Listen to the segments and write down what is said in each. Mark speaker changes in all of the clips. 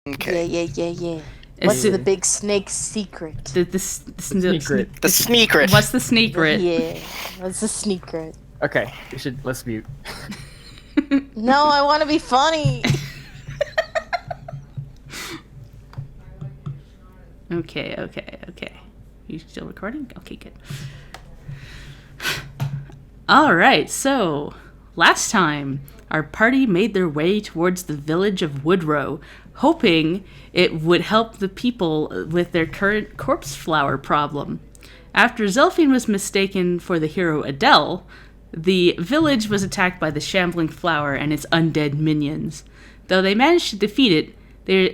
Speaker 1: Okay.
Speaker 2: Yeah. What's the big snake secret?
Speaker 3: The
Speaker 1: Secret. The sneakret.
Speaker 3: What's the sneakret?
Speaker 2: Yeah, what's the secret?
Speaker 4: Okay, let's mute.
Speaker 2: No, I want to be funny.
Speaker 3: Okay. You still recording? Okay, good. Alright, so last time our party made their way towards the village of Woodrow, hoping it would help the people with their current corpse flower problem. After Zelphine was mistaken for the hero Adele, the village was attacked by the shambling flower and its undead minions. Though they managed to defeat it,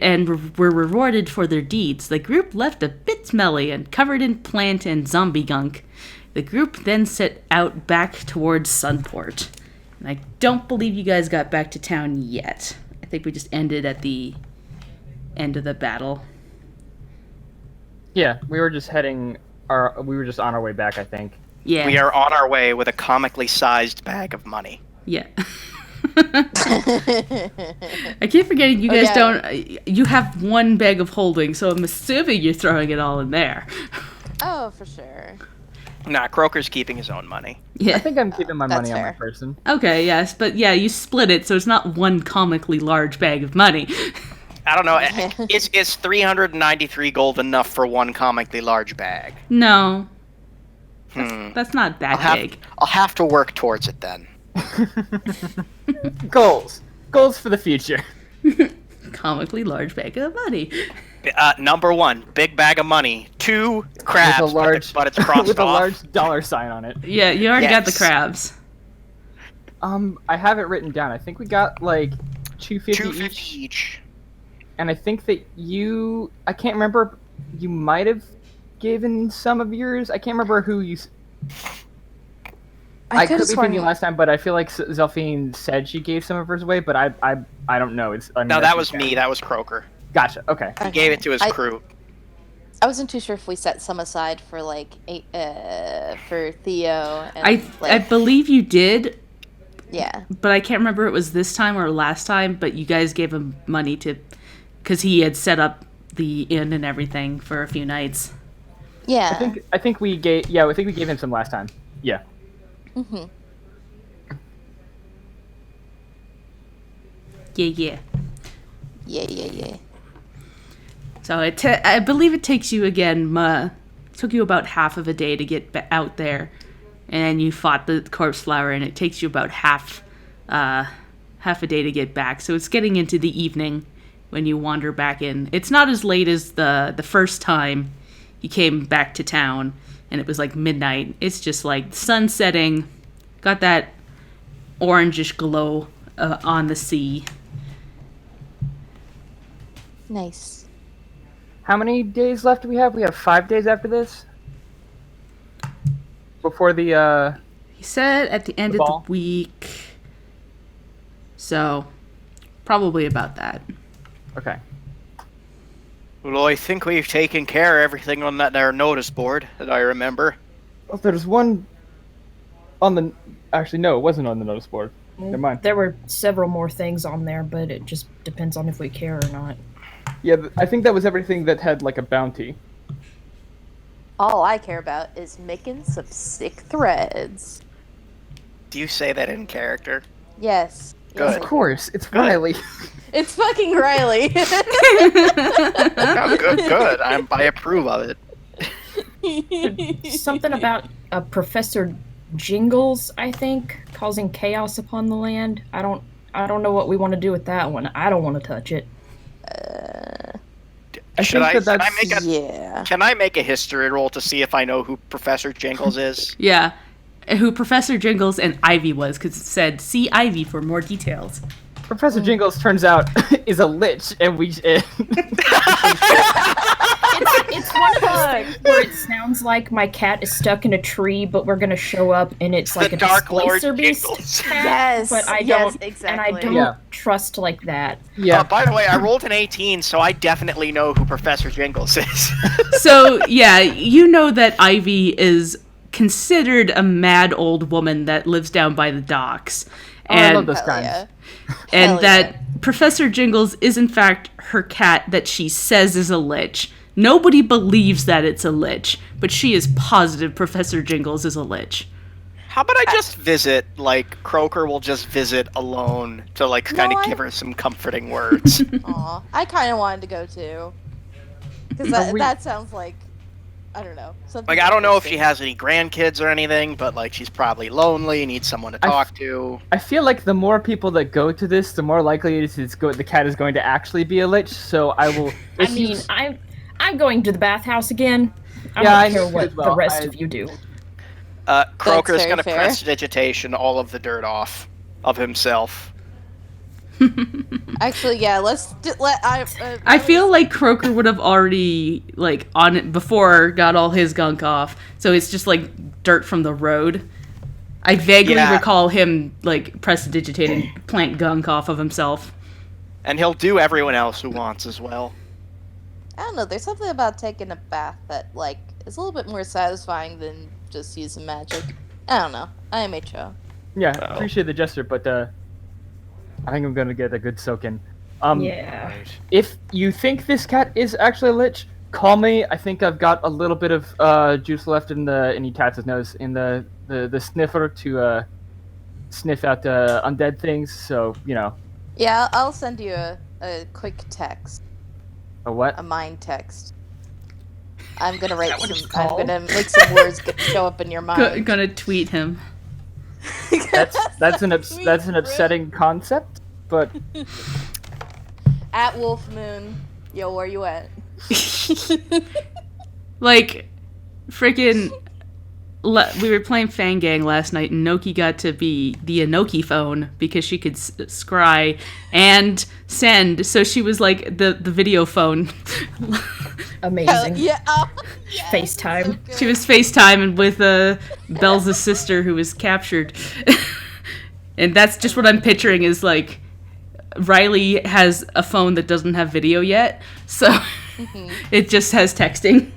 Speaker 3: and were rewarded for their deeds, the group left a bit smelly and covered in plant and zombie gunk. The group then set out back towards Sunport. And I don't believe you guys got back to town yet. I think we just ended at the end of the battle.
Speaker 4: Yeah, we were just on our way back, I think.
Speaker 3: Yeah.
Speaker 1: We are on our way with a comically sized bag of money.
Speaker 3: Yeah. I keep forgetting you guys don't... You have one bag of holding, so I'm assuming you're throwing it all in there.
Speaker 2: Oh, for sure.
Speaker 1: Nah, Croker's keeping his own money.
Speaker 3: Yeah.
Speaker 4: I think I'm keeping my money on
Speaker 2: fair.
Speaker 4: my person.
Speaker 3: Okay, yes, but yeah, you split it, so it's not one comically large bag of money.
Speaker 1: I don't know. Is 393 gold enough for one comically large bag?
Speaker 3: No. That's not that big.
Speaker 1: I'll have to work towards it then.
Speaker 4: Goals for the future.
Speaker 3: Comically large bag of money.
Speaker 1: Number 1, big bag of money. 2, crabs,
Speaker 4: with a large,
Speaker 1: but it's crossed
Speaker 4: with
Speaker 1: off.
Speaker 4: a large dollar sign on it.
Speaker 3: Yeah, you already got the
Speaker 1: Yes.
Speaker 3: crabs.
Speaker 4: I have it written down. I think we got like 250
Speaker 1: 250 each.
Speaker 4: And I think that I can't remember, you might have given some of yours. I can't remember who you... I could be thinking last time, but I feel like Zelphine said she gave some of hers away, but I don't know.
Speaker 1: No, that was me. That was Croker.
Speaker 4: Gotcha, okay.
Speaker 1: He gave it to his crew.
Speaker 2: I wasn't too sure if we set some aside for for Theo. And,
Speaker 3: I believe you did,
Speaker 2: yeah.
Speaker 3: but I can't remember it was this time or last time, but you guys gave him money because he had set up the inn and everything for a few nights.
Speaker 2: Yeah.
Speaker 4: I think we gave him some last time. Yeah.
Speaker 2: Mm-hmm.
Speaker 3: Yeah.
Speaker 2: Yeah.
Speaker 3: So I believe it takes you again. Took you about half of a day to get out there, and you fought the corpse flower, and it takes you about half a day to get back. So it's getting into the evening when you wander back in. It's not as late as the first time you came back to town, and it was like midnight. It's just like sun setting, got that orangish glow on the sea.
Speaker 2: Nice.
Speaker 4: How many days left do we have? We have 5 days after this? Before the,
Speaker 3: He said at the end of the week. So, probably about that.
Speaker 4: Okay.
Speaker 1: Well, I think we've taken care of everything on that there notice board that I remember.
Speaker 4: Well, there's one on the... Actually, no, it wasn't on the notice board. Never mind.
Speaker 5: There were several more things on there, but it just depends on if we care or not.
Speaker 4: Yeah, I think that was everything that had, like, a bounty.
Speaker 2: All I care about is making some sick threads.
Speaker 1: Do you say that in character?
Speaker 2: Yes.
Speaker 1: Good.
Speaker 4: Of course, it's Riley.
Speaker 2: It's fucking Riley.
Speaker 1: Oh, good. I approve of it.
Speaker 5: Something about Professor Jingles, I think, causing chaos upon the land. I don't know what we want to do with that one. I don't want to touch it.
Speaker 1: Can I make a history roll to see if I know who Professor Jingles is?
Speaker 3: Yeah. Who Professor Jingles and Ivy was, because it said, see Ivy for more details.
Speaker 4: Professor Jingles, turns out, is a lich, and we...
Speaker 5: It's one of those things where it sounds like my cat is stuck in a tree, but we're gonna show up and it's like
Speaker 1: The
Speaker 5: a
Speaker 1: Dark Lord
Speaker 5: displacer beast
Speaker 1: Jingles.
Speaker 5: cat.
Speaker 2: Yes,
Speaker 5: but I
Speaker 2: yes,
Speaker 5: don't,
Speaker 2: exactly.
Speaker 5: and I don't
Speaker 4: Yeah.
Speaker 5: trust like that.
Speaker 4: Yeah.
Speaker 1: By the way, I rolled an 18, so I definitely know who Professor Jingles is.
Speaker 3: So, yeah, you know that Ivy is considered a mad old woman that lives down by the docks.
Speaker 4: Oh, I love those
Speaker 2: Hell
Speaker 4: kinds.
Speaker 2: yeah.
Speaker 3: and
Speaker 2: Hell
Speaker 3: that
Speaker 2: yeah.
Speaker 3: Professor Jingles is in fact her cat that she says is a lich. Nobody believes that it's a lich, but she is positive Professor Jingles is a lich.
Speaker 1: How about I just visit? Like, Croaker will just visit alone to, like, kind of
Speaker 2: I-
Speaker 1: give her some comforting words.
Speaker 2: Aw, I kind of wanted to go too. Because that sounds like, I don't know. Something
Speaker 1: Like, I don't know if she
Speaker 2: interesting.
Speaker 1: has any grandkids or anything, but, like, she's probably lonely, needs someone to talk to.
Speaker 4: I feel like the more people that go to this, the more likely it is the cat is going to actually be a lich. So I will.
Speaker 5: I mean, I'm going to the bathhouse again. I
Speaker 4: Yeah, I
Speaker 5: don't care
Speaker 4: know
Speaker 5: what
Speaker 4: as well.
Speaker 5: the rest of you do.
Speaker 1: Croaker's
Speaker 2: very
Speaker 1: gonna
Speaker 2: fair.
Speaker 1: prestidigitation all of the dirt off of himself.
Speaker 2: Actually, yeah.
Speaker 3: I feel like Croaker would have already like on it before got all his gunk off, so it's just like dirt from the road. I vaguely
Speaker 1: Yeah.
Speaker 3: recall him like prestidigitating plant gunk off of himself.
Speaker 1: And he'll do everyone else who wants as well.
Speaker 2: I don't know. There's something about taking a bath that like is a little bit more satisfying than just using magic. I don't know. I am HO.
Speaker 4: Yeah,
Speaker 1: Oh.
Speaker 4: appreciate the gesture, but I think I'm gonna get a good soak in.
Speaker 5: Yeah.
Speaker 4: If you think this cat is actually a lich, call me. I think I've got a little bit of juice left in he taps his nose in the sniffer to sniff out undead things. So
Speaker 2: Yeah, I'll send you a quick text,
Speaker 4: a what?
Speaker 2: a mind text. I'm gonna write
Speaker 5: what
Speaker 2: some.
Speaker 5: it's
Speaker 2: I'm
Speaker 5: called?
Speaker 2: gonna make some words show up in your mind.
Speaker 3: Gonna tweet him.
Speaker 4: That's an upsetting concept, but
Speaker 2: At Wolf Moon, yo, where you at?
Speaker 3: Like, freaking. We were playing Fangang last night, and Noki got to be the Inoki phone because she could scry and send. So she was like the video phone.
Speaker 5: Amazing.
Speaker 2: Yeah.
Speaker 5: FaceTime.
Speaker 3: She was FaceTiming with Belle's sister who was captured. And that's just what I'm picturing is like Riley has a phone that doesn't have video yet, so it just has texting.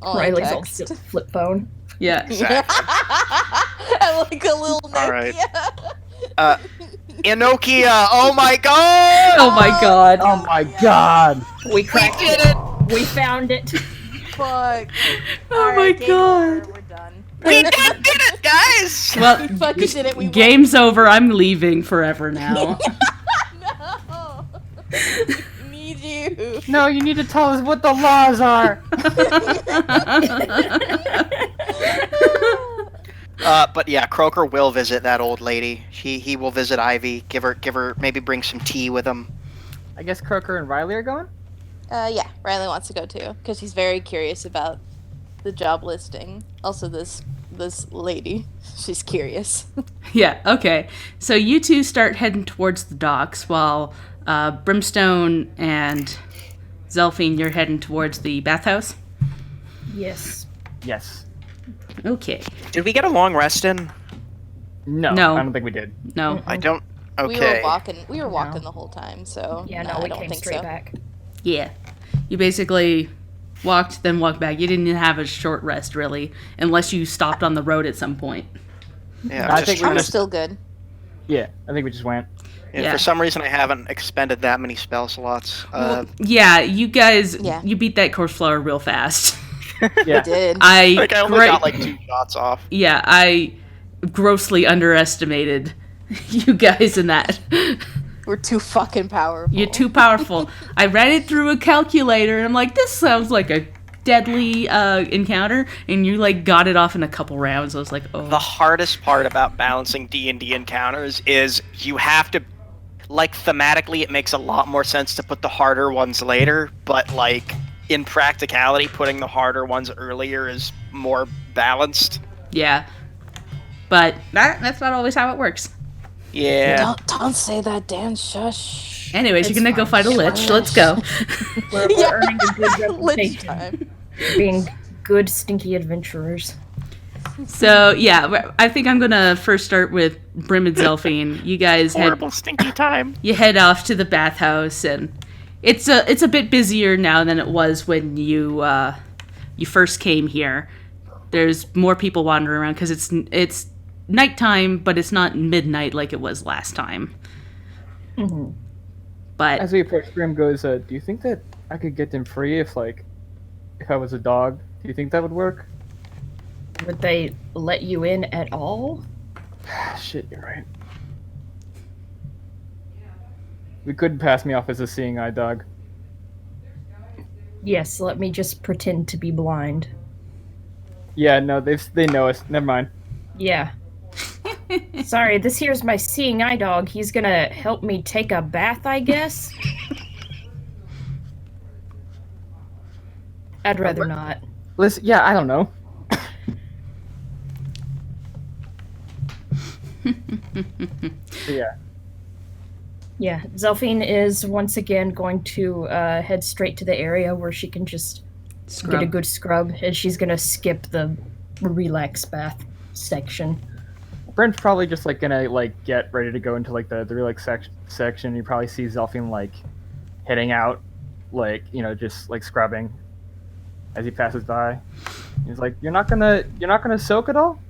Speaker 5: Riley's all
Speaker 2: text.
Speaker 5: flip phone.
Speaker 3: Yeah.
Speaker 1: Exactly.
Speaker 2: I like a little
Speaker 1: All right.
Speaker 2: Nokia.
Speaker 1: Inokia, oh my god!
Speaker 3: Oh my god.
Speaker 4: oh my god!
Speaker 5: We cracked
Speaker 1: did
Speaker 5: it. We found it.
Speaker 2: Fuck.
Speaker 3: Oh
Speaker 2: Alright,
Speaker 3: my
Speaker 2: game
Speaker 3: god.
Speaker 2: over, we're done.
Speaker 1: We did it, guys!
Speaker 3: Well,
Speaker 2: Fucking did it. We won.
Speaker 3: game's over. I'm leaving forever now.
Speaker 2: No. Need you.
Speaker 4: No, you need to tell us what the laws are.
Speaker 1: But yeah, Croaker will visit that old lady. He will visit Ivy. Give her, maybe bring some tea with him.
Speaker 4: I guess Croaker and Riley are going.
Speaker 2: Yeah, Riley wants to go too because he's very curious about the job listing. Also, this lady, she's curious.
Speaker 3: Yeah, okay. So you two start heading towards the docks while Brimstone and Zelphine, you're heading towards the bathhouse?
Speaker 5: Yes.
Speaker 4: Yes.
Speaker 3: Okay.
Speaker 1: Did we get a long rest in?
Speaker 3: No.
Speaker 4: I don't think we did.
Speaker 3: No.
Speaker 1: I don't.
Speaker 2: We
Speaker 1: Okay.
Speaker 2: were walking the whole time, so
Speaker 5: Yeah,
Speaker 2: no,
Speaker 5: no,
Speaker 2: I
Speaker 5: we
Speaker 2: don't
Speaker 5: came
Speaker 2: think
Speaker 5: straight
Speaker 2: so.
Speaker 5: back.
Speaker 3: Yeah. You basically walked, then walked back. You didn't even have a short rest, really, unless you stopped on the road at some point.
Speaker 1: Yeah,
Speaker 4: I
Speaker 1: I'm just
Speaker 4: think
Speaker 1: trying
Speaker 2: I'm
Speaker 1: to.
Speaker 2: still good.
Speaker 4: Yeah, I think we just went.
Speaker 1: Yeah,
Speaker 3: Yeah.
Speaker 1: For some reason, I haven't expended that many spell slots.
Speaker 3: Yeah, you guys,
Speaker 2: Yeah.
Speaker 3: you beat that course flower real fast.
Speaker 4: Yeah.
Speaker 2: Did.
Speaker 1: I only got like 2 shots off.
Speaker 3: Yeah, I grossly underestimated you guys in that.
Speaker 2: We're too fucking powerful.
Speaker 3: You're too powerful. I ran it through a calculator, and I'm like, this sounds like a deadly encounter, and you like got it off in a couple rounds. I was like, oh.
Speaker 1: The hardest part about balancing D&D encounters is you have to, like, thematically it makes a lot more sense to put the harder ones later, but like in practicality putting the harder ones earlier is more balanced.
Speaker 3: Yeah. But that's not always how it works.
Speaker 1: Yeah.
Speaker 2: Don't say that, Dan. Shush.
Speaker 3: Anyways,
Speaker 5: It's
Speaker 3: you're gonna go
Speaker 5: fine.
Speaker 3: fight a lich. Let's go.
Speaker 5: We're
Speaker 2: Yeah.
Speaker 5: earning a good
Speaker 2: Lich
Speaker 5: reputation.
Speaker 2: time.
Speaker 5: Being good, stinky adventurers.
Speaker 3: So, yeah, I think I'm gonna first start with Brim and Zelphine. You guys
Speaker 1: Horrible stinky time.
Speaker 3: you head off to the bathhouse, and it's a bit busier now than it was when you first came here. There's more people wandering around because it's nighttime, but it's not midnight like it was last time.
Speaker 5: Mm-hmm.
Speaker 3: But
Speaker 4: As we approach, Grim goes, "Do you think that I could get them free if I was a dog? Do you think that would work?"
Speaker 5: Would they let you in at all?
Speaker 4: Shit, you're right. We couldn't pass me off as a seeing eye dog.
Speaker 5: Yes, let me just pretend to be blind.
Speaker 4: Yeah, no, they know us. Never mind.
Speaker 5: Yeah. Sorry, this here's my seeing eye dog. He's gonna help me take a bath, I guess? I'd rather not.
Speaker 4: Listen, yeah, I don't know. Yeah.
Speaker 5: Yeah, Zelphine is once again going to head straight to the area where she can just get a good scrub, and she's gonna skip the relax bath section.
Speaker 4: Brent's probably just gonna get ready to go into the relax section. You probably see Zelphine heading out, just scrubbing as he passes by. He's like, "You're not gonna soak at all?"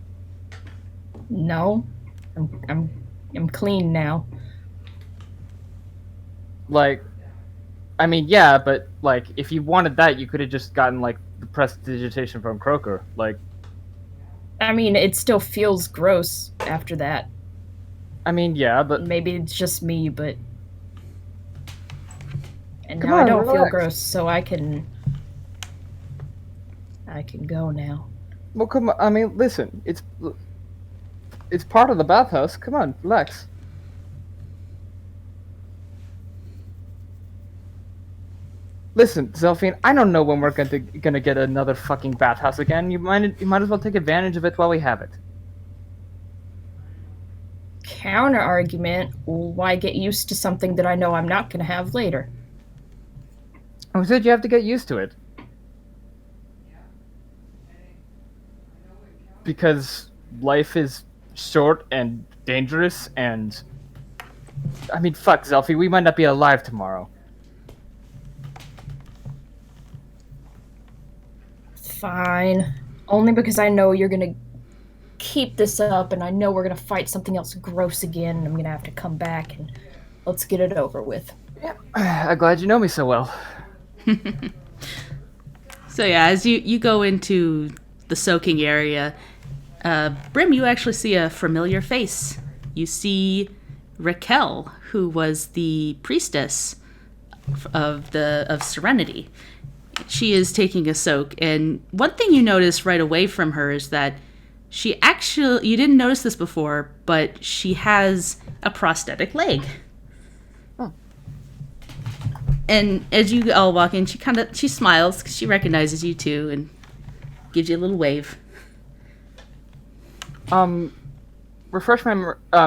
Speaker 5: No, I'm clean now.
Speaker 4: I mean, yeah, but if you wanted that, you could have just gotten the prestidigitation from Croaker.
Speaker 5: I mean, it still feels gross after that.
Speaker 4: I mean, yeah, but
Speaker 5: Maybe it's just me, but and
Speaker 4: Come
Speaker 5: now
Speaker 4: on,
Speaker 5: I don't feel
Speaker 4: relax.
Speaker 5: gross, so I can go now.
Speaker 4: well, come on. I mean, listen, it's part of the bathhouse. Come on, relax. Listen, Zelphine, I don't know when we're gonna get another fucking bathhouse again. You might as well take advantage of it while we have it.
Speaker 5: Counter argument, why get used to something that I know I'm not gonna have later?
Speaker 4: Who said you have to get used to it? Because life is short and dangerous, and I mean, fuck, Zelphie, we might not be alive tomorrow.
Speaker 5: Fine. Only because I know you're gonna keep this up, and I know we're gonna fight something else gross again, and I'm gonna have to come back, and let's get it over with.
Speaker 4: I'm glad you know me so well.
Speaker 3: So yeah, as you go into the soaking area, Brim, you actually see a familiar face. You see Raquel, who was the priestess of Serenity. She is taking a soak, and one thing you notice right away from her is that she actually, you didn't notice this before, but she has a prosthetic leg.
Speaker 4: Oh.
Speaker 3: And as you all walk in, she smiles because she recognizes you too and gives you a little wave.
Speaker 4: Refresh my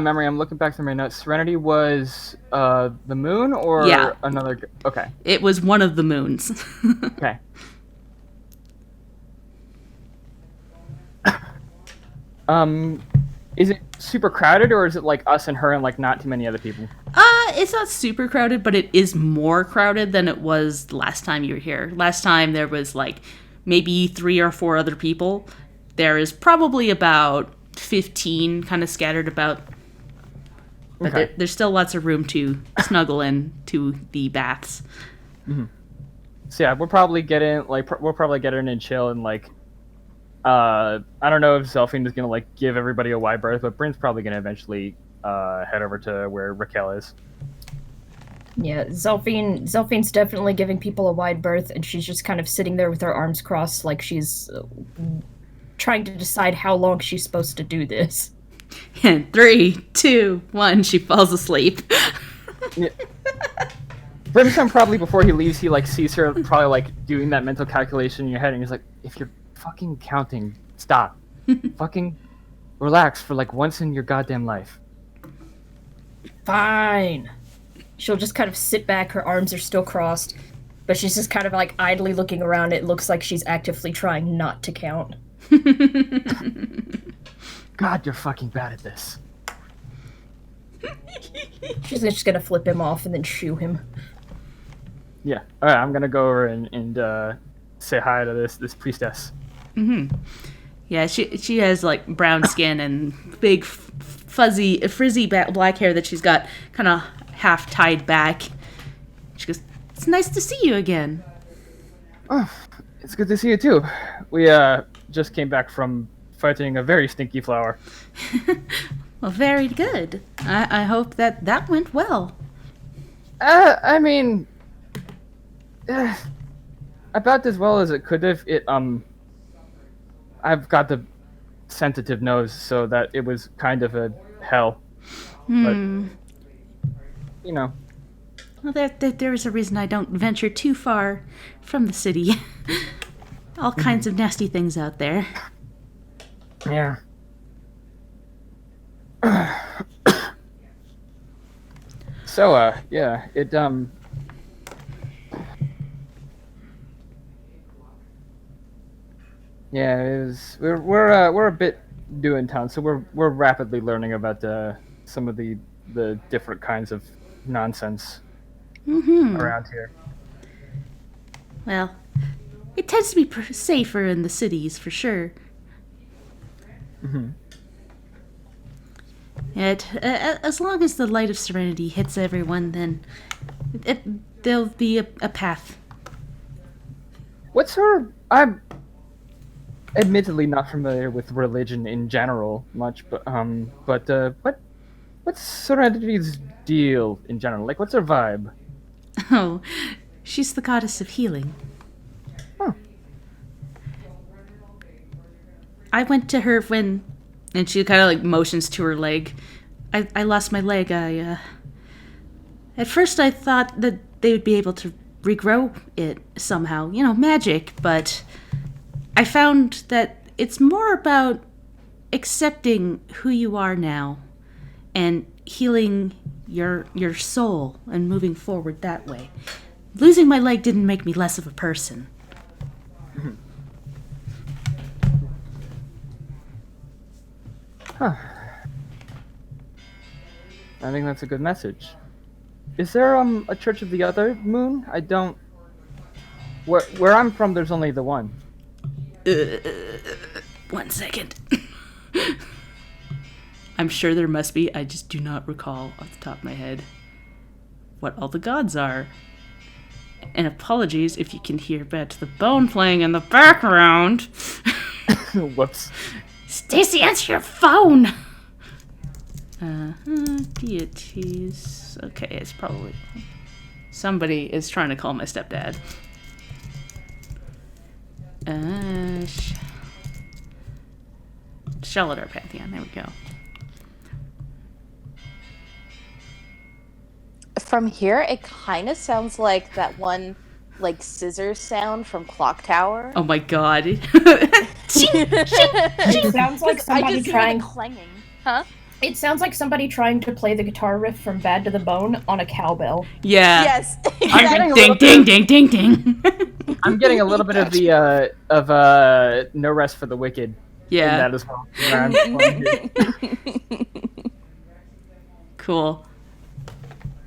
Speaker 4: memory. I'm looking back through my notes. Serenity was the moon or
Speaker 3: Yeah.
Speaker 4: another. Okay.
Speaker 3: It was one of the moons.
Speaker 4: Okay. Is it super crowded, or is it us and her and not too many other people?
Speaker 3: It's not super crowded, but it is more crowded than it was the last time you were here. Last time there was maybe 3 or 4 other people. There is probably about 15 kind of scattered about. But
Speaker 4: Okay.
Speaker 3: there's still lots of room to snuggle in to the baths.
Speaker 4: So yeah, we'll probably get in. We'll probably get in and chill and I don't know if Zelphine is gonna give everybody a wide berth, but Bryn's probably gonna eventually head over to where Raquel is.
Speaker 5: Yeah, Zelphine's definitely giving people a wide berth, and she's just kind of sitting there with her arms crossed like she's trying to decide how long she's supposed to do this.
Speaker 3: And 3, 2, 1, she falls asleep.
Speaker 4: Yeah. Brimstone probably before he leaves, he sees her probably doing that mental calculation in your head, and he's like, "If you're fucking counting, stop. Fucking relax for once in your goddamn life."
Speaker 5: Fine. She'll just kind of sit back, her arms are still crossed, but she's just kind of idly looking around. It looks like she's actively trying not to count.
Speaker 4: God, you're fucking bad at this.
Speaker 5: She's just gonna flip him off and then shoo him.
Speaker 4: Yeah. All right, I'm gonna go over and say hi to this priestess.
Speaker 3: Yeah, she has like brown skin and big, fuzzy, frizzy black hair that she's got kind of half tied back. She goes, "It's nice to see you again."
Speaker 4: Oh, it's good to see you too. We just came back from fighting a very stinky flower.
Speaker 3: Well, very good. I hope that went well.
Speaker 4: I mean, about as well as it could have. I've got the sensitive nose, so that it was kind of a hell. But you know,
Speaker 3: Well, there is a reason I don't venture too far from the city. All kinds of nasty things out there.
Speaker 4: yeah. So, yeah, yeah, it was. We're a bit new in town, so we're rapidly learning about some of the different kinds of nonsense around here.
Speaker 3: Well, it tends to be safer in the cities, for sure. As long as the light of serenity hits everyone, then there'll be a path.
Speaker 4: What's her? I'm admittedly not familiar with religion in general much, but what's Serenity's deal in general? Like, what's her vibe?
Speaker 3: Oh, she's the goddess of healing.
Speaker 4: Huh.
Speaker 3: I went to her and she kind of like motions to her leg. I lost my leg. At first I thought that they would be able to regrow it somehow, magic, but I found that it's more about accepting who you are now and healing your soul and moving forward that way. Losing my leg didn't make me less of a person.
Speaker 4: Huh. I think that's a good message. Is there a Church of the Other Moon? I don't. Where I'm from, there's only the one.
Speaker 3: 1 second. I'm sure there must be. I just do not recall off the top of my head what all the gods are. And apologies if you can hear Bad to the Bone playing in the background.
Speaker 4: Whoops.
Speaker 3: Stacy, answer your phone! Deities. Okay, it's probably... Somebody is trying to call my stepdad. Shellidar Pantheon, there we go.
Speaker 2: From here, it kind of sounds like that one, like, scissor sound from Clock Tower.
Speaker 3: Oh my god.
Speaker 5: It sounds like
Speaker 2: I
Speaker 5: somebody
Speaker 2: just hear
Speaker 5: trying.
Speaker 2: the clanging. Huh?
Speaker 5: It sounds like somebody trying to play the guitar riff from Bad to the Bone on a cowbell.
Speaker 3: Yeah.
Speaker 2: Yes.
Speaker 3: I'm ding, ding, ding, ding, ding.
Speaker 4: I'm getting a little bit of the No Rest for the Wicked.
Speaker 3: Yeah.
Speaker 4: In that as well.
Speaker 3: Cool.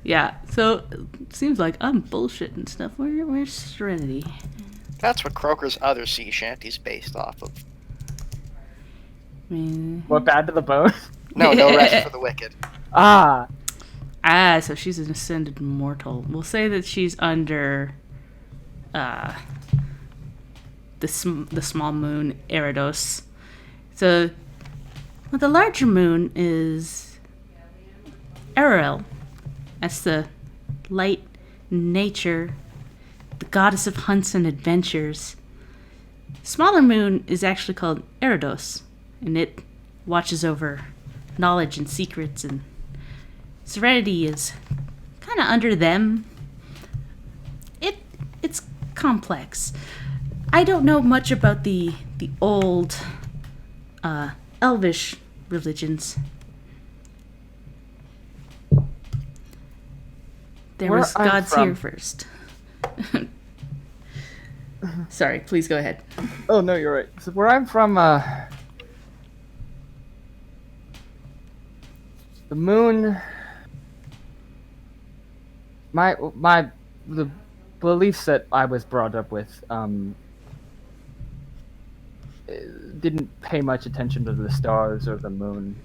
Speaker 3: Yeah, so it seems like I'm bullshitting stuff. Where's Serenity?
Speaker 1: That's what Croker's other sea shanty's based off of.
Speaker 3: I mean,
Speaker 4: What, Bad to the Bone?
Speaker 1: No rest for the wicked.
Speaker 4: Ah.
Speaker 3: So she's an ascended mortal. We'll say that she's under the small moon Eridos. So the larger moon is Ariel. That's the light nature, the goddess of hunts and adventures. Smaller moon is actually called Eridos, and it watches over knowledge and secrets, and Serenity is kind of under them. It's complex. I don't know much about the old elvish religions. There
Speaker 4: Where
Speaker 3: was
Speaker 4: I'm
Speaker 3: gods
Speaker 4: from-
Speaker 3: here first. Sorry, please go ahead.
Speaker 4: Oh no, you're right. So where I'm from, the moon. The beliefs that I was brought up with, didn't pay much attention to the stars or the moon.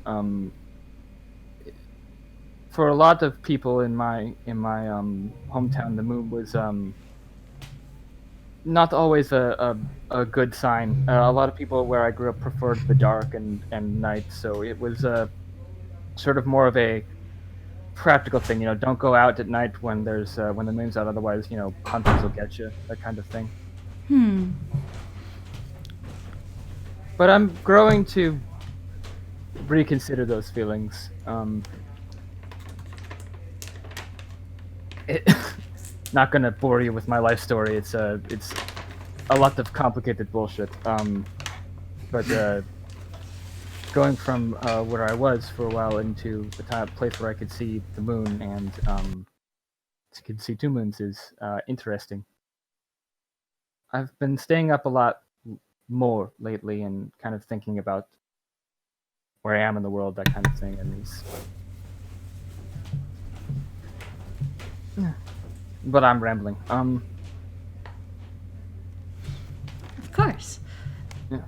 Speaker 4: For a lot of people in my hometown, the moon was not always a good sign. A lot of people where I grew up preferred the dark and night, so it was sort of more of a practical thing. Don't go out at night when there's when the moon's out, otherwise hunters will get you, that kind of thing. But I'm growing to reconsider those feelings. Not gonna bore you with my life story. It's a lot of complicated bullshit. But going from where I was for a while into the place where I could see the moon and could see two moons is interesting. I've been staying up a lot more lately and kind of thinking about where I am in the world, that kind of thing, and but I'm rambling.
Speaker 3: Of course.
Speaker 4: Yeah.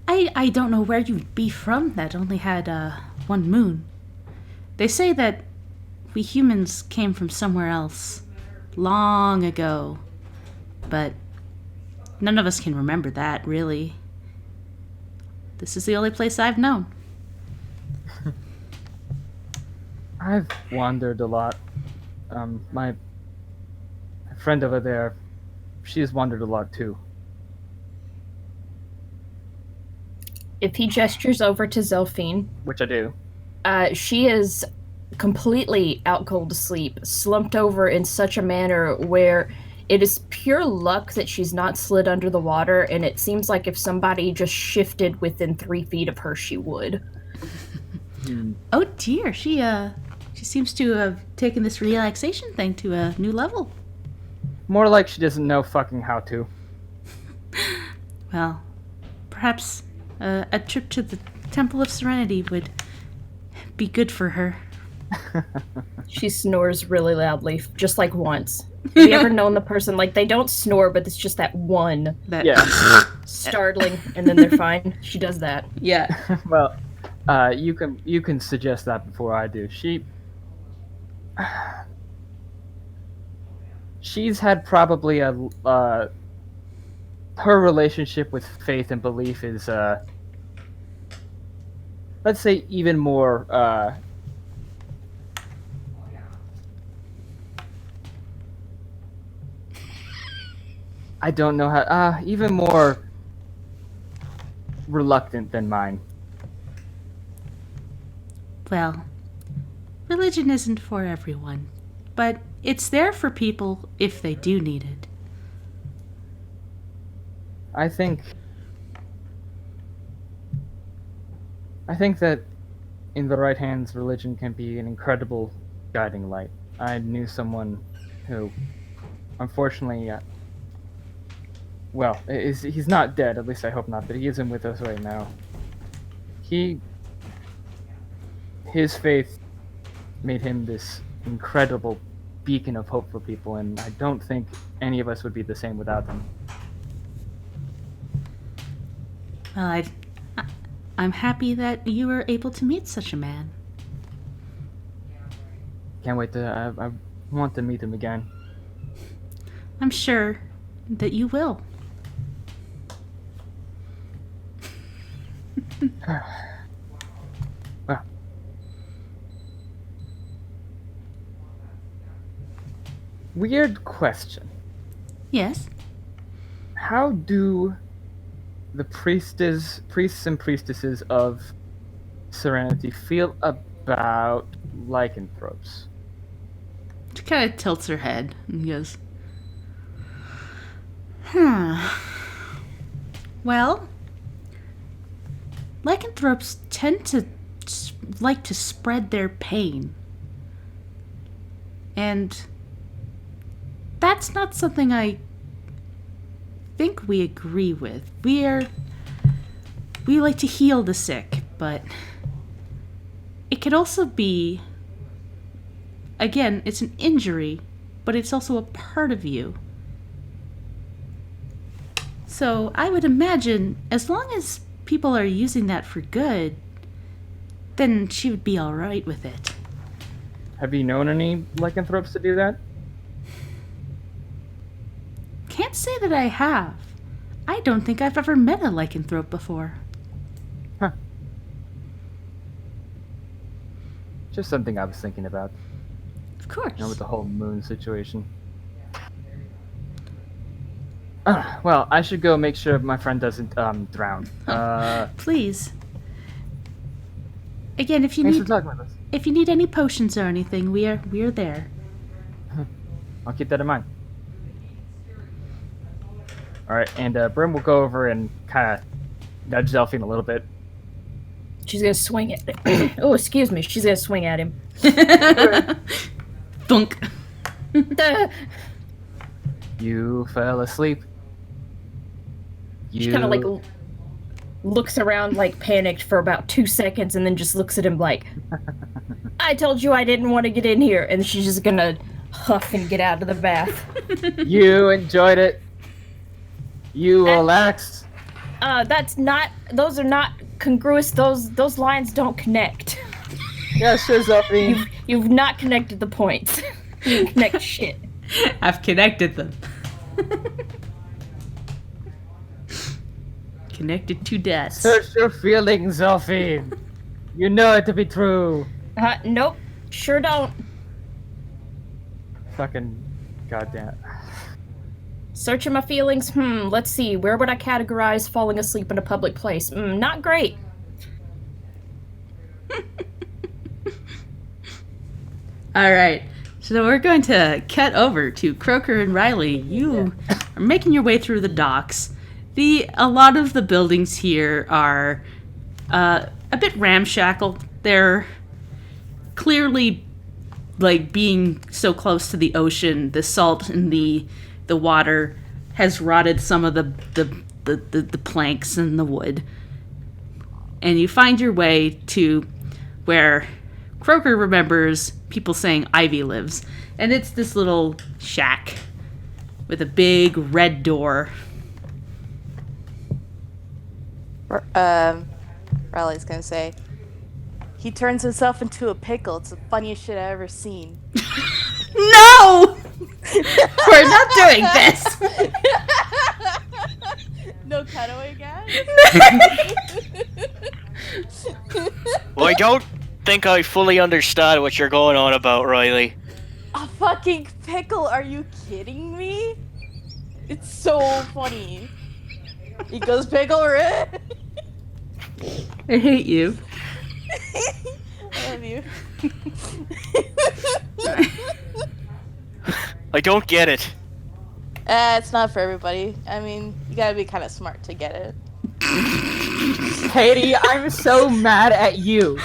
Speaker 3: I don't know where you'd be from that only had one moon. They say that we humans came from somewhere else long ago, but none of us can remember that, really. This is the only place I've known.
Speaker 4: I've wandered a lot. My friend over there, she's wandered a lot too.
Speaker 5: If he gestures over to Zelphine,
Speaker 4: Which I do.
Speaker 5: she is completely out cold to sleep, slumped over in such a manner where it is pure luck that she's not slid under the water, and it seems like if somebody just shifted within 3 feet of her, she would.
Speaker 3: Oh dear, she seems to have taken this relaxation thing to a new level.
Speaker 4: More like she doesn't know fucking how to.
Speaker 3: Well, perhaps a trip to the Temple of Serenity would be good for her.
Speaker 5: She snores really loudly, just like once. Have you ever known the person, like, they don't snore, but it's just that one
Speaker 4: Yeah.
Speaker 5: startling, and then they're fine? She does that.
Speaker 3: Yeah.
Speaker 4: Well, you can suggest that before I do. She's had probably her relationship with faith and belief is let's say even more I don't know how even more reluctant than mine.
Speaker 3: Well, religion isn't for everyone, but it's there for people if they do need it.
Speaker 4: I think that in the right hands, religion can be an incredible guiding light. I knew someone who, unfortunately, he's not dead, at least I hope not, but he isn't with us right now. His faith made him this incredible beacon of hope for people, and I don't think any of us would be the same without him.
Speaker 3: Well, I'm happy that you were able to meet such a man.
Speaker 4: Can't wait to. I want to meet him again.
Speaker 3: I'm sure that you will.
Speaker 4: Well, weird question.
Speaker 3: Yes?
Speaker 4: How do the priests and priestesses of Serenity feel about lycanthropes?
Speaker 3: She kind of tilts her head and goes, Well, lycanthropes tend to like to spread their pain. And that's not something I think we agree with. We like to heal the sick, but it can also be, again, it's an injury, but it's also a part of you. So I would imagine as long as people are using that for good, then she would be alright with it.
Speaker 4: Have you known any lycanthropes to do that?
Speaker 3: Can't say that I have. I don't think I've ever met a lycanthrope before.
Speaker 4: Huh. Just something I was thinking about.
Speaker 3: Of course.
Speaker 4: With the whole moon situation. Well, I should go make sure my friend doesn't drown.
Speaker 3: Please. Again, if you
Speaker 4: Thanks for
Speaker 3: need
Speaker 4: talking with us.
Speaker 3: if you need any potions or anything, we are there.
Speaker 4: I'll keep that in mind. Alright, and Brim will go over and kind of nudge Zelfine a little bit.
Speaker 5: She's gonna swing at oh, excuse me. She's gonna swing at him.
Speaker 3: Thunk.
Speaker 4: You fell asleep.
Speaker 5: She kind of like looks around like panicked for about 2 seconds and then just looks at him like, I told you I didn't want to get in here. And she's just gonna huff and get out of the bath.
Speaker 4: You enjoyed it. You relaxed.
Speaker 5: Those are not congruous. Those lines don't connect.
Speaker 4: Yeah, sure, Zelfine.
Speaker 5: You've not connected the points. You didn't connect shit.
Speaker 3: I've connected them. Connected to deaths.
Speaker 4: Search your feelings, Zelfine. You know it to be true.
Speaker 5: Nope. Sure don't.
Speaker 4: Fucking goddamn.
Speaker 5: Searching my feelings? Let's see. Where would I categorize falling asleep in a public place? Not great.
Speaker 3: Alright. So we're going to cut over to Croker and Riley. You are making your way through the docks. A lot of the buildings here are a bit ramshackle. They're clearly, like, being so close to the ocean, the salt in the water has rotted some of the planks and the wood. And you find your way to where Croker remembers people saying Ivy lives. And it's this little shack with a big red door.
Speaker 2: Riley's gonna say, he turns himself into a pickle. It's the funniest shit I've ever seen.
Speaker 3: No! We're not doing this!
Speaker 2: No cutaway, guys?
Speaker 1: Well, I don't think I fully understand what you're going on about, Riley.
Speaker 2: A fucking pickle? Are you kidding me? It's so funny. He goes pickle red.
Speaker 3: I hate you.
Speaker 2: I love you.
Speaker 1: I don't get it.
Speaker 2: It's not for everybody. I mean, you gotta be kind of smart to get it.
Speaker 4: Katie, I'm so mad at you.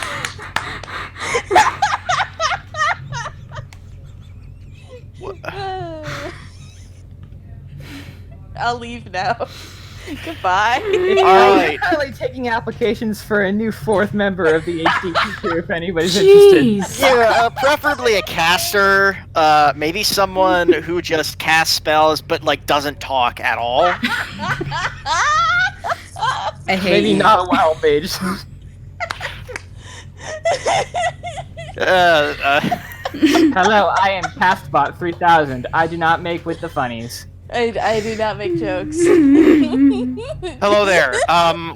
Speaker 2: I'll leave now. Goodbye.
Speaker 1: Alright.
Speaker 4: I'm currently taking applications for a new fourth member of the HDP crew if anybody's interested.
Speaker 3: Jeez.
Speaker 1: Yeah, preferably a caster. Maybe someone who just casts spells but like doesn't talk at all.
Speaker 3: I hate
Speaker 4: Maybe
Speaker 3: you.
Speaker 4: not a wild mage. Hello, I am Castbot 3000. I do not make with the funnies.
Speaker 2: I do not make jokes.
Speaker 1: Hello there.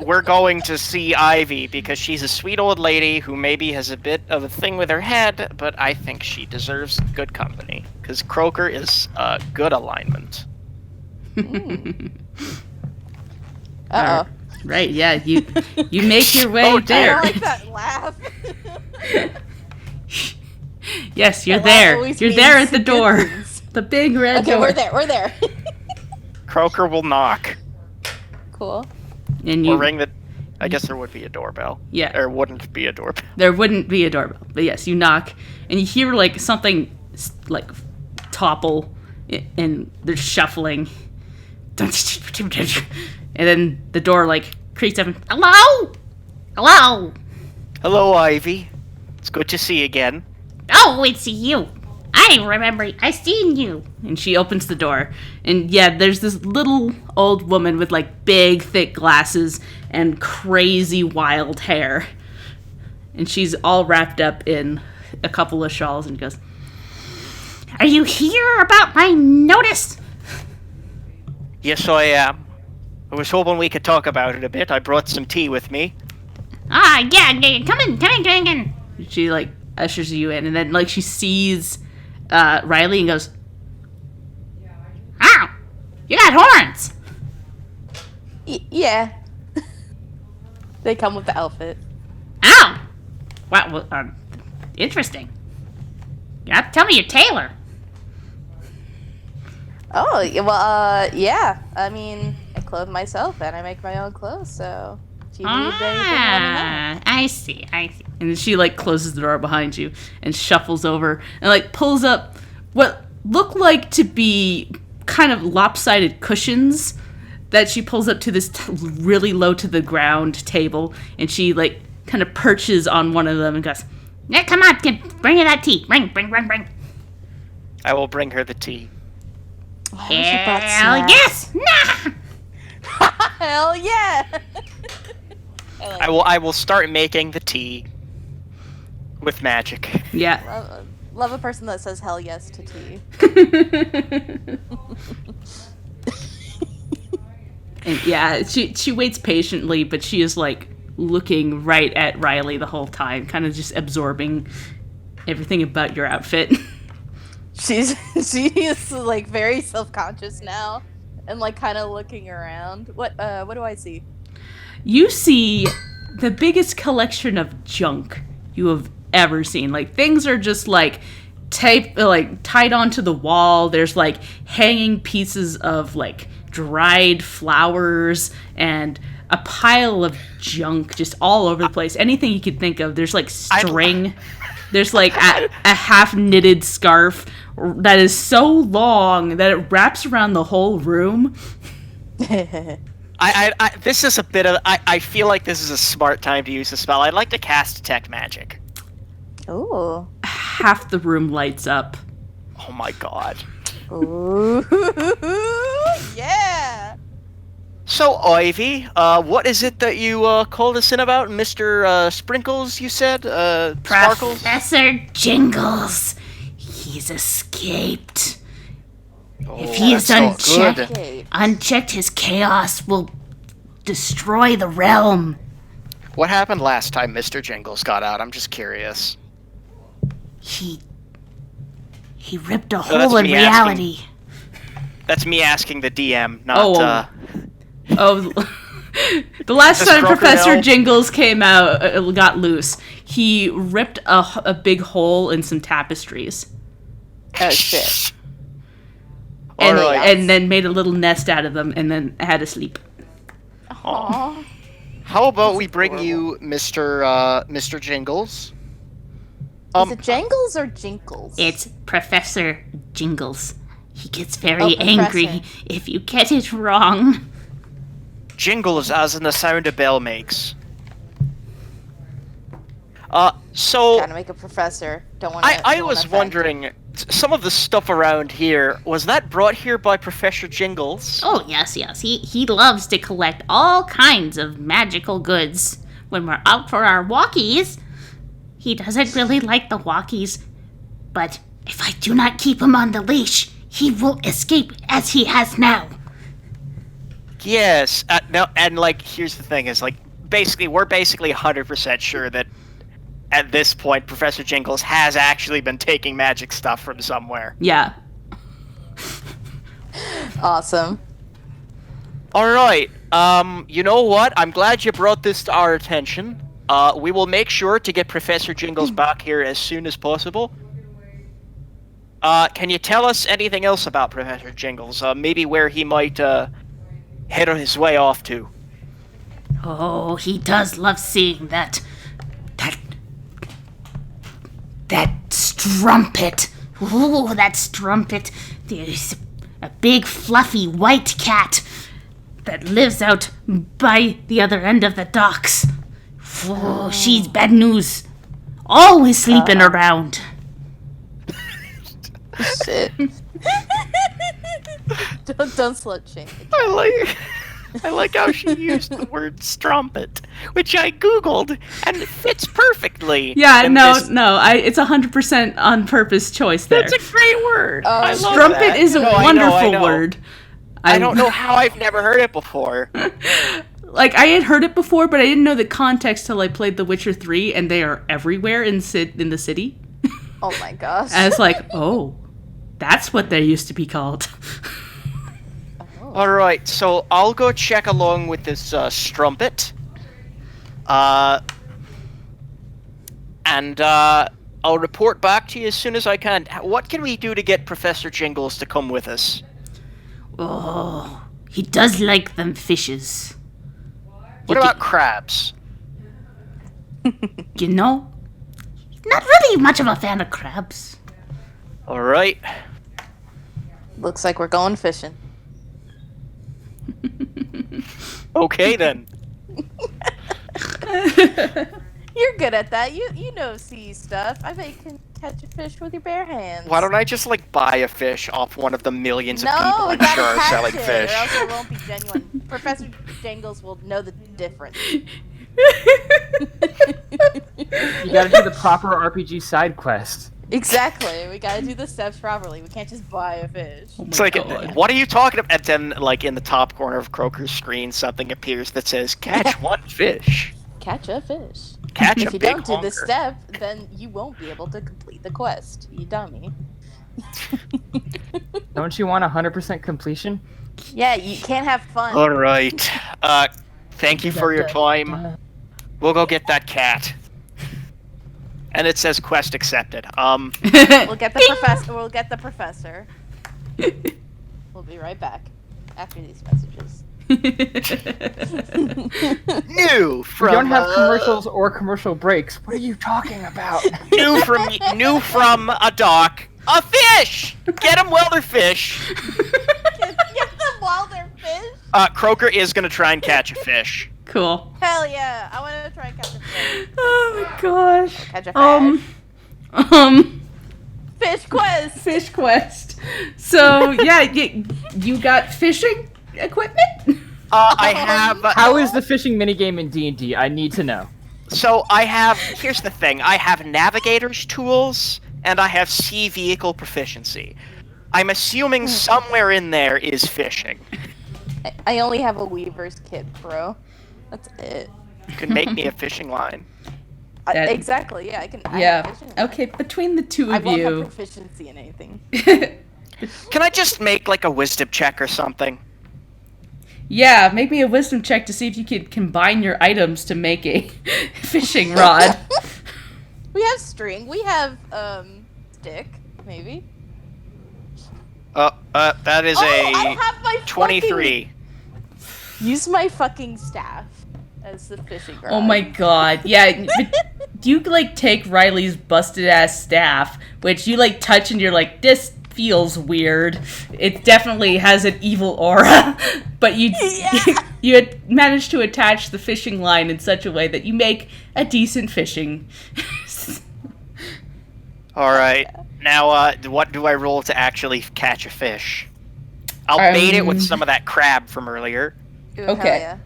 Speaker 1: We're going to see Ivy because she's a sweet old lady who maybe has a bit of a thing with her head, but I think she deserves good company because Croker is a good alignment.
Speaker 2: Uh-oh.
Speaker 3: Right, yeah, you make your way
Speaker 1: Oh,
Speaker 2: I
Speaker 3: there.
Speaker 2: don't like that laugh.
Speaker 3: Yes, you're
Speaker 2: That laugh
Speaker 3: there.
Speaker 2: always
Speaker 3: You're
Speaker 2: means
Speaker 3: there at the
Speaker 2: good
Speaker 3: door.
Speaker 2: things.
Speaker 3: The big red
Speaker 2: Okay,
Speaker 3: door.
Speaker 2: we're there.
Speaker 1: Croker will knock
Speaker 2: Cool.
Speaker 3: And
Speaker 1: or
Speaker 3: you
Speaker 1: ring the. I guess there would be a doorbell.
Speaker 3: Yeah.
Speaker 1: There wouldn't be a doorbell.
Speaker 3: There wouldn't be a doorbell, but yes, you knock, and you hear like something like topple, and they're shuffling, and then the door like creaks up. And, hello, hello.
Speaker 1: Hello, Ivy. It's good to see you again.
Speaker 3: Oh, it's you. I remember, I seen you. And she opens the door. And yeah, there's this little old woman with like big, thick glasses and crazy wild hair. And she's all wrapped up in a couple of shawls and goes, "Are you here about my notice?"
Speaker 1: Yes, I am. I was hoping we could talk about it a bit. I brought some tea with me.
Speaker 3: Ah, yeah, come in. She like ushers you in, and then like she sees Riley and goes, "Ow, you got horns."
Speaker 2: Yeah. They come with the outfit.
Speaker 3: Ow. Wow, well, interesting. You have to tell me you're Taylor.
Speaker 2: Oh, well, yeah. I mean, I clothe myself and I make my own clothes, so if you need anything, let me know.
Speaker 3: I see. And then she like closes the door behind you and shuffles over and like pulls up what look like to be kind of lopsided cushions that she pulls up to this really low to the ground table, and she like kind of perches on one of them and goes, "Yeah, come on, bring her that tea. Bring.
Speaker 1: I will bring her the tea.
Speaker 2: I wish you brought
Speaker 3: Hell
Speaker 2: snacks.
Speaker 3: yes! Nah!
Speaker 2: Hell yeah!
Speaker 1: I will start making the tea with magic.
Speaker 3: Yeah.
Speaker 2: Love a person that says hell yes to tea.
Speaker 3: And yeah, she waits patiently, but she is like looking right at Riley the whole time, kind of just absorbing everything about your outfit.
Speaker 2: She is like very self-conscious now and like kind of looking around. What do I see?
Speaker 3: You see the biggest collection of junk you have ever seen. Like things are just like tied onto the wall. There's like hanging pieces of like dried flowers and a pile of junk just all over the place. Anything you could think of. There's like string. There's like a half knitted scarf that is so long that it wraps around the whole room.
Speaker 1: This is a bit of. I feel like this is a smart time to use the spell. I'd like to cast Detect Magic.
Speaker 2: Ooh.
Speaker 3: Half the room lights up.
Speaker 1: Oh my god.
Speaker 2: Ooh. Yeah.
Speaker 1: So, Ivy, what is it that you called us in about? Mr. Sprinkles, you said? Sparkles?
Speaker 3: Professor Jingles. He's escaped.
Speaker 1: Oh,
Speaker 3: If he is
Speaker 1: that's not good.
Speaker 2: Okay.
Speaker 3: unchecked, his chaos will destroy the realm.
Speaker 1: What happened last time Mr. Jingles got out? I'm just curious.
Speaker 3: He ripped a
Speaker 1: that's
Speaker 3: hole in
Speaker 1: me
Speaker 3: reality.
Speaker 1: That's me asking the DM, not,
Speaker 3: The last
Speaker 1: This
Speaker 3: time
Speaker 1: crocodile.
Speaker 3: Professor Jingles came out, got loose, he ripped a big hole in some tapestries.
Speaker 2: Oh shit.
Speaker 3: And,
Speaker 1: Alright.
Speaker 3: and then made a little nest out of them and then had to sleep.
Speaker 2: Aww.
Speaker 1: How about we bring you Mr. Jingles?
Speaker 2: Is it Jangles or Jinkles?
Speaker 3: It's Professor Jingles. He gets very
Speaker 2: Oh, Professor.
Speaker 3: angry if you get it wrong.
Speaker 1: Jingles as in the sound a bell makes. So
Speaker 2: Gotta make a professor. Don't want to.
Speaker 1: I was wondering, some of the stuff around here, was that brought here by Professor Jingles?
Speaker 3: Oh, yes. He loves to collect all kinds of magical goods. When we're out for our walkies, he doesn't really like the walkies. But if I do not keep him on the leash, he will escape as he has now.
Speaker 1: Yes. No, and like, here's the thing: is like, we're basically 100% sure that at this point, Professor Jingles has actually been taking magic stuff from somewhere.
Speaker 3: Yeah.
Speaker 2: Awesome.
Speaker 1: All right. You know what? I'm glad you brought this to our attention. We will make sure to get Professor Jingles back here as soon as possible. Can you tell us anything else about Professor Jingles? Maybe where he might head on his way off to.
Speaker 3: Oh, he does love seeing that strumpet. Ooh, that strumpet. There's a big fluffy white cat that lives out by the other end of the docks. Oh, she's bad news. Always sleeping around.
Speaker 2: Shit. don't slut shame.
Speaker 1: I like how she used the word strumpet, which I googled and it fits perfectly.
Speaker 3: Yeah,
Speaker 1: in
Speaker 3: no,
Speaker 1: this-
Speaker 3: it's 100% on purpose choice there.
Speaker 1: That's a great word. I love
Speaker 3: Strumpet
Speaker 1: that.
Speaker 3: is a
Speaker 1: No, I
Speaker 3: wonderful
Speaker 1: know.
Speaker 3: word.
Speaker 1: I don't know how I've never heard it before.
Speaker 3: Like, I had heard it before, but I didn't know the context till I played The Witcher 3, and they are everywhere in the city.
Speaker 2: Oh my gosh.
Speaker 3: And it's like, oh, that's what they used to be called.
Speaker 1: Alright, so I'll go check along with this strumpet. And I'll report back to you as soon as I can. What can we do to get Professor Jingles to come with us?
Speaker 3: Oh, he does like them fishes.
Speaker 1: What about crabs?
Speaker 3: You know, not really much of a fan of crabs.
Speaker 1: Alright.
Speaker 2: Looks like we're going fishing.
Speaker 1: Okay then.
Speaker 2: You're good at that. You know sea stuff. I bet you can catch a fish with your bare hands.
Speaker 1: Why don't I just buy a fish off one of the millions of
Speaker 2: No,
Speaker 1: people
Speaker 2: we
Speaker 1: I'm
Speaker 2: gotta
Speaker 1: sure are
Speaker 2: catch
Speaker 1: selling
Speaker 2: it,
Speaker 1: fish?
Speaker 2: or else it won't be genuine. Professor Jingles will know the difference.
Speaker 4: You gotta do the proper RPG side quest.
Speaker 2: Exactly. We gotta do the steps properly. We can't just buy a fish.
Speaker 3: Oh my
Speaker 1: It's like,
Speaker 3: God.
Speaker 1: what are you talking about? And then, in the top corner of Croker's screen, something appears that says, catch one fish.
Speaker 2: Catch a fish.
Speaker 1: Catch a
Speaker 2: If you
Speaker 1: big
Speaker 2: don't do the
Speaker 1: honker.
Speaker 2: step, then you won't be able to complete the quest. You dummy.
Speaker 4: Don't you want 100% completion?
Speaker 2: Yeah, you can't have fun.
Speaker 1: Alright. Thank you for your time. We'll go get that cat. And it says quest accepted.
Speaker 2: We'll get the professor. We'll get the professor. We'll be right back after these messages.
Speaker 1: New
Speaker 4: We
Speaker 1: from
Speaker 4: don't have commercials or commercial breaks. What are you talking about?
Speaker 1: new from a dock. A fish. Get them while they're fish.
Speaker 2: Get them while they're fish.
Speaker 1: Croker is gonna try and catch a fish.
Speaker 3: Cool.
Speaker 2: Hell yeah! I want to try and catch a fish.
Speaker 3: Oh my gosh.
Speaker 2: Catch a fish. Fish quest.
Speaker 3: Fish quest. So yeah, you got fishing equipment?
Speaker 1: I have.
Speaker 4: How is the fishing minigame in D&D? I need to know.
Speaker 1: So I have. Here's the thing. I have navigator's tools and I have sea vehicle proficiency. I'm assuming somewhere in there is fishing.
Speaker 2: I only have a weaver's kit, bro. That's it.
Speaker 1: You can make me a fishing line.
Speaker 3: That-
Speaker 2: Exactly. Yeah, I can. I
Speaker 3: Yeah.
Speaker 2: have fishing line.
Speaker 3: Okay, between the two
Speaker 2: I
Speaker 3: of
Speaker 2: won't have
Speaker 3: you.
Speaker 2: proficiency in anything.
Speaker 1: Can I just make a wisdom check or something?
Speaker 3: Yeah, make me a wisdom check to see if you can combine your items to make a fishing rod.
Speaker 2: We have string. We have stick. Maybe.
Speaker 1: That is
Speaker 2: I have my
Speaker 1: 23.
Speaker 2: Use my fucking staff as the fishing rod.
Speaker 3: Oh my god. Yeah, but you take Riley's busted ass staff, which you touch and you're like, this feels weird. It definitely has an evil aura, but you you had managed to attach the fishing line in such a way that you make a decent fishing.
Speaker 1: All right. Now, what do I roll to actually catch a fish? I'll bait it with some of that crab from earlier.
Speaker 2: Ooh,
Speaker 3: Okay.
Speaker 2: hell yeah.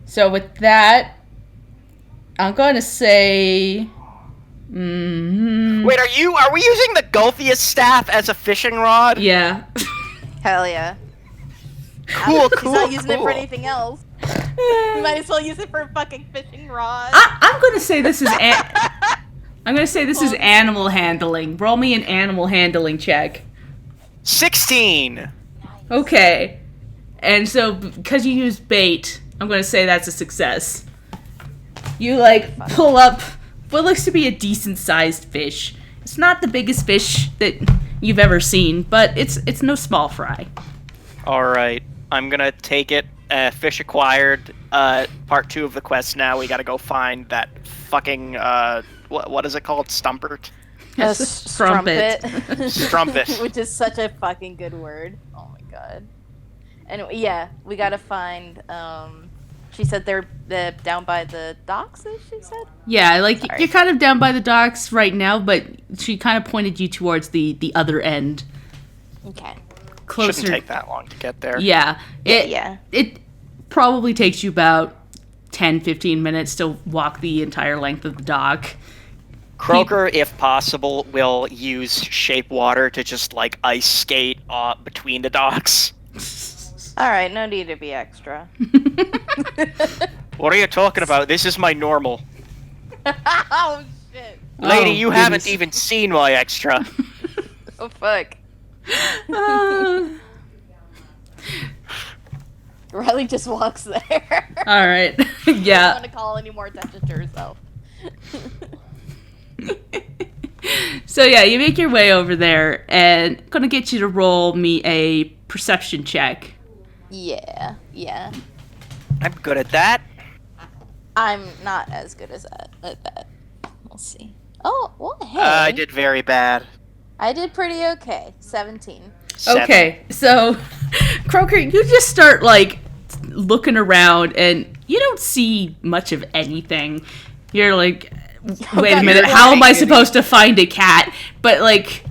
Speaker 3: So with that, I'm going to say...
Speaker 1: Wait, are we using the Gulfiest staff as a fishing rod?
Speaker 3: Yeah.
Speaker 2: Hell yeah.
Speaker 1: Cool,
Speaker 2: He's
Speaker 1: cool,
Speaker 2: not using it
Speaker 1: cool.
Speaker 2: for anything else. You might as well use it for a fucking fishing rod.
Speaker 3: I'm going to say this is... I'm going to say this is animal handling. Roll me an animal handling check.
Speaker 1: 16.
Speaker 3: Okay. And so, because you used bait, I'm going to say that's a success. You, pull up what looks to be a decent-sized fish. It's not the biggest fish that you've ever seen, but it's no small fry.
Speaker 1: All right. I'm gonna take it. Fish acquired. Part 2 of the quest. Now we gotta go find that fucking what is it called? Stumpert.
Speaker 2: A
Speaker 3: Strumpet.
Speaker 1: Strumpet.
Speaker 2: Which is such a fucking good word. Oh my god. And yeah, we gotta find She said they're down by the docks, as she said?
Speaker 3: Yeah, like,
Speaker 2: Sorry.
Speaker 3: you're kind of down by the docks right now, but she kind of pointed you towards the other end.
Speaker 2: Okay.
Speaker 3: Closer.
Speaker 1: Shouldn't take that long to get there.
Speaker 3: Yeah.
Speaker 2: Yeah.
Speaker 3: It probably takes you about 10, 15 minutes to walk the entire length of the dock.
Speaker 1: Croaker, if possible, will use shape water to just, like, ice skate between the docks.
Speaker 2: Alright, no need to be extra.
Speaker 1: What are you talking about? This is my normal.
Speaker 2: Oh, shit.
Speaker 1: Lady,
Speaker 3: Oh,
Speaker 1: you haven't
Speaker 3: goodness.
Speaker 1: even seen my extra.
Speaker 2: Oh, fuck. Riley just walks there.
Speaker 3: All right.
Speaker 2: I don't
Speaker 3: Yeah.
Speaker 2: want to call any more attention to herself.
Speaker 3: So yeah, you make your way over there, and I'm gonna get you to roll me a perception check.
Speaker 2: Yeah.
Speaker 1: I'm good at that.
Speaker 2: I'm not as good as that. At that. We'll see. Oh, well, hey.
Speaker 1: I did very bad.
Speaker 2: I did pretty okay. 17.
Speaker 1: 7.
Speaker 3: Okay, so Croaker, you just start like looking around, and you don't see much of anything. You're like, wait a
Speaker 2: God,
Speaker 3: minute,
Speaker 2: you're
Speaker 3: how am I
Speaker 2: lying.
Speaker 3: supposed to find a cat? But like,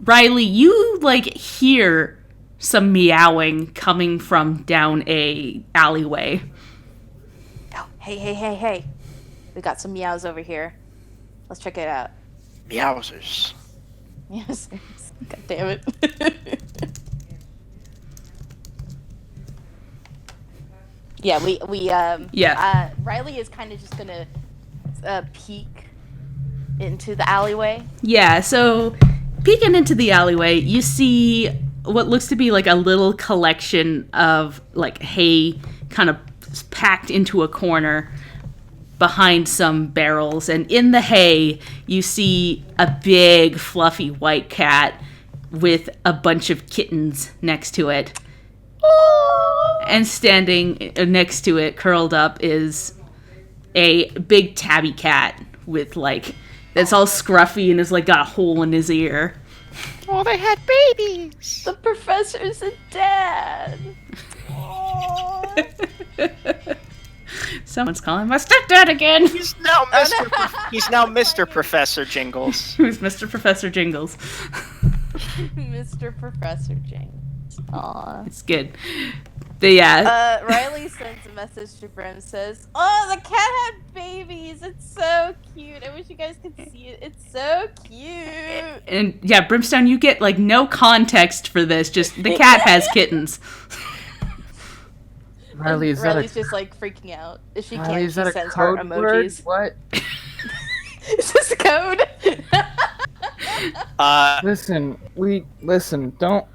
Speaker 3: Riley, you like hear some meowing coming from down a alleyway.
Speaker 2: Oh, hey. We got some meows over here. Let's check it out.
Speaker 1: Meowsers.
Speaker 2: Yes. God damn it. Yeah,
Speaker 3: Yeah.
Speaker 2: Riley is kind of just gonna peek into the alleyway.
Speaker 3: Yeah, so peeking into the alleyway, you see what looks to be like a little collection of like hay kind of packed into a corner behind some barrels, and in the hay you see a big fluffy white cat with a bunch of kittens next to it. And standing next to it, curled up, is a big tabby cat with like that's all scruffy and has like got a hole in his ear.
Speaker 1: Oh, they had babies.
Speaker 2: The professor's a dad.
Speaker 3: Someone's calling my stepdad again.
Speaker 1: He's now Mr. He's now Mr. Professor Jingles.
Speaker 3: Who's Mr. Professor Jingles?
Speaker 2: Mr. Professor Jingles. Aw.
Speaker 3: It's good. Yeah.
Speaker 2: Riley sends a message to Brim, says, "Oh, the cat had babies. It's so cute. I wish you guys could see it. It's so cute."
Speaker 3: And yeah, Brimstone, you get like no context for this. Just the cat has kittens.
Speaker 4: Riley, is
Speaker 2: Riley's
Speaker 4: that a
Speaker 2: just like freaking out. If she
Speaker 4: Riley,
Speaker 2: can,
Speaker 4: is
Speaker 2: she
Speaker 4: that a
Speaker 2: sends heart
Speaker 4: code word?
Speaker 2: emojis.
Speaker 4: What?
Speaker 2: Is this code?
Speaker 4: Listen. Don't.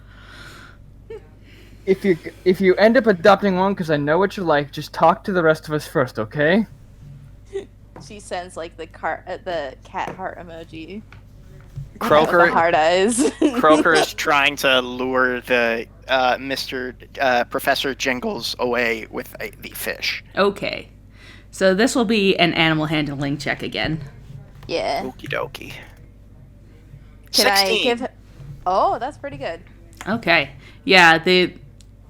Speaker 4: If you end up adopting one, because I know what you're like, just talk to the rest of us first, okay?
Speaker 2: She sends like the cat heart emoji.
Speaker 1: Croaker,
Speaker 2: The heart eyes.
Speaker 1: Croaker is trying to lure the Professor Jingles away with the fish.
Speaker 3: Okay. So this will be an animal handling check again.
Speaker 2: Yeah.
Speaker 1: Okie dokie.
Speaker 2: Can
Speaker 1: 16.
Speaker 2: I give? Oh, that's pretty good.
Speaker 3: Okay. Yeah,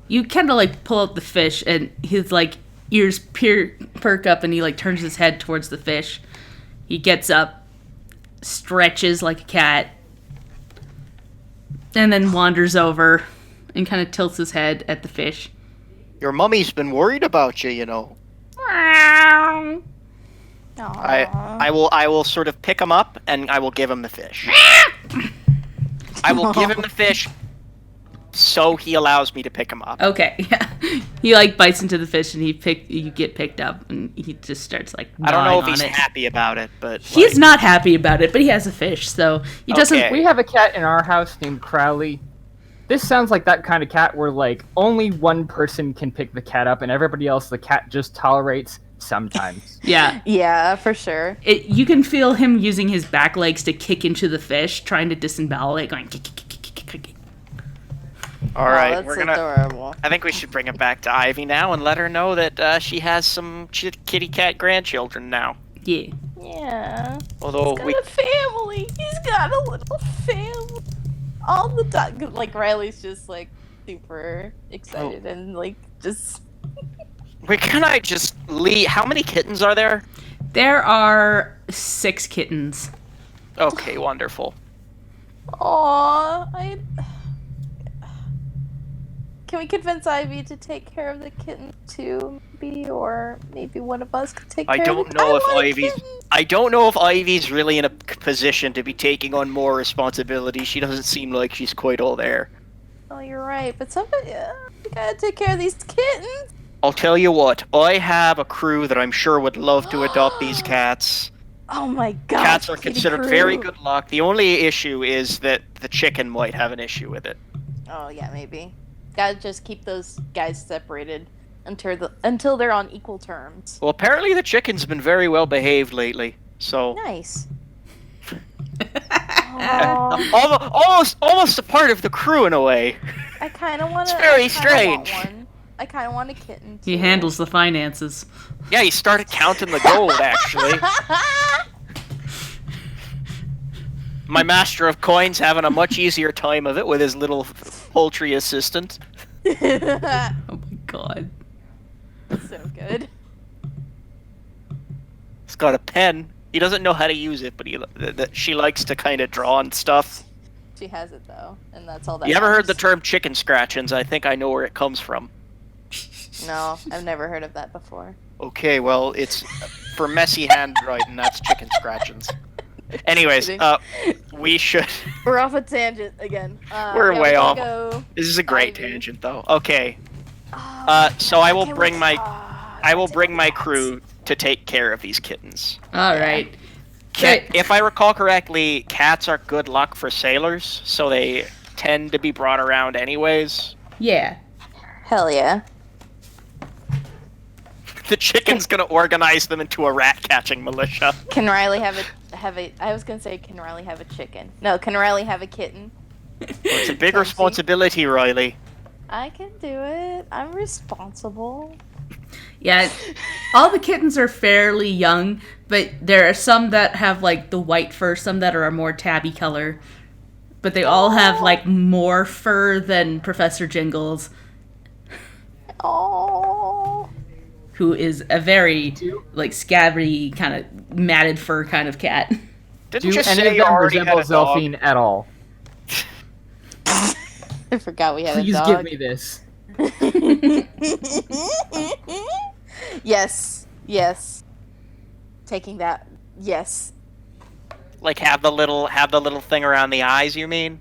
Speaker 3: you kind of like pull out the fish, and his like ears perk up, and he like turns his head towards the fish. He gets up, stretches like a cat, and then wanders over and kind of tilts his head at the fish.
Speaker 1: Your mummy's been worried about you, you know.
Speaker 2: Aww.
Speaker 1: I will sort of pick him up, and I will give him the fish. I will give him the fish, so he allows me to pick him up.
Speaker 3: Okay, yeah. He like bites into the fish, and you get picked up, and he just starts like
Speaker 1: I don't know if
Speaker 3: gnawing
Speaker 1: he's
Speaker 3: on it.
Speaker 1: happy about it, but
Speaker 3: He's not happy about it, but he has a fish, so he doesn't.
Speaker 1: Okay.
Speaker 4: We have a cat in our house named Crowley. This sounds like that kind of cat where, like, only one person can pick the cat up and everybody else the cat just tolerates sometimes.
Speaker 3: Yeah.
Speaker 2: Yeah, for sure.
Speaker 3: You can feel him using his back legs to kick into the fish, trying to disembowel it, going kick, kick, kick, kick, kick, kick, kick.
Speaker 1: All right,
Speaker 2: that's
Speaker 1: we're gonna.
Speaker 2: adorable.
Speaker 1: I think we should bring it back to Ivy now and let her know that she has some kitty cat grandchildren now.
Speaker 3: Yeah.
Speaker 2: Yeah.
Speaker 1: Although
Speaker 2: He's got a family. He's got a little family. All the time. Like, Riley's just, like, super excited and, like, just...
Speaker 1: can I just Lee, how many kittens are there?
Speaker 3: There are 6 kittens.
Speaker 1: Okay, wonderful.
Speaker 2: Aww, Can we convince Ivy to take care of the kitten too, maybe, or maybe one of us could take care of it?
Speaker 1: I don't know if Ivy's really in a position to be taking on more responsibility. She doesn't seem like she's quite all there.
Speaker 2: Oh, you're right, but somebody, we gotta take care of these kittens.
Speaker 1: I'll tell you what, I have a crew that I'm sure would love to adopt these cats.
Speaker 2: Oh my god.
Speaker 1: Cats are considered very good luck. The only issue is that the chicken might have an issue with it.
Speaker 2: Oh yeah, maybe. Gotta just keep those guys separated until they're on equal terms.
Speaker 1: Well, apparently the chicken's been very well behaved lately, so...
Speaker 2: Nice.
Speaker 1: almost a part of the crew in a way.
Speaker 2: I kind of want to.
Speaker 1: It's very strange.
Speaker 2: I kind of want a kitten too.
Speaker 3: He handles the finances.
Speaker 1: Yeah, he started counting the gold, actually. My master of coins having a much easier time of it with his little poultry assistant.
Speaker 3: Oh my god.
Speaker 2: So good.
Speaker 1: He's got a pen. He doesn't know how to use it, but she likes to kind of draw and stuff.
Speaker 2: She has it though, and that's all that
Speaker 1: You ever heard the
Speaker 2: matters.
Speaker 1: term chicken scratchings? I think I know where it comes from.
Speaker 2: No, I've never heard of that before.
Speaker 1: Okay, well, it's for messy handwriting, that's chicken scratchings. Anyways, we should...
Speaker 2: We're off a tangent again.
Speaker 1: We're way off.
Speaker 2: Go.
Speaker 1: This is a great
Speaker 2: Ivy.
Speaker 1: tangent, though. Okay.
Speaker 2: Oh,
Speaker 1: So I will
Speaker 2: can't
Speaker 1: bring
Speaker 2: wait.
Speaker 1: my crew to take care of these kittens.
Speaker 3: Alright.
Speaker 1: If I recall correctly, cats are good luck for sailors, so they tend to be brought around anyways.
Speaker 3: Yeah.
Speaker 2: Hell yeah.
Speaker 1: The chicken's gonna organize them into a rat-catching militia.
Speaker 2: Can Riley have a? I was gonna say, can Riley have a chicken? No, can Riley have a kitten?
Speaker 1: Well, it's a big responsibility, Riley.
Speaker 2: I can do it. I'm responsible.
Speaker 3: Yeah, all the kittens are fairly young, but there are some that have, like, the white fur, some that are a more tabby color. But they all have, like, more fur than Professor Jingles,
Speaker 2: Oh.
Speaker 3: who is a very, like, scabby, kind of matted fur kind of cat.
Speaker 1: Didn't
Speaker 4: Do
Speaker 1: you
Speaker 4: any
Speaker 1: say
Speaker 4: of
Speaker 1: you
Speaker 4: them
Speaker 1: already had
Speaker 4: resemble
Speaker 1: a dog?
Speaker 4: Zelphine at all?
Speaker 2: I forgot we had
Speaker 4: Please
Speaker 2: a
Speaker 4: give
Speaker 2: dog.
Speaker 4: me this.
Speaker 2: Yes. Yes. Taking that. Yes.
Speaker 1: Like have the little thing around the eyes, you mean?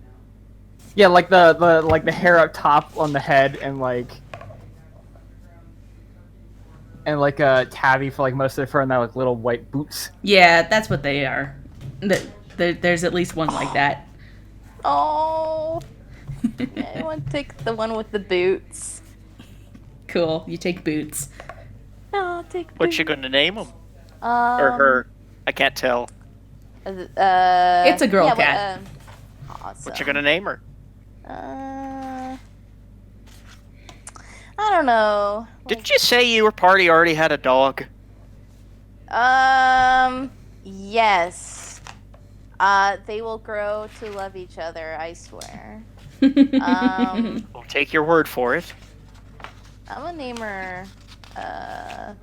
Speaker 4: Yeah, like the hair up top on the head and like a tabby for like most of their fur and that like little white boots.
Speaker 3: Yeah, that's what they are. There's at least one like that.
Speaker 2: Oh. I want to take the one with the boots.
Speaker 3: Cool, you take Boots.
Speaker 2: No, I'll take
Speaker 1: What you
Speaker 2: boots.
Speaker 1: gonna name him? Or her? I can't tell.
Speaker 3: It's a girl
Speaker 2: yeah,
Speaker 3: cat.
Speaker 2: Awesome.
Speaker 1: What you gonna name her?
Speaker 2: I don't know.
Speaker 1: Didn't you say your party already had a dog?
Speaker 2: Yes. They will grow to love each other, I swear.
Speaker 1: I'll take your word for it.
Speaker 2: I'm gonna name her, I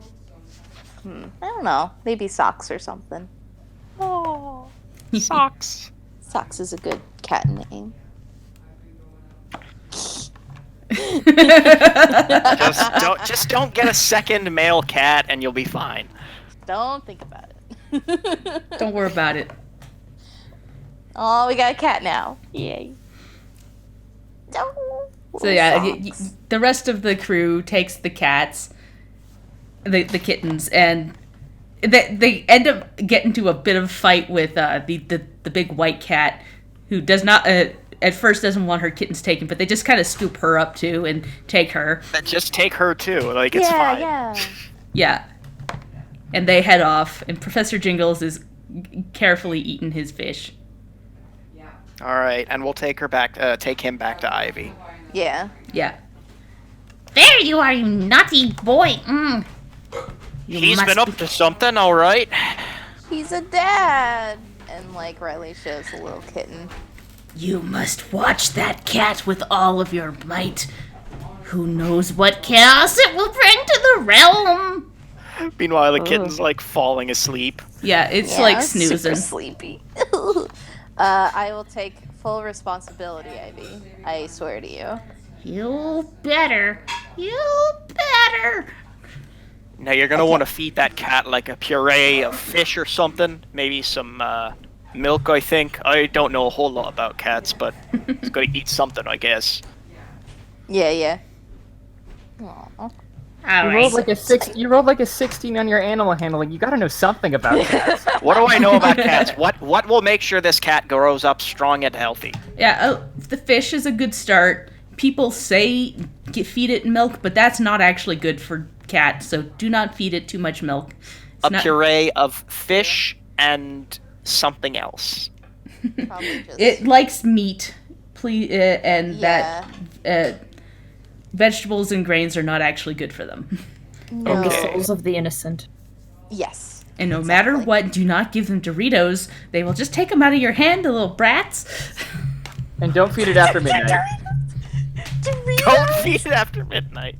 Speaker 2: don't know. Maybe Socks or something. Oh.
Speaker 1: Socks.
Speaker 2: Socks is a good cat name.
Speaker 1: Just don't get a second male cat and you'll be fine.
Speaker 2: Don't think about it.
Speaker 3: Don't worry about it.
Speaker 2: Oh, we got a cat now. Yay. Oh,
Speaker 3: So yeah,
Speaker 2: Socks.
Speaker 3: the rest of the crew takes the cats, the kittens, and they end up getting into a bit of a fight with the big white cat, who does not at first doesn't want her kittens taken, but they just kind of scoop her up too and take her.
Speaker 1: Just take her too. Like it's fine.
Speaker 2: Yeah.
Speaker 3: Yeah, and they head off, and Professor Jingles is carefully eating his fish.
Speaker 1: All right, and we'll take him back to Ivy.
Speaker 2: Yeah.
Speaker 3: Yeah. There you are, you naughty boy.
Speaker 1: He's been up to something, all right.
Speaker 2: He's a dad. And like Riley shows a little kitten.
Speaker 3: You must watch that cat with all of your might. Who knows what chaos it will bring to the realm?
Speaker 1: Meanwhile, the kitten's like falling asleep.
Speaker 3: Yeah, it's
Speaker 2: Yeah,
Speaker 3: like
Speaker 2: it's super
Speaker 3: snoozing.
Speaker 2: sleepy. I will take full responsibility, Ivy. I swear to you.
Speaker 3: You better. You better.
Speaker 1: Now you're gonna want to feed that cat like a puree of fish or something. Maybe some milk, I think. I don't know a whole lot about cats, but it's gonna eat something, I guess.
Speaker 2: Yeah. Aw.
Speaker 3: All
Speaker 4: You rolled
Speaker 3: right.
Speaker 4: like a six. You rolled like a 16 on your animal handling. You gotta know something about cats.
Speaker 1: What do I know about cats? What will make sure this cat grows up strong and healthy?
Speaker 3: Yeah, the fish is a good start. People say feed it milk, but that's not actually good for cats, so do not feed it too much milk. It's
Speaker 1: A
Speaker 3: not-
Speaker 1: puree of fish and something else.
Speaker 2: Probably just.
Speaker 3: It likes meat, please, and
Speaker 2: Yeah.
Speaker 3: that vegetables and grains are not actually good for them.
Speaker 2: No.
Speaker 5: And the
Speaker 1: Okay.
Speaker 5: souls of the innocent.
Speaker 2: Yes.
Speaker 3: And no matter
Speaker 2: Exactly.
Speaker 3: what, do not give them Doritos. They will just take them out of your hand, the little brats.
Speaker 4: And don't feed it after midnight.
Speaker 1: Don't feed it after midnight.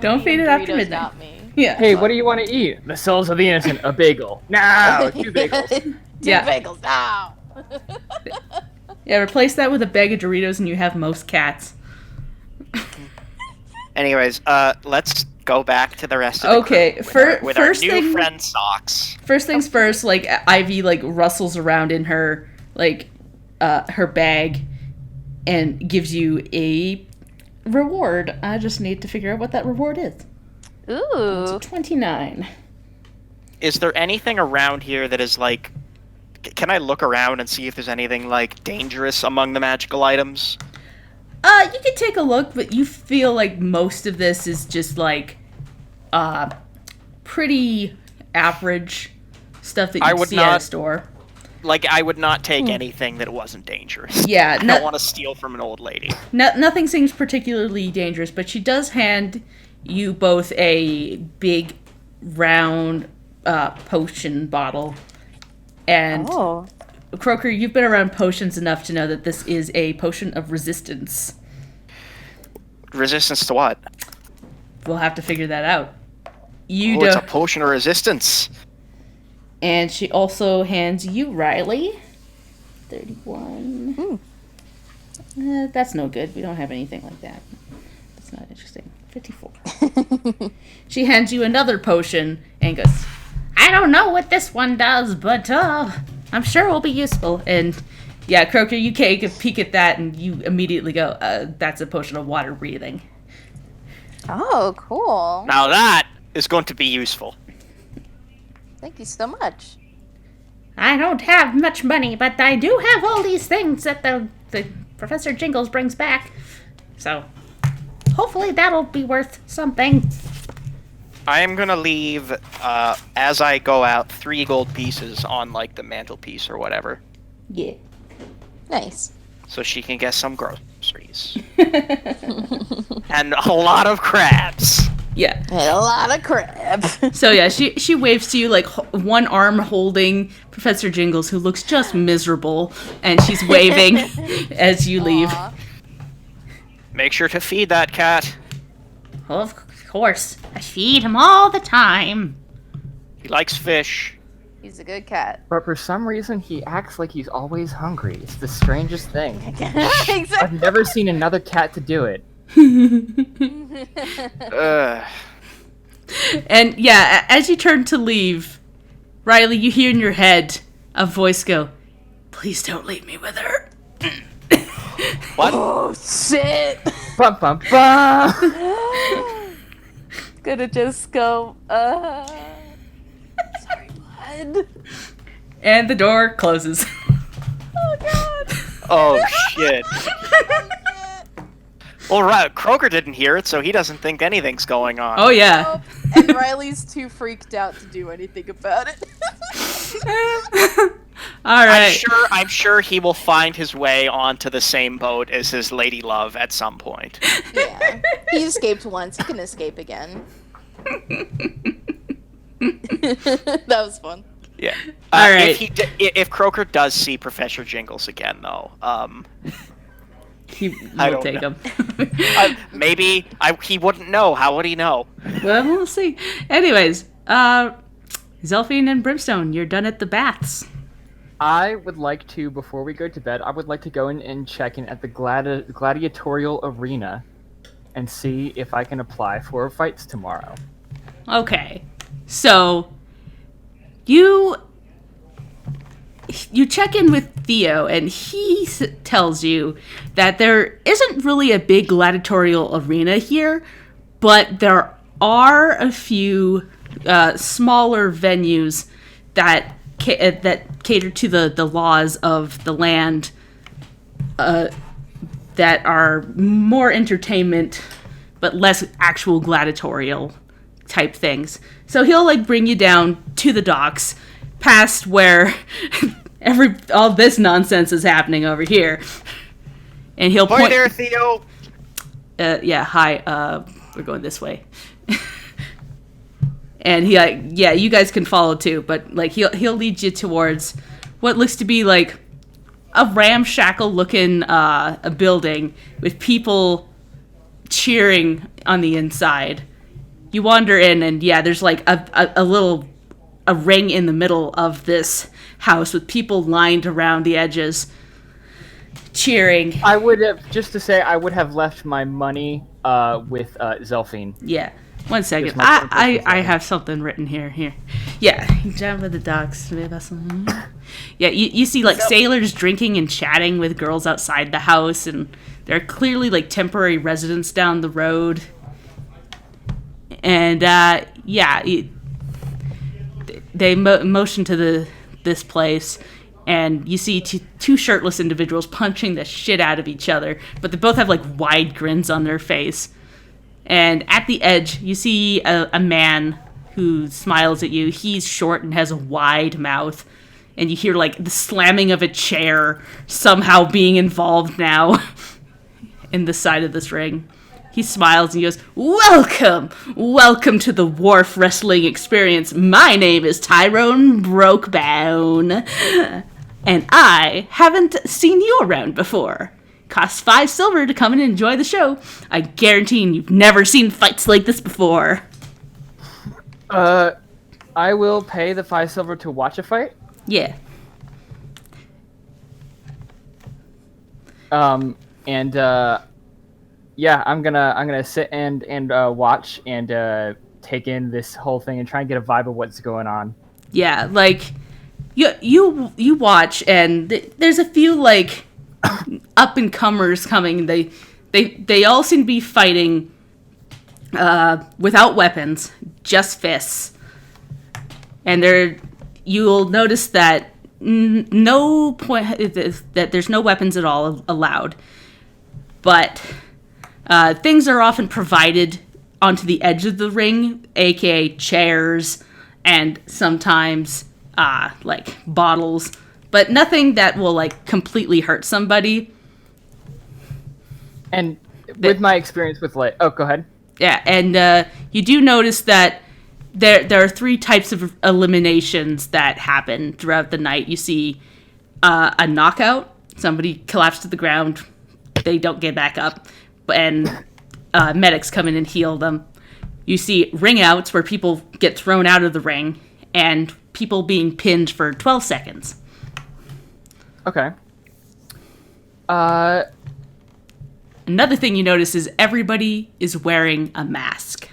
Speaker 3: Don't feed it after
Speaker 2: Doritos,
Speaker 3: midnight.
Speaker 2: Not me.
Speaker 3: Yeah.
Speaker 4: Hey, what do you want to eat? The souls of the innocent. A bagel. No, 2 bagels.
Speaker 2: Two
Speaker 3: Yeah.
Speaker 2: bagels now.
Speaker 3: Yeah, replace that with a bag of Doritos and you have most cats.
Speaker 1: Anyways, let's go back to the rest of the
Speaker 3: Okay,
Speaker 1: crew with our
Speaker 3: first
Speaker 1: new
Speaker 3: thing-
Speaker 1: friend Socks.
Speaker 3: First things first, like Ivy like rustles around in her her bag and gives you a reward. I just need to figure out what that reward is.
Speaker 2: Ooh.
Speaker 3: 29.
Speaker 1: Is there anything around here that is like... Can I look around and see if there's anything like dangerous among the magical items?
Speaker 3: You can take a look, but you feel like most of this is just like pretty average stuff that
Speaker 1: I
Speaker 3: you
Speaker 1: would
Speaker 3: see at a
Speaker 1: not-
Speaker 3: store.
Speaker 1: Like, I would not take anything that wasn't dangerous.
Speaker 3: Yeah,
Speaker 1: I don't want to steal from an old lady.
Speaker 3: Nothing seems particularly dangerous, but she does hand you both a big, round potion bottle. And
Speaker 2: Oh.
Speaker 3: Croaker, you've been around potions enough to know that this is a potion of resistance.
Speaker 1: Resistance to what?
Speaker 3: We'll have to figure that out. You
Speaker 1: Oh, it's a
Speaker 3: don't.
Speaker 1: potion of resistance.
Speaker 3: And she also hands you Riley 31. That's no good. We don't have anything like that. That's not interesting. 54. She hands you another potion and goes, I don't know what this one does, but I'm sure it will be useful. And yeah, Croaker, you take a peek at that and you immediately go, that's a potion of water breathing.
Speaker 2: Oh, cool.
Speaker 1: Now that is going to be useful.
Speaker 2: Thank you so much.
Speaker 3: I don't have much money, but I do have all these things that the Professor Jingles brings back. So, hopefully that'll be worth something.
Speaker 1: I am gonna leave, as I go out, 3 gold pieces on, like, the mantelpiece or whatever.
Speaker 3: Yeah.
Speaker 2: Nice.
Speaker 1: So she can get some groceries. And a lot of crabs.
Speaker 3: Yeah.
Speaker 2: And a lot of crab.
Speaker 3: So yeah, she waves to you like one arm holding Professor Jingles, who looks just miserable, and she's waving as you leave.
Speaker 2: Aw.
Speaker 1: Make sure to feed that cat.
Speaker 3: Of course, I feed him all the time.
Speaker 1: He likes fish.
Speaker 2: He's a good cat.
Speaker 4: But for some reason, he acts like he's always hungry. It's the strangest thing.
Speaker 2: Exactly.
Speaker 4: I've never seen another cat to do it.
Speaker 3: And yeah, as you turn to leave, Riley, you hear in your head a voice go, "Please don't leave me with her."
Speaker 1: What?
Speaker 2: Oh, shit.
Speaker 4: Bum bum bum.
Speaker 2: Gonna just go, sorry, bud.
Speaker 3: And the door closes.
Speaker 2: Oh, God.
Speaker 1: Oh, shit. Well, right, Croaker didn't hear it, so he doesn't think anything's going on.
Speaker 3: Oh yeah.
Speaker 2: And Riley's too freaked out to do anything about it.
Speaker 3: All right.
Speaker 1: I'm sure he will find his way onto the same boat as his lady love at some point.
Speaker 2: Yeah. He escaped once. He can escape again. That was fun.
Speaker 1: Yeah.
Speaker 3: All right.
Speaker 1: If Croaker does see Professor Jingles again, though,
Speaker 3: He
Speaker 1: I
Speaker 3: will
Speaker 1: don't
Speaker 3: take
Speaker 1: know.
Speaker 3: him.
Speaker 1: maybe he wouldn't know. How would he know?
Speaker 3: Well, we'll see. Anyways, Zelphine and Brimstone, you're done at the baths.
Speaker 4: I would like to, before we go to bed, I would like to go in and check in at the gladiatorial arena and see if I can apply for fights tomorrow.
Speaker 3: Okay. So, you check in with Theo, and he tells you that there isn't really a big gladiatorial arena here, but there are a few smaller venues that cater to the laws of the land, that are more entertainment but less actual gladiatorial type things. So he'll bring you down to the docks, past where all this nonsense is happening over here, and he'll
Speaker 1: Hi
Speaker 3: point.
Speaker 1: there, Theo.
Speaker 3: Yeah, hi. We're going this way. And he, you guys can follow too, but he'll lead you towards what looks to be a ramshackle looking a building with people cheering on the inside. You wander in, and there's a ring in the middle of this house with people lined around the edges cheering.
Speaker 4: I would have left my money with Zelphine.
Speaker 3: Yeah. 1 second. I have something written here. Yeah. Down by the docks. Yeah, you see sailors drinking and chatting with girls outside the house, and there are clearly temporary residents down the road. And they motion to this place, and you see two shirtless individuals punching the shit out of each other, but they both have wide grins on their face. And at the edge, you see a man who smiles at you. He's short and has a wide mouth. And you hear, the slamming of a chair somehow being involved now in the side of this ring. He smiles and he goes, Welcome to the wharf wrestling experience. My name is Tyrone Brokebone. And I haven't seen you around before. Costs 5 silver to come and enjoy the show. I guarantee you've never seen fights like this before.
Speaker 4: I will pay the 5 silver to watch a fight.
Speaker 3: Yeah.
Speaker 4: I'm gonna sit and watch and take in this whole thing and try and get a vibe of what's going on.
Speaker 3: Yeah, you watch, and there's a few up and comers coming. They all seem to be fighting without weapons, just fists. And you'll notice that that there's no weapons at all allowed. But things are often provided onto the edge of the ring, aka chairs, and sometimes bottles, but nothing that will completely hurt somebody.
Speaker 4: And with my experience with go ahead.
Speaker 3: Yeah, and you do notice that there are 3 types of eliminations that happen throughout the night. You see a knockout, somebody collapsed to the ground, they don't get back up, and medics come in and heal them. You see ring outs, where people get thrown out of the ring, and people being pinned for 12 seconds.
Speaker 4: Okay.
Speaker 3: Another thing you notice is everybody is wearing a mask.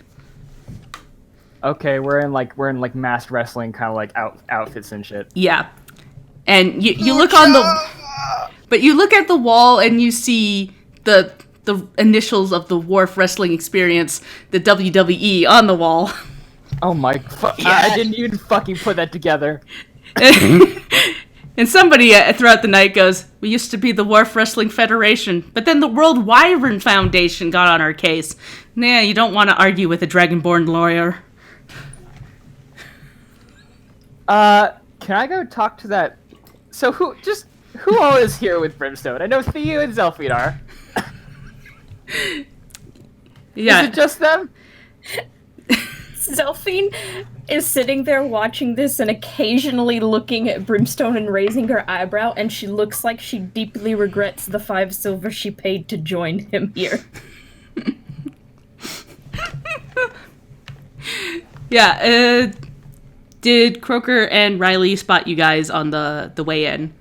Speaker 4: Okay, we're in masked wrestling kind of outfits and shit.
Speaker 3: Yeah. And you look but you look at the wall and you see the initials of the Wharf Wrestling Experience, the WWE, on the wall.
Speaker 4: Oh my I didn't even fucking put that together.
Speaker 3: And somebody throughout the night goes, "We used to be the Wharf Wrestling Federation, but then the World Wyvern Foundation got on our case." Nah, you don't want to argue with a Dragonborn lawyer.
Speaker 4: Can I go talk to that? So who all is here with Brimstone? I know Theo and Zelphine are.
Speaker 3: Yeah.
Speaker 4: Is it just them?
Speaker 5: Zelphine is sitting there watching this and occasionally looking at Brimstone and raising her eyebrow, and she looks like she deeply regrets the 5 silver she paid to join him here.
Speaker 3: Yeah, Did Croker and Riley spot you guys on the way in?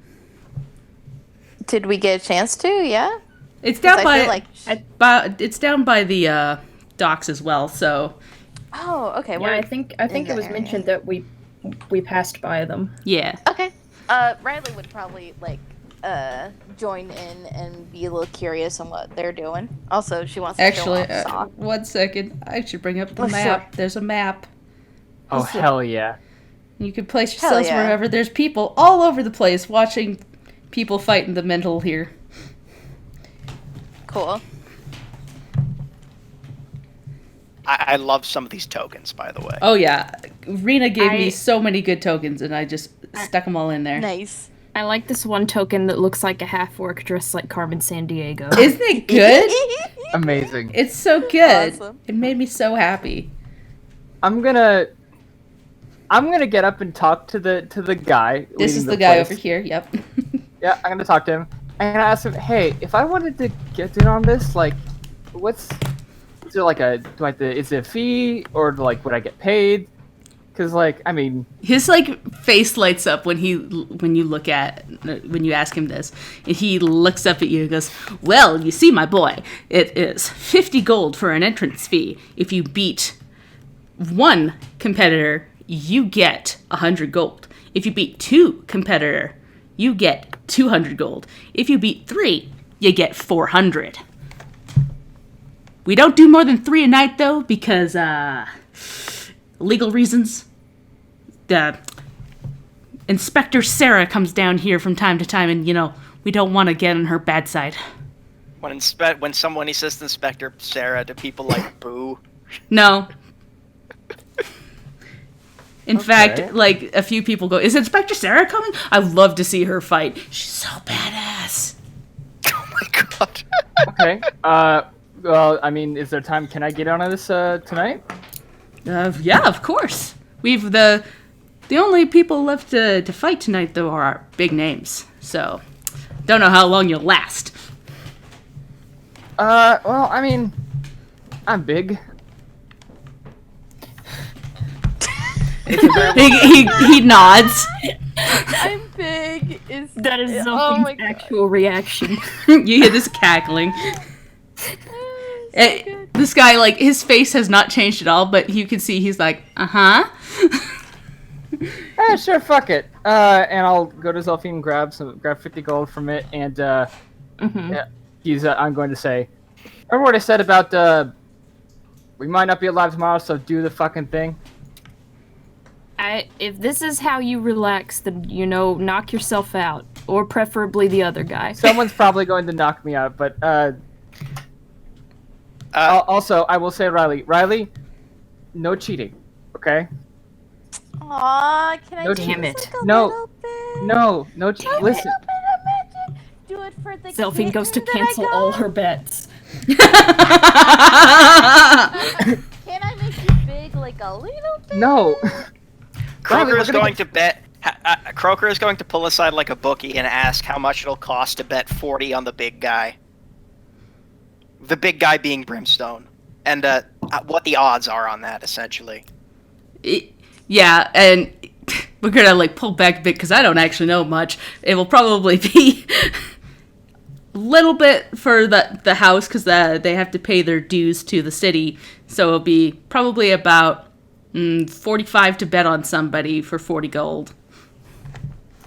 Speaker 2: Did we get a chance to? Yeah.
Speaker 3: It's down
Speaker 2: I feel like.
Speaker 3: it's down by the docks as well. So
Speaker 2: Oh, okay.
Speaker 5: Yeah, I think it was mentioned that we passed by them.
Speaker 3: yeah.
Speaker 2: Okay. Riley would probably join in and be a little curious on what they're doing. Also, she wants to
Speaker 3: Actually,
Speaker 2: show off socks.
Speaker 3: 1 second. I should bring up the
Speaker 2: Oh,
Speaker 3: map.
Speaker 2: sure.
Speaker 3: There's a map.
Speaker 4: Oh, hell yeah.
Speaker 3: You can place
Speaker 2: Hell
Speaker 3: yourselves
Speaker 2: yeah.
Speaker 3: wherever. There's people all over the place watching people fight in the mental here.
Speaker 2: Cool.
Speaker 1: I love some of these tokens, by the way.
Speaker 3: Oh yeah, Rena gave me so many good tokens, and I just stuck them all in there.
Speaker 2: Nice.
Speaker 5: I like this one token that looks like a half-orc dressed like Carmen Sandiego.
Speaker 3: Isn't it good?
Speaker 4: Amazing.
Speaker 3: It's so good.
Speaker 2: Awesome.
Speaker 3: It made me so happy.
Speaker 4: I'm gonna get up and talk to the guy.
Speaker 3: This
Speaker 4: leading
Speaker 3: is the guy
Speaker 4: place.
Speaker 3: over here. Yep.
Speaker 4: Yeah, I'm gonna talk to him. I'm gonna ask him, hey, if I wanted to get in on this, like, is there like is it a fee, or like would I get paid? Because like, I mean,
Speaker 3: His like face lights up when you ask him this, and he looks up at you and goes, "Well, you see, my boy, it is 50 gold for an entrance fee. If you beat one competitor, you get 100 gold. If you beat two competitor, you get 200 gold. If you beat 3, you get 400. We don't do more than 3 a night, though, because, legal reasons. Inspector Sarah comes down here from time to time, and, we don't want to get on her bad side.
Speaker 1: When someone he says to Inspector Sarah, do people like boo?
Speaker 3: No. In
Speaker 4: Okay.
Speaker 3: fact, like, a few people go, is Inspector Sarah coming? I'd love to see her fight. She's so badass.
Speaker 1: Oh my god.
Speaker 4: okay. Well, I mean, is there time? Can I get on this tonight?
Speaker 3: Yeah, of course. We've the only people left to fight tonight, though, are our big names. So, don't know how long you'll last.
Speaker 4: Well, I mean, I'm big.
Speaker 3: He nods.
Speaker 2: I'm big.
Speaker 5: That is
Speaker 2: oh my
Speaker 5: Zolfin's
Speaker 2: God.
Speaker 5: actual reaction.
Speaker 3: You hear this cackling. This guy, like, his face has not changed at all, but you can see he's like, uh-huh.
Speaker 4: Sure, fuck it. And I'll go to Zolfine and grab 50 gold from it, and yeah, I'm going to say, remember what I said about we might not be alive tomorrow, so do the fucking thing.
Speaker 5: If this is how you relax, then knock yourself out, or preferably the other guy.
Speaker 4: Someone's probably going to knock me out, but also I will say, Riley, no cheating, okay?
Speaker 2: Aw, can I
Speaker 4: No
Speaker 2: do
Speaker 5: damn
Speaker 2: this
Speaker 5: it.
Speaker 2: like a
Speaker 4: No.
Speaker 2: little bit?
Speaker 4: No,
Speaker 2: A
Speaker 4: listen.
Speaker 2: little bit of magic. Do it for the
Speaker 5: Zolfine goes to
Speaker 2: kitten that I
Speaker 5: cancel
Speaker 2: got.
Speaker 5: all her bets.
Speaker 2: Can I make you big like a little bit?
Speaker 4: No.
Speaker 1: Croker
Speaker 4: we're
Speaker 1: is
Speaker 4: gonna
Speaker 1: going to bet. Croker is going to pull aside like a bookie and ask how much it'll cost to bet 40 on the big guy. The big guy being Brimstone, and what the odds are on that, essentially.
Speaker 3: Yeah, and we're gonna, like, pull back a bit, because I don't actually know much. It will probably be a little bit for the house, because they have to pay their dues to the city, so it'll be probably about 45 to bet on somebody for 40 gold.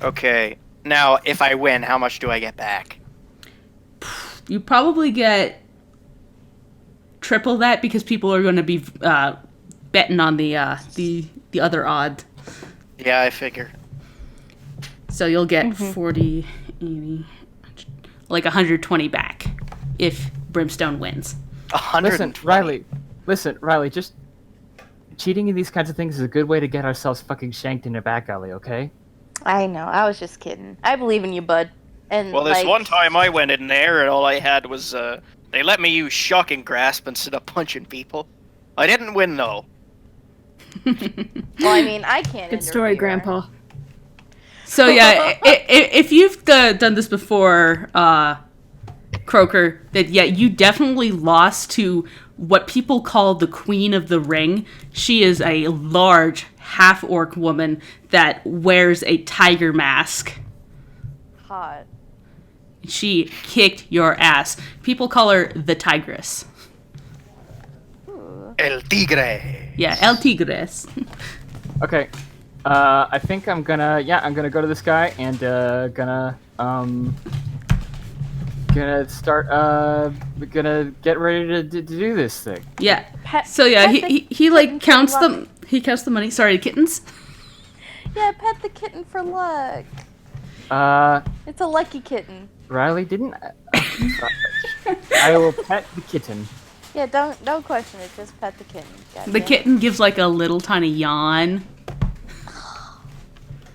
Speaker 1: Okay. Now, if I win, how much do I get back?
Speaker 3: You probably get triple that, because people are going to be betting on the other odd.
Speaker 1: Yeah, I figure.
Speaker 3: So you'll get 40, 80, like 120 back if Brimstone wins.
Speaker 1: 120.
Speaker 4: Listen, Riley, just cheating in these kinds of things is a good way to get ourselves fucking shanked in a back alley, okay?
Speaker 2: I know. I was just kidding. I believe in you, bud. And
Speaker 1: Well, this one time I went in there and all I had was, they let me use shocking grasp instead of punching people. I didn't win, though.
Speaker 2: Well, I mean, I can't.
Speaker 5: Good story,
Speaker 2: interfere.
Speaker 5: Grandpa.
Speaker 3: So yeah, if you've done this before, Croker, that yeah, you definitely lost to what people call the Queen of the Ring. She is a large half-orc woman that wears a tiger mask.
Speaker 2: Hot.
Speaker 3: She kicked your ass. People call her the Tigress.
Speaker 2: Ooh.
Speaker 1: El Tigre.
Speaker 3: Yeah, El Tigres.
Speaker 4: Okay. I think I'm gonna go to this guy and gonna start gonna get ready to do this thing.
Speaker 3: Yeah.
Speaker 2: Pet,
Speaker 3: So yeah,
Speaker 2: pet the
Speaker 3: he like
Speaker 2: kitten for
Speaker 3: counts
Speaker 2: luck.
Speaker 3: them. He counts the money. Sorry, kittens.
Speaker 2: Yeah, pet the kitten for luck. It's a lucky kitten.
Speaker 4: Riley didn't. I will pet the kitten.
Speaker 2: Yeah, don't question it. Just pet the kitten.
Speaker 3: The
Speaker 2: Goddamn.
Speaker 3: kitten gives like a little tiny yawn.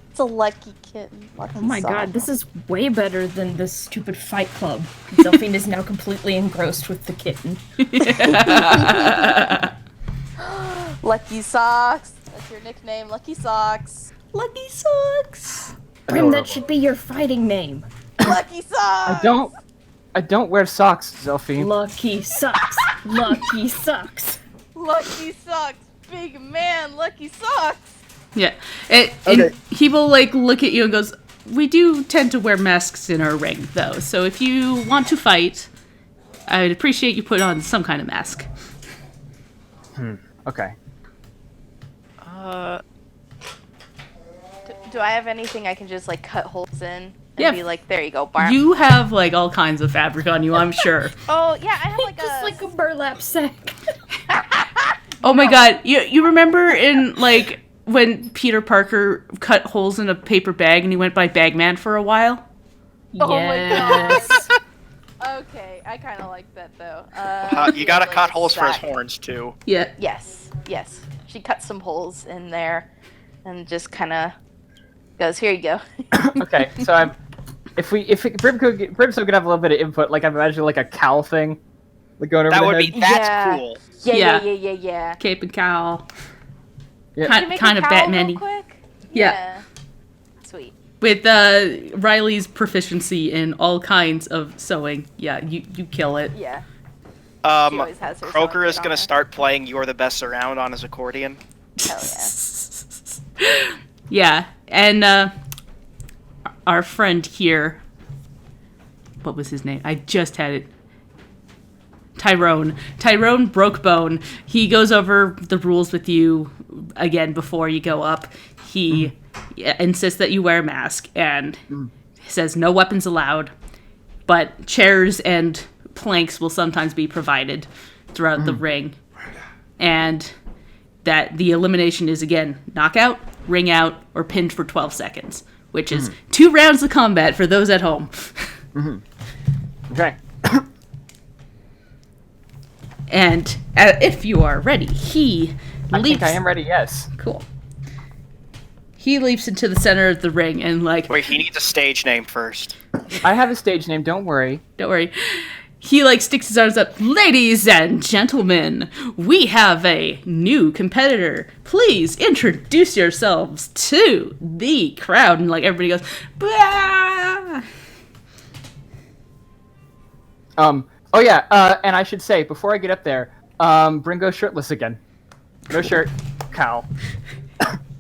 Speaker 2: It's a lucky kitten. Lucky
Speaker 5: Oh my
Speaker 2: sock.
Speaker 5: god, this is way better than this stupid fight club. Delphine is now completely engrossed with the kitten.
Speaker 2: Lucky Socks. That's your nickname, Lucky Socks.
Speaker 3: Lucky socks.
Speaker 5: Brim, that should be your fighting name.
Speaker 2: Lucky Socks.
Speaker 4: I don't wear socks, Zelfie.
Speaker 5: Lucky Socks. Lucky Socks.
Speaker 2: Lucky Socks. Big man, Lucky Socks.
Speaker 3: Yeah.
Speaker 4: Okay.
Speaker 3: And he will like look at you and goes, "We do tend to wear masks in our ring, though. So if you want to fight, I would appreciate you put on some kind of mask."
Speaker 4: Okay.
Speaker 2: Do I have anything I can just like cut holes in and
Speaker 3: Yeah.
Speaker 2: be like, there you go, bar?
Speaker 3: You have like all kinds of fabric on you, I'm sure.
Speaker 2: Oh yeah, I have like
Speaker 5: Just like a burlap sack.
Speaker 3: Oh my god, you remember in like when Peter Parker cut holes in a paper bag and he went by Bagman for a while?
Speaker 2: Oh my
Speaker 5: Yes.
Speaker 2: Okay, I kind of like that though.
Speaker 1: You gotta
Speaker 2: like
Speaker 1: cut
Speaker 2: a
Speaker 1: holes for his
Speaker 2: sack.
Speaker 1: horns too.
Speaker 3: Yeah.
Speaker 2: Yes. She cut some holes in there, and just kind of goes, "Here you go."
Speaker 4: Okay. So Brimstone could have a little bit of input, like I'm imagining like a cowl thing, like going over
Speaker 1: That
Speaker 4: the
Speaker 1: would
Speaker 4: head.
Speaker 1: be that's
Speaker 2: Yeah.
Speaker 1: cool.
Speaker 2: Yeah.
Speaker 3: Cape and cowl.
Speaker 4: Yeah.
Speaker 2: Can you make
Speaker 3: Kind
Speaker 2: a
Speaker 3: of
Speaker 2: cowl
Speaker 3: Batman-y.
Speaker 2: real quick?
Speaker 3: Yeah.
Speaker 2: Sweet.
Speaker 3: With Riley's proficiency in all kinds of sewing, yeah, you kill it.
Speaker 2: Yeah. She always has her
Speaker 1: Croker
Speaker 2: sewing
Speaker 1: is
Speaker 2: kit
Speaker 1: gonna
Speaker 2: on her.
Speaker 1: start playing "You're the Best Around" on his accordion.
Speaker 2: Hell yeah.
Speaker 3: Yeah, and our friend here, what was his name? I just had it. Tyrone Brokebone. He goes over the rules with you again before you go up. He insists that you wear a mask and says no weapons allowed, but chairs and planks will sometimes be provided throughout the ring. And that the elimination is again knockout, ring out, or pinned for 12 seconds, which is 2 rounds of combat for those at home.
Speaker 4: Okay.
Speaker 3: And if you are ready, he
Speaker 4: I
Speaker 3: leaps.
Speaker 4: think I am ready. Yes.
Speaker 3: Cool. He leaps into the center of the ring and like,
Speaker 1: Wait, he needs a stage name first.
Speaker 4: I have a stage name. Don't worry.
Speaker 3: don't worry. He like sticks his arms up. Ladies and gentlemen, we have a new competitor. Please introduce yourselves to the crowd. And like everybody goes, bah!
Speaker 4: Oh yeah. And I should say before I get up there, Bringo's shirtless again. No shirt. Cowl.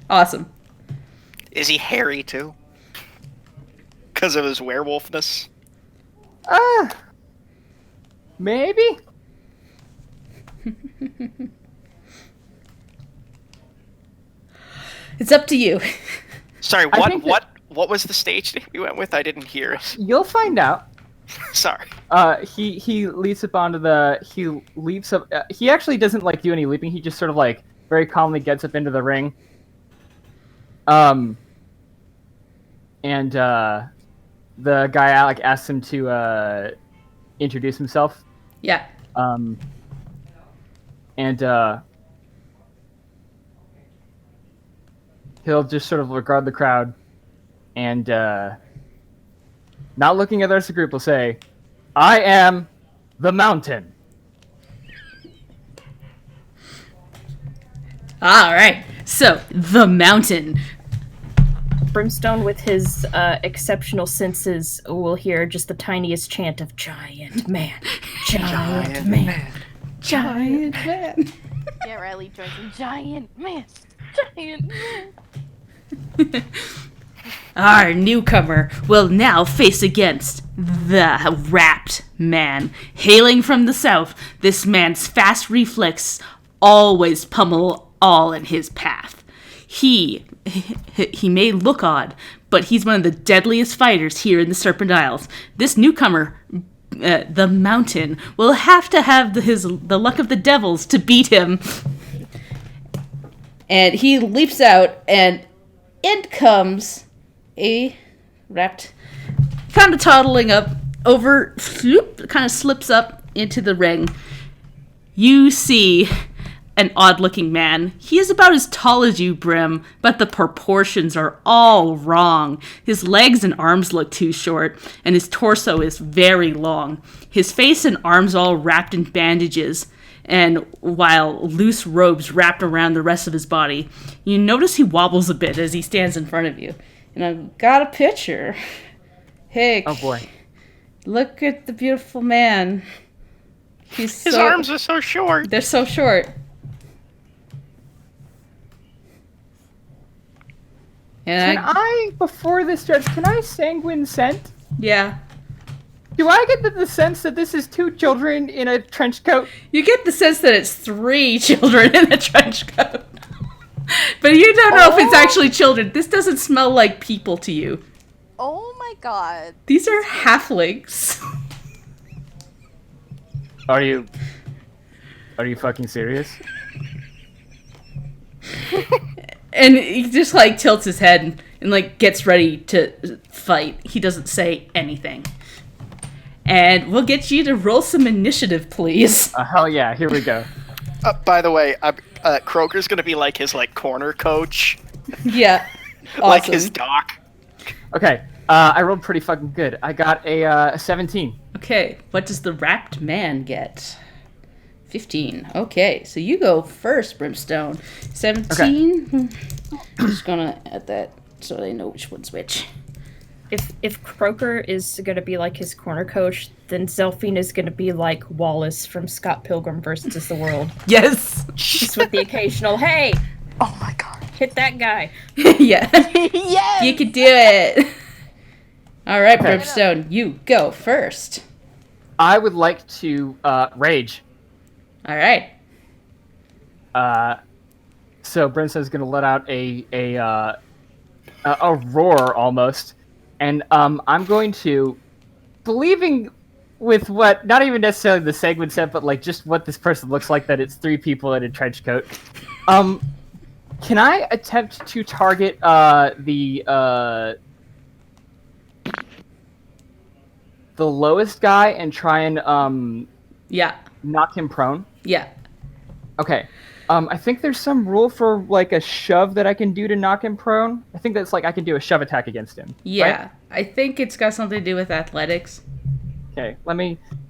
Speaker 3: Awesome.
Speaker 1: Is he hairy too? Because of his werewolfness?
Speaker 4: Maybe.
Speaker 3: It's up to you.
Speaker 1: Sorry,
Speaker 4: I think
Speaker 1: what was the stage name we went with? I didn't hear it.
Speaker 4: You'll find out.
Speaker 1: Sorry.
Speaker 4: He leaps up onto the. He leaps up. He actually doesn't like do any leaping. He just sort of like very calmly gets up into the ring. And the guy like asks him to introduce himself.
Speaker 3: Yeah.
Speaker 4: And he'll just sort of regard the crowd, and not looking at the rest of the group, will say, "I am the Mountain."
Speaker 3: All right. So, the mountain.
Speaker 5: Brimstone, with his exceptional senses, will hear just the tiniest chant of "Giant man, giant man."
Speaker 3: Giant man.
Speaker 2: Yeah, Riley joins in. Giant man. Giant man.
Speaker 3: Our newcomer will now face against the Wrapped Man. Hailing from the south, this man's fast reflex always pummel all in his path. He may look odd, but he's one of the deadliest fighters here in the Serpent Isles. This newcomer, the Mountain, will have to have the luck of the devils to beat him. And he leaps out, and in comes a Wrapped, kind of toddling up over, kind of slips up into the ring. You see an odd-looking man. He is about as tall as you, Brim, but the proportions are all wrong. His legs and arms look too short, and his torso is very long. His face and arms all wrapped in bandages, and while loose robes wrapped around the rest of his body. You notice he wobbles a bit as he stands in front of you. And I've got a picture. Hey,
Speaker 4: Oh boy.
Speaker 3: look at the beautiful man.
Speaker 1: His arms are so short.
Speaker 3: They're so short. And
Speaker 4: Can I, before this starts, can I sanguine scent?
Speaker 3: yeah.
Speaker 4: Do I get the sense that this is two children in a trench coat?
Speaker 3: You get the sense that it's 3 children in a trench coat. But you don't know if it's actually children. This doesn't smell like people to you.
Speaker 2: Oh my god.
Speaker 3: These are halflings.
Speaker 4: Are you fucking serious?
Speaker 3: And he just like tilts his head and like gets ready to fight. He doesn't say anything. And we'll get you to roll some initiative, please.
Speaker 4: Hell yeah, here we go.
Speaker 1: By the way, Croker's gonna be like his corner coach,
Speaker 3: Yeah. Awesome.
Speaker 1: like his doc.
Speaker 4: Okay, I rolled pretty fucking good. I got a 17.
Speaker 3: Okay, what does the Wrapped Man get? 15. Okay, so you go first, Brimstone. 17. I'm just gonna add that so they know which one's which.
Speaker 5: If Croker is gonna be like his corner coach, then Zelphine is gonna be like Wallace from Scott Pilgrim vs. the World.
Speaker 3: Yes.
Speaker 5: Just with the occasional, hey,
Speaker 2: Oh my god.
Speaker 5: hit that guy.
Speaker 3: Yeah.
Speaker 2: Yes!
Speaker 3: You can do it. All right,
Speaker 4: Okay.
Speaker 3: Brimstone, you go first.
Speaker 4: I would like to rage.
Speaker 3: All right.
Speaker 4: So Brimstone's gonna let out a roar almost, and I'm going to, believing with what, not even necessarily the segment set, but like just what this person looks like, that it's 3 people in a trench coat. Can I attempt to target the lowest guy and try and
Speaker 3: Yeah.
Speaker 4: knock him prone?
Speaker 3: Yeah.
Speaker 4: Okay. I think there's some rule for like a shove that I can do to knock him prone. I think that's like I can do a shove attack against him.
Speaker 3: Yeah.
Speaker 4: Right?
Speaker 3: I think it's got something to do with athletics.
Speaker 4: Okay.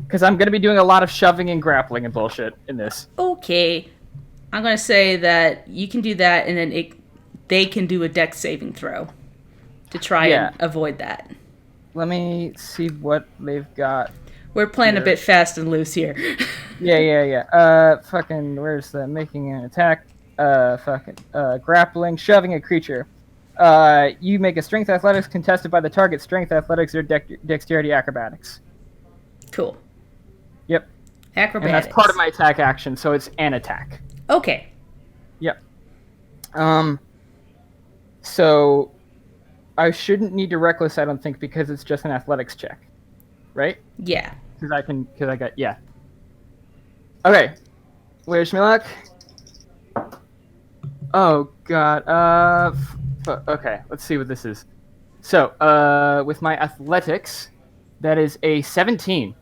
Speaker 4: Because I'm gonna be doing a lot of shoving and grappling and bullshit in this.
Speaker 3: Okay. I'm going to say that you can do that, and then they can do a dex saving throw to try
Speaker 4: Yeah.
Speaker 3: and avoid that.
Speaker 4: Let me see what they've got.
Speaker 3: We're playing a
Speaker 4: Here.
Speaker 3: bit fast and loose here.
Speaker 4: Yeah. Fucking, where's the making an attack? Grappling, shoving a creature. You make a strength athletics contested by the target. Strength athletics or dexterity acrobatics.
Speaker 3: Cool.
Speaker 4: Yep.
Speaker 3: Acrobatics.
Speaker 4: And that's part of my attack action, so it's an attack.
Speaker 3: Okay.
Speaker 4: Yep. So I shouldn't need to reckless, I don't think, because it's just an athletics check, right?
Speaker 3: Yeah.
Speaker 4: Because I got, yeah. Okay. Where's my luck? Oh god. Okay. Let's see what this is. So, with my athletics, that is a 17.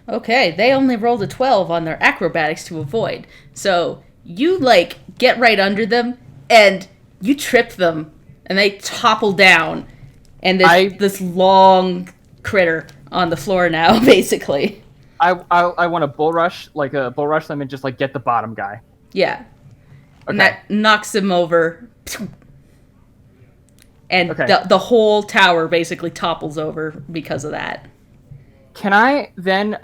Speaker 3: Okay, they only rolled a 12 on their acrobatics to avoid. So you, get right under them, and you trip them, and they topple down. And there's this long critter on the floor now, basically.
Speaker 4: I want to bull rush, them and just, get the bottom guy.
Speaker 3: Yeah. And
Speaker 4: Okay.
Speaker 3: that knocks him over. And
Speaker 4: Okay.
Speaker 3: the whole tower basically topples over because of that.
Speaker 4: Can I then,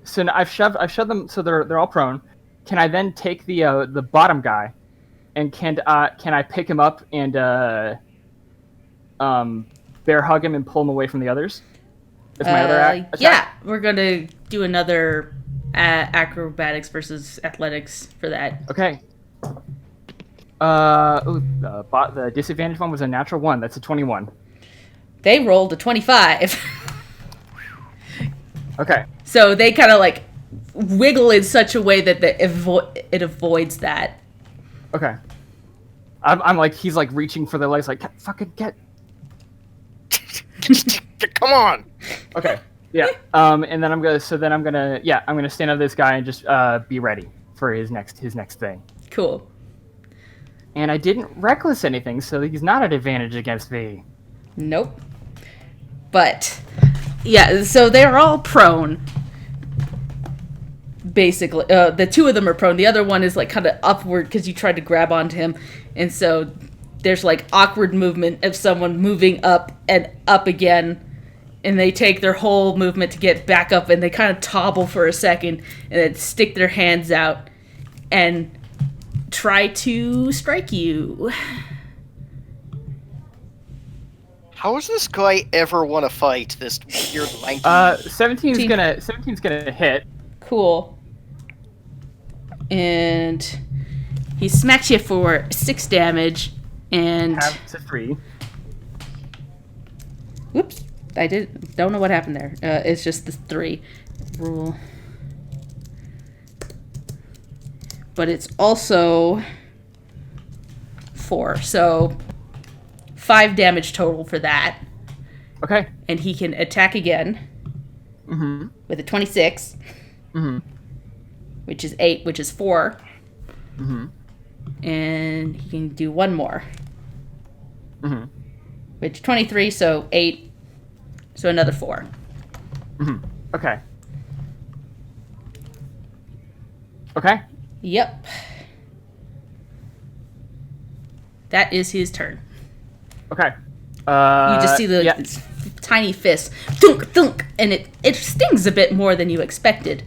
Speaker 4: so now I've shoved them so they're all prone. Can I then take the bottom guy And can I pick him up and bear hug him and pull him away from the others? That's my other attack?
Speaker 3: Yeah, we're gonna do another acrobatics versus athletics for that.
Speaker 4: Okay. The disadvantage one was a natural 1. That's a 21.
Speaker 3: They rolled a 25.
Speaker 4: Okay.
Speaker 3: So they kind of like wiggle in such a way that it avoids that.
Speaker 4: Okay. I'm like, he's like reaching for the legs, like, fucking get.
Speaker 1: Come on.
Speaker 4: Okay. Yeah. And then I'm gonna stand up this guy and just be ready for his next thing.
Speaker 3: Cool.
Speaker 4: And I didn't reckless anything, so he's not at advantage against me.
Speaker 3: Nope. But yeah, so they're all prone. Basically, the two of them are prone. The other one is like kind of upward because you tried to grab onto him, and so there's like awkward movement of someone moving up and up again, and they take their whole movement to get back up, and they kind of topple for a second, and then stick their hands out and try to strike you.
Speaker 1: How does this guy ever want to fight this weird lanky?
Speaker 4: 17's gonna hit.
Speaker 3: Cool. And he smacks you for 6 damage, and
Speaker 4: Half to 3.
Speaker 3: whoops, don't know what happened there. It's just the 3 rule, but it's also 4, so 5 damage total for that.
Speaker 4: Okay.
Speaker 3: And he can attack again with a 26. Which is 8, which is 4. And he can do one more. Which 23, so 8. So another 4.
Speaker 4: Okay. Okay.
Speaker 3: Yep. That is his turn.
Speaker 4: Okay.
Speaker 3: You just see the tiny fist, thunk, thunk, and it stings a bit more than you expected.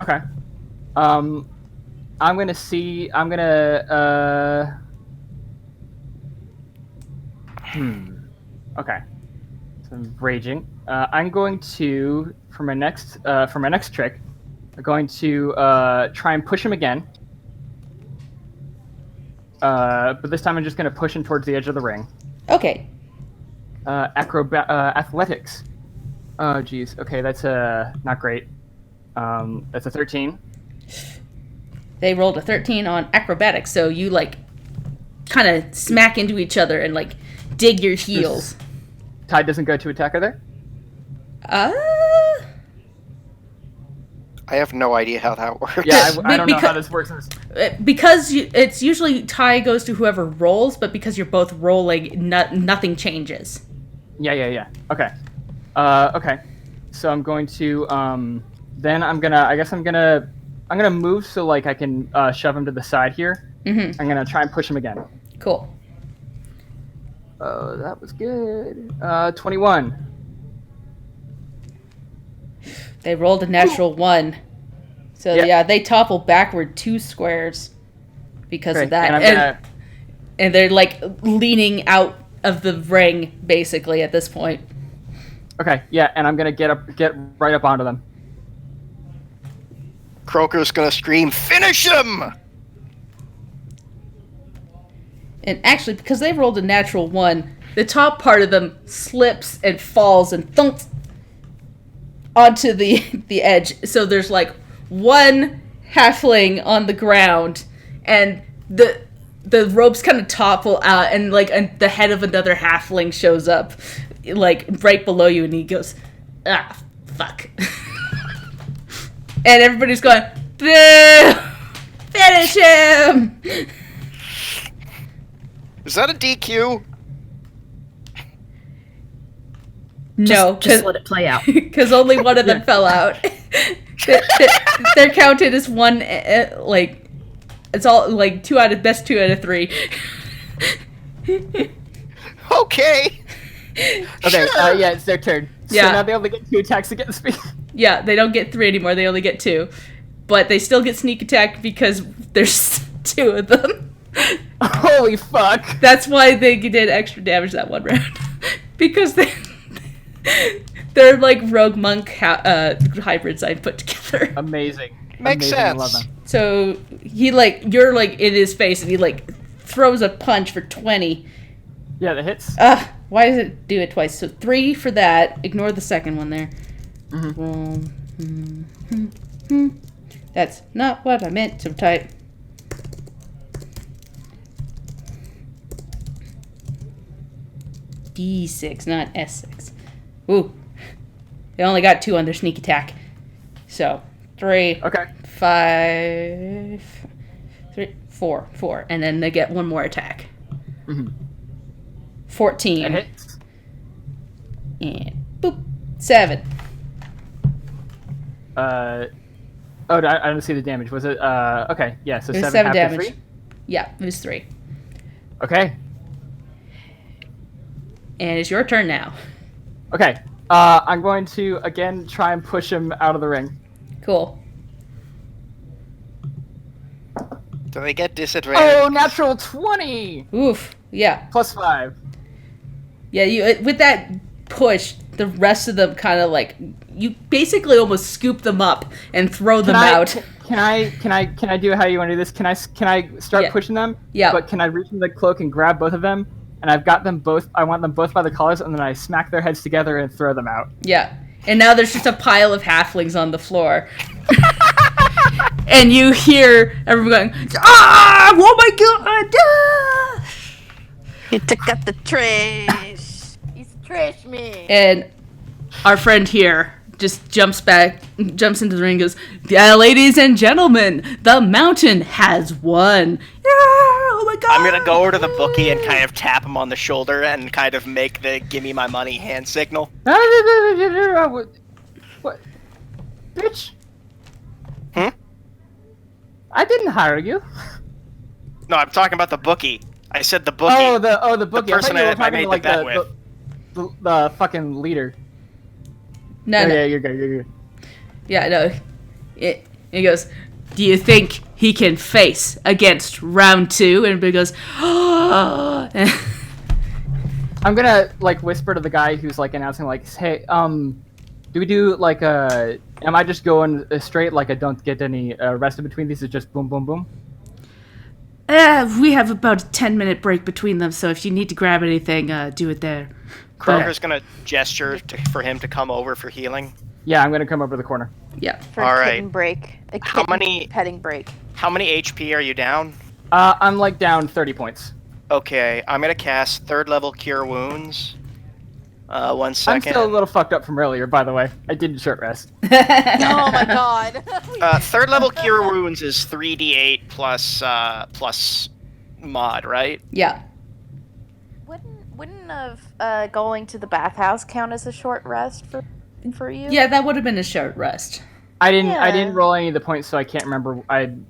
Speaker 4: Okay. I'm gonna. Okay. So I'm raging. I'm going to for my next trick. I'm going to try and push him again. But this time I'm just gonna push him towards the edge of the ring.
Speaker 3: Okay.
Speaker 4: Athletics. Oh, geez. Okay, that's not great. That's a 13.
Speaker 3: They rolled a 13 on acrobatics, so you like kind of smack into each other and like dig your heels.
Speaker 4: Tide doesn't go to attacker there?
Speaker 1: I have no idea how that works.
Speaker 4: Yeah, I don't know how this works.
Speaker 3: Because it's usually tie goes to whoever rolls, but because you're both rolling, nothing changes.
Speaker 4: Yeah. Okay. Okay. So I'm going to then I'm gonna move so like I can shove him to the side here. I'm gonna try and push him again.
Speaker 3: Cool.
Speaker 4: Oh, that was good. 21.
Speaker 3: They rolled a natural 1. So yeah, they topple backward 2 squares because of that. And they're like leaning out of the ring basically at this point.
Speaker 4: Okay, yeah, and I'm gonna get right up onto them.
Speaker 1: Croker's gonna scream, "Finish him!"
Speaker 3: And actually, because they rolled a natural 1, the top part of them slips and falls and thumps onto the edge. So there's like one halfling on the ground, and the ropes kind of topple out, and like the head of another halfling shows up, like right below you, and he goes, "Ah, fuck!" And everybody's going, "Boo! Finish him!"
Speaker 1: Is that a DQ?
Speaker 3: No,
Speaker 5: just let it play out.
Speaker 3: Because only one of them fell out. They're counted as one, like, it's all, like, 2 out of 3.
Speaker 1: Okay.
Speaker 4: Okay,
Speaker 1: Sure.
Speaker 4: yeah, it's their turn. So
Speaker 3: Yeah.
Speaker 4: now they only get 2 attacks against me.
Speaker 3: Yeah, they don't get 3 anymore, they only get 2. but they still get sneak attack because there's 2 of them.
Speaker 4: Holy fuck!
Speaker 3: That's why they did extra damage that one round. Because they're like rogue monk hybrids I put together.
Speaker 4: Amazing.
Speaker 1: Makes
Speaker 4: Amazing. I love
Speaker 1: sense.
Speaker 4: them.
Speaker 3: So he you're in his face and he throws a punch for 20.
Speaker 4: Yeah, that hits.
Speaker 3: Why does it do it twice? So 3 for that. Ignore the second one there. That's not what I meant to type. D6, not S6. Ooh. They only got 2 on their sneak attack. So 3,
Speaker 4: Okay.
Speaker 3: 5, 3, 4, 4. And then they get 1 more attack. 14.
Speaker 4: That hits.
Speaker 3: And boop. 7.
Speaker 4: I don't see the damage. Was it? Okay. Yeah. So
Speaker 3: It was
Speaker 4: 7
Speaker 3: 7
Speaker 4: half to
Speaker 3: damage.
Speaker 4: 3.
Speaker 3: Yeah, it was 3.
Speaker 4: Okay.
Speaker 3: And it's your turn now.
Speaker 4: Okay. I'm going to again try and push him out of the ring.
Speaker 3: Cool.
Speaker 1: Do they get disadvantage?
Speaker 4: Oh, natural 20
Speaker 3: Oof. Yeah.
Speaker 4: plus 5.
Speaker 3: Yeah, you with that push, the rest of them kind of you basically almost scoop them up and throw them out.
Speaker 4: Can I do how you want to do this? Can I start
Speaker 3: Yeah.
Speaker 4: pushing them?
Speaker 3: Yeah.
Speaker 4: But can I reach in the cloak and grab both of them? And I've got them both. I want them both by the collars, and then I smack their heads together and throw them out.
Speaker 3: Yeah. And now there's just a pile of halflings on the floor. And you hear everyone going, "Ah! Oh my god! Ah!"
Speaker 2: He took out the trash. He's a trash man.
Speaker 3: And our friend here just jumps into the ring and goes, "Yeah, ladies and gentlemen, the mountain has won. Yeah, oh my god."
Speaker 1: I'm gonna go over to the bookie and kind of tap him on the shoulder and kind of make the "give me my money" hand signal.
Speaker 4: What? Bitch.
Speaker 1: Hmm?
Speaker 4: I didn't hire you.
Speaker 1: No, I'm talking about the bookie. I said the bookie.
Speaker 4: Oh, the bookie.
Speaker 1: person
Speaker 4: I thought you were
Speaker 1: I
Speaker 4: talking
Speaker 1: made
Speaker 4: to, like,
Speaker 1: the bet with.
Speaker 4: the fucking leader.
Speaker 3: No,
Speaker 4: Oh,
Speaker 3: no.
Speaker 4: yeah, you're good. You're good.
Speaker 3: Yeah, no. He goes, "Do you think he can face against round 2?" And everybody goes, "Oh."
Speaker 4: I'm gonna whisper to the guy who's announcing "Hey, do we do am I just going straight I don't get any rest in between these? It's just boom, boom, boom."
Speaker 3: We have about a 10-minute break between them, so if you need to grab anything, do it there.
Speaker 1: Kroger's gonna gesture for him to come over for healing.
Speaker 4: Yeah, I'm gonna come over the corner.
Speaker 3: Yeah.
Speaker 2: For
Speaker 1: All
Speaker 2: a
Speaker 1: right.
Speaker 2: kitten break. A
Speaker 1: How
Speaker 2: kitten
Speaker 1: many-
Speaker 2: petting break.
Speaker 1: How many HP are you down?
Speaker 4: I'm down 30 points.
Speaker 1: Okay, I'm gonna cast 3rd level Cure Wounds. 1
Speaker 4: I'm
Speaker 1: second.
Speaker 4: still a little fucked up from earlier, by the way. I didn't short rest.
Speaker 2: Oh my god.
Speaker 1: 3rd level Cure Wounds is 3d8 plus mod, right?
Speaker 3: Yeah.
Speaker 2: Wouldn't have going to the bathhouse count as a short rest for you?
Speaker 3: Yeah, that would have been a short rest.
Speaker 4: I
Speaker 2: Yeah.
Speaker 4: didn't roll any of the points, so I can't remember.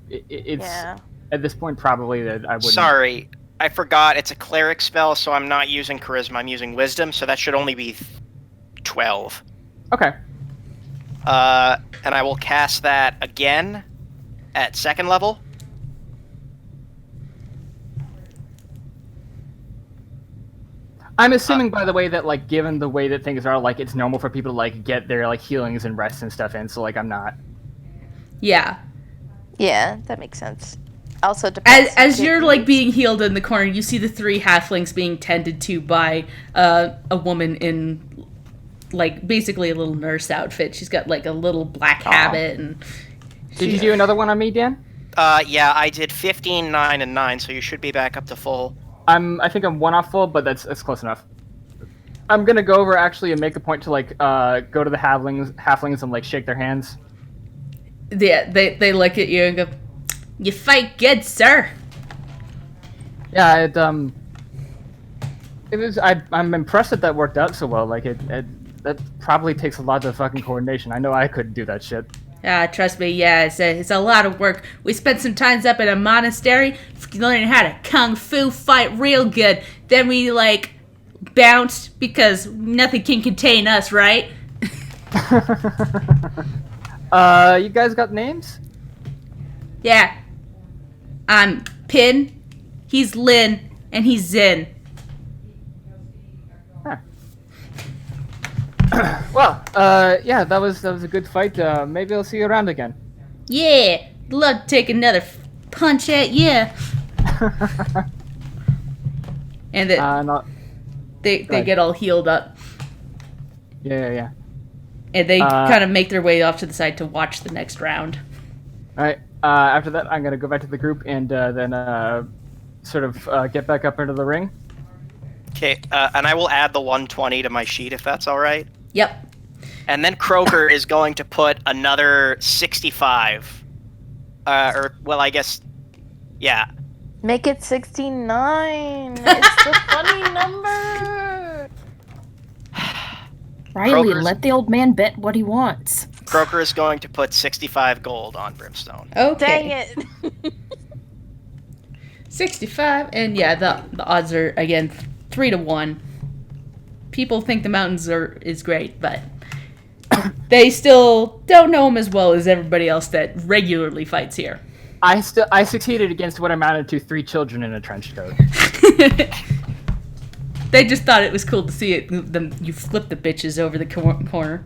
Speaker 4: It's
Speaker 2: Yeah.
Speaker 4: at this point probably that I wouldn't.
Speaker 1: Sorry, I forgot. It's a cleric spell, so I'm not using charisma. I'm using wisdom, so that should only be 12.
Speaker 4: Okay.
Speaker 1: And I will cast that again at 2nd level.
Speaker 4: I'm assuming, by the way, that given the way that things are, it's normal for people to get their healings and rests and stuff in. So I'm not.
Speaker 3: Yeah.
Speaker 2: Yeah, that makes sense. Also depends.
Speaker 3: As you're being healed in the corner, you see the 3 halflings being tended to by a woman in basically a little nurse outfit. She's got a little black habit and.
Speaker 4: Did you do another one on me, Dan?
Speaker 1: Yeah, I did 15, 9, and 9, so you should be back up to full.
Speaker 4: I think I'm 1 off full, but that's close enough. I'm gonna go over actually and make a point to go to the halflings and shake their hands.
Speaker 3: Yeah, they look at you and go, "You fight good, sir."
Speaker 4: Yeah, it was. I'm impressed that worked out so well. That probably takes a lot of fucking coordination. I know I couldn't do that shit.
Speaker 3: Trust me, yeah, it's a lot of work. We spent some times up in a monastery learning how to kung fu fight real good. Then we bounced because nothing can contain us, right?
Speaker 4: You guys got names?
Speaker 3: Yeah. I'm Pin, he's Lin, and he's Zin.
Speaker 4: Huh. Well, yeah, that was a good fight. Maybe I'll see you around again.
Speaker 3: Yeah, love to take another punch at ya. And then
Speaker 4: No,
Speaker 3: they get all healed up.
Speaker 4: yeah.
Speaker 3: And they kind of make their way off to the side to watch the next round.
Speaker 4: All right. After that, I'm gonna go back to the group and then sort of get back up into the ring.
Speaker 1: Okay, and I will add the 120 to my sheet if that's all right.
Speaker 3: Yep.
Speaker 1: And then Croker is going to put another 65. I guess, yeah.
Speaker 2: Make it 69. It's the funny number.
Speaker 5: Riley,
Speaker 1: Croker's-
Speaker 5: let the old man bet what he wants.
Speaker 1: Croker is going to put 65 gold on Brimstone.
Speaker 3: Okay.
Speaker 2: Dang it.
Speaker 3: 65, and yeah, the odds are, again, 3-1. People think the mountains is great, but they still don't know him as well as everybody else that regularly fights here.
Speaker 4: I succeeded against what amounted to 3 children in a trench coat.
Speaker 3: They just thought it was cool to see it. You flip the bitches over the corner.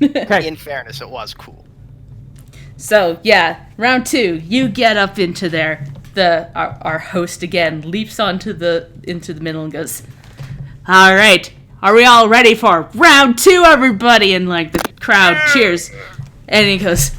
Speaker 4: Okay.
Speaker 1: In fairness, it was cool.
Speaker 3: So yeah, round 2. You get up into there. Our host again leaps into the middle and goes, "All right, are we all ready for round 2, everybody?" And like the crowd cheers. And he goes,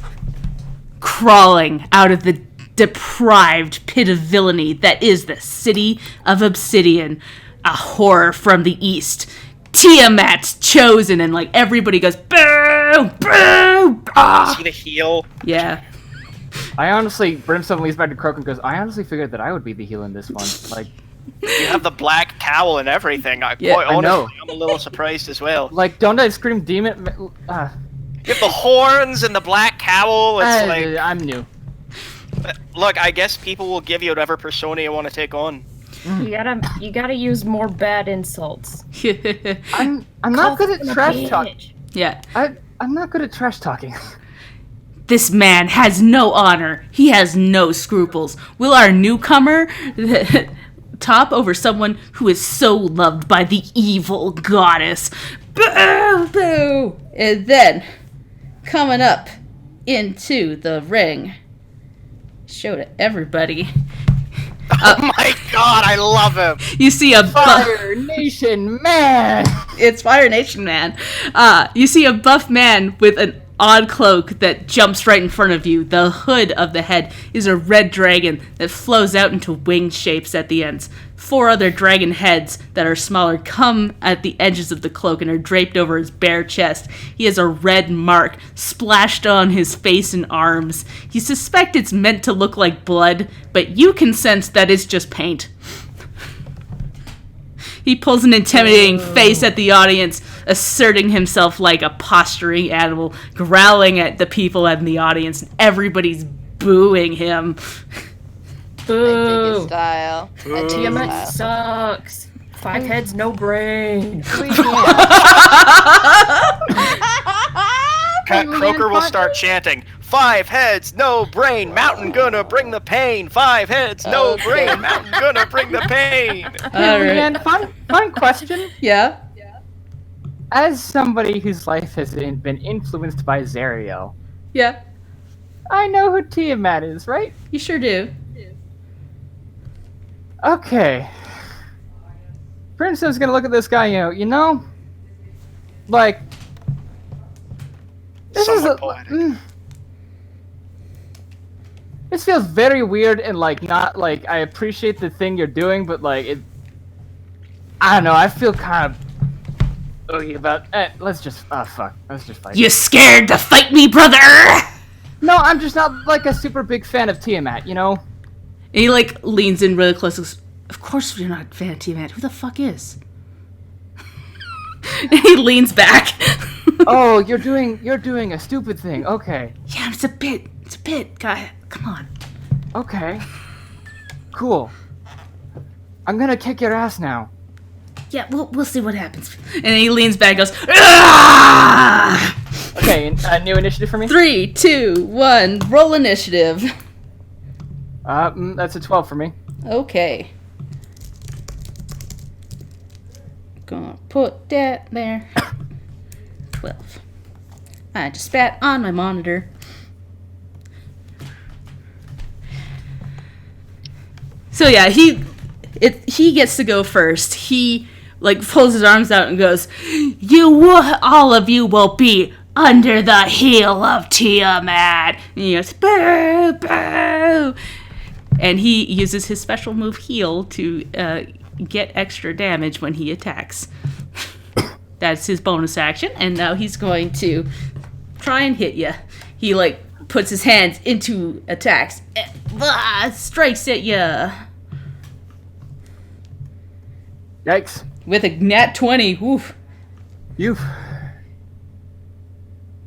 Speaker 3: "Crawling out of the deprived pit of villainy that is the city of Obsidian, a horror from the east, Tiamat's chosen," and like everybody goes, "Boo! Boo! Ah!"
Speaker 1: See the heel?
Speaker 3: Yeah.
Speaker 4: Brimstone leads back to Croak and goes, I honestly figured that I would be the heel in this one. Like,
Speaker 1: You have the black cowl and everything.
Speaker 3: Yeah,
Speaker 1: Quite
Speaker 4: I know.
Speaker 1: honestly, I'm a little surprised as well.
Speaker 4: don't I scream demon?
Speaker 1: You have the horns and the black cowl. It's like,
Speaker 4: I'm new.
Speaker 1: look, I guess people will give you whatever persona you want to take on.
Speaker 5: You gotta use more bad insults.
Speaker 4: I'm not good at trash talking.
Speaker 3: Yeah.
Speaker 4: I'm not good at trash talking.
Speaker 3: This man has no honor. He has no scruples. Will our newcomer top over someone who is so loved by the evil goddess? Boo! Boo! And then, coming up into the ring, show to everybody.
Speaker 1: Oh my god, I love him!
Speaker 3: You see a
Speaker 4: Fire Nation man!
Speaker 3: It's Fire Nation Man. You see a buff man with an odd cloak that jumps right in front of you. The hood of the head is a red dragon that flows out into winged shapes at the ends. 4 other dragon heads that are smaller come at the edges of the cloak and are draped over his bare chest. He has a red mark splashed on his face and arms. You suspect it's meant to look like blood, but you can sense that it's just paint. He pulls an intimidating face at the audience, asserting himself like a posturing animal, growling at the people in the audience, and everybody's booing him.
Speaker 2: I dig
Speaker 5: Boo!
Speaker 2: his style. I dig his
Speaker 5: Tiamat
Speaker 2: style.
Speaker 5: sucks. 5 heads, no brain.
Speaker 1: Croker will start chanting, 5 heads, no brain, mountain gonna bring the pain. 5 heads, no
Speaker 2: Okay.
Speaker 1: brain, mountain gonna bring the pain.
Speaker 3: Alright.
Speaker 4: And fun question.
Speaker 3: Yeah?
Speaker 4: As somebody whose life has been influenced by Zariel,
Speaker 3: Yeah.
Speaker 4: I know who Tiamat is, right?
Speaker 3: You sure do.
Speaker 4: Okay. Brimstone's gonna look at this guy, like, this
Speaker 1: Somewhat
Speaker 4: is
Speaker 1: poetic.
Speaker 4: This feels very weird and like not like I appreciate the thing you're doing, but like it. I don't know. I feel kind of oogie about. Let's just fuck. Let's just fight.
Speaker 3: You scared to fight me, brother?
Speaker 4: No, I'm just not like a super big fan of Tiamat.
Speaker 3: And he like leans in really close and goes, "Of course you're not a fan of Tiamat. Who the fuck is?" And he leans back.
Speaker 4: Oh, you're doing a stupid thing. Okay.
Speaker 3: Yeah, it's a bit, guy. Come on.
Speaker 4: Okay. Cool. I'm gonna kick your ass now.
Speaker 3: Yeah, we'll see what happens. And he leans back and goes, "Ah!"
Speaker 4: Okay, new initiative for me.
Speaker 3: 3, 2, 1. Roll initiative.
Speaker 4: That's a 12 for me.
Speaker 3: Okay. Gonna put that there. 12. I just spat on my monitor. So yeah, he gets to go first. He like pulls his arms out and goes, all of you will be under the heel of Tiamat. And he goes, boo, boo. And he uses his special move heal to get extra damage when he attacks. That's his bonus action, and now he's going to try and hit you. He like puts his hands into attacks, and, strikes at you.
Speaker 4: Yikes.
Speaker 3: With a nat 20. Woof.
Speaker 4: You.